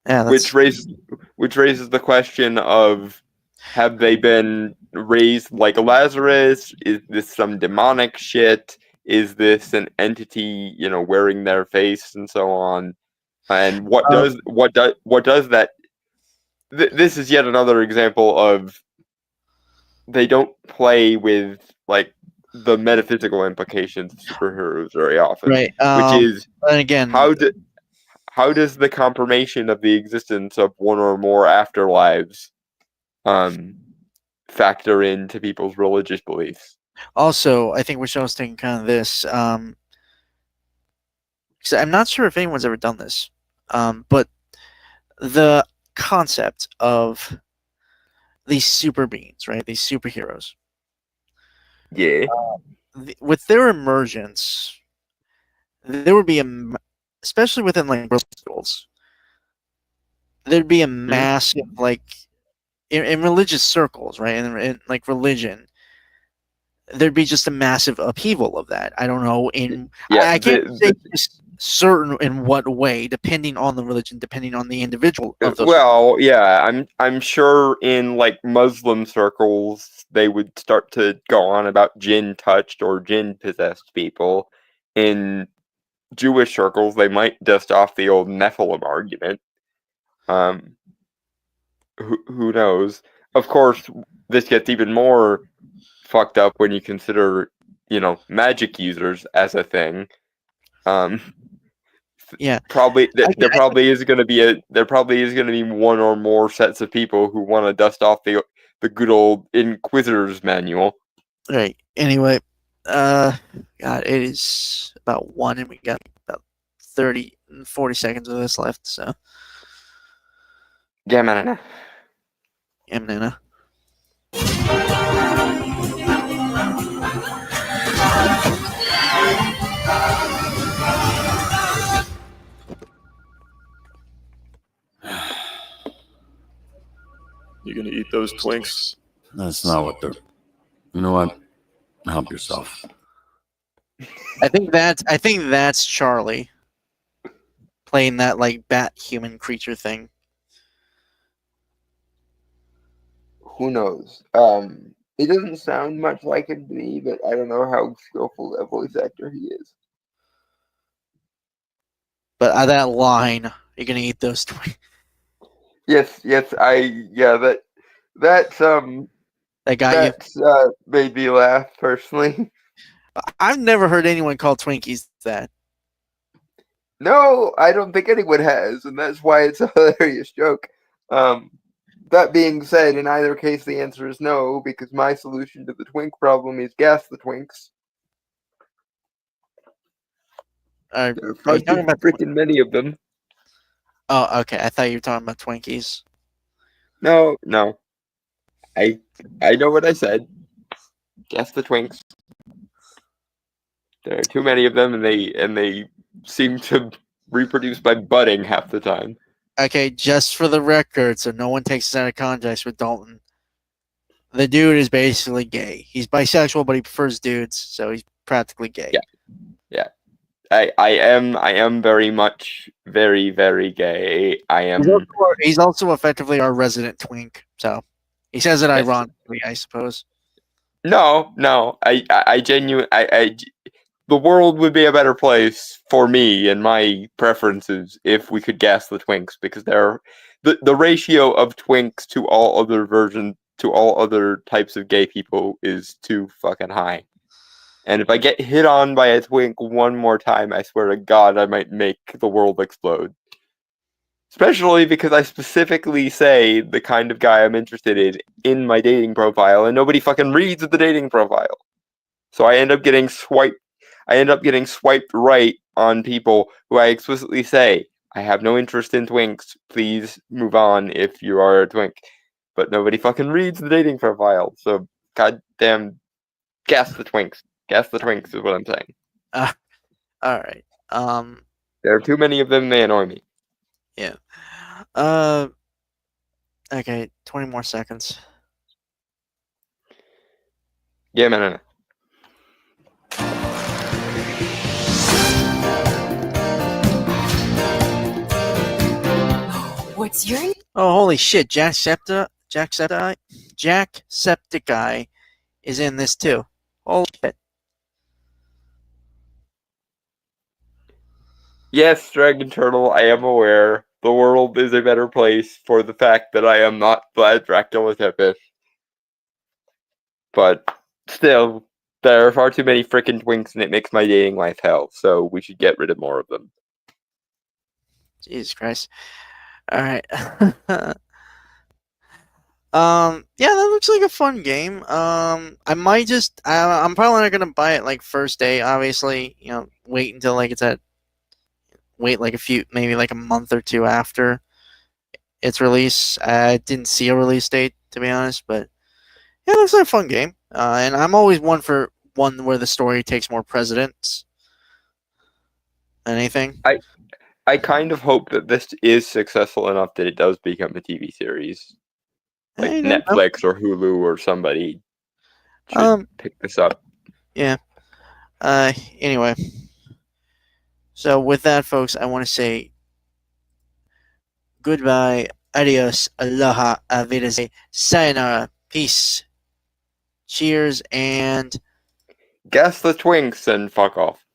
Yeah, which raises the question of, have they been raised like Lazarus? Is this some demonic shit? Is this an entity, wearing their face and so on? And what does that? This is yet another example of they don't play with like the metaphysical implications of superheroes very often, right? Which is, and again, how does the confirmation of the existence of one or more afterlives factor into people's religious beliefs? Also, I think we should also think kind of this. 'cause I'm not sure if anyone's ever done this, but the concept of these super beings, right? These superheroes. Yeah. With their emergence, there would be especially within like schools, there'd be a massive like in religious circles, right? In like religion, there'd be just a massive upheaval of that. I don't know. I can't say certain in what way, depending on the religion, depending on the individual of those. Well, yeah, I'm sure in like Muslim circles they would start to go on about jinn touched or jinn possessed people. In Jewish circles, they might dust off the old Nephilim argument. Who knows? Of course, this gets even more fucked up when you consider, magic users as a thing. Yeah, probably there probably is going to be one or more sets of people who want to dust off the good old Inquisitor's manual. Right. Anyway, God, it is about 1, and we got about 40 seconds of this left. So, yeah, man. You gonna eat those Twinks? That's not what they're. You know what? Help yourself. I think that's Charlie playing that like bat human creature thing. Who knows? It doesn't sound much like him to me, but I don't know how skillful a voice actor he is. But that line, you're gonna eat those Twinks. Yes, that got you. Made me laugh personally. I've never heard anyone call Twinkies that. No, I don't think anyone has, and that's why it's a hilarious joke. That being said, in either case, the answer is no, because my solution to the Twink problem is gas the Twinks. There are far too freaking many of them. Oh, okay. I thought you were talking about Twinkies. No. I know what I said. Guess the Twinks. There are too many of them, and they seem to reproduce by budding half the time. Okay, just for the record, so no one takes this out of context with Dalton. The dude is basically gay. He's bisexual, but he prefers dudes, so he's practically gay. Yeah. I am very much very, very gay. I am. He's also effectively our resident twink. So he says it ironically, I suppose. No. I genuinely. The world would be a better place for me and my preferences if we could gas the Twinks, because the ratio of Twinks to all other types of gay people is too fucking high. And if I get hit on by a Twink one more time, I swear to God, I might make the world explode. Especially because I specifically say the kind of guy I'm interested in my dating profile, and nobody fucking reads the dating profile. So I end up getting swiped right on people who I explicitly say, I have no interest in Twinks. Please move on if you are a Twink. But nobody fucking reads the dating profile. So, goddamn, gas the Twinks. Gas the Twinks is what I'm saying. All right. There are too many of them. They annoy me. Yeah. Okay, 20 more seconds. Yeah, man. What's your... Oh, holy shit. Jacksepticeye is in this too. Holy shit. Yes, Dragon Turtle, I am aware. The world is a better place for the fact that I am not Vlad Dracula Tepes. But still, there are far too many frickin' Twinks and it makes my dating life hell, so we should get rid of more of them. Jesus Christ. Alright. Yeah, that looks like a fun game. I might just I'm probably not gonna buy it like first day, obviously, wait until like it's at wait like maybe like a month or two after its release. I didn't see a release date, to be honest, but yeah, it looks like a fun game. And I'm always one where the story takes more precedence than anything. I kind of hope that this is successful enough that it does become a TV series. Like Netflix or Hulu or somebody should pick this up. Yeah. Anyway. So with that, folks, I want to say goodbye, adios, aloha, avidase, sayonara, peace, cheers, and Guess the Twinks and fuck off.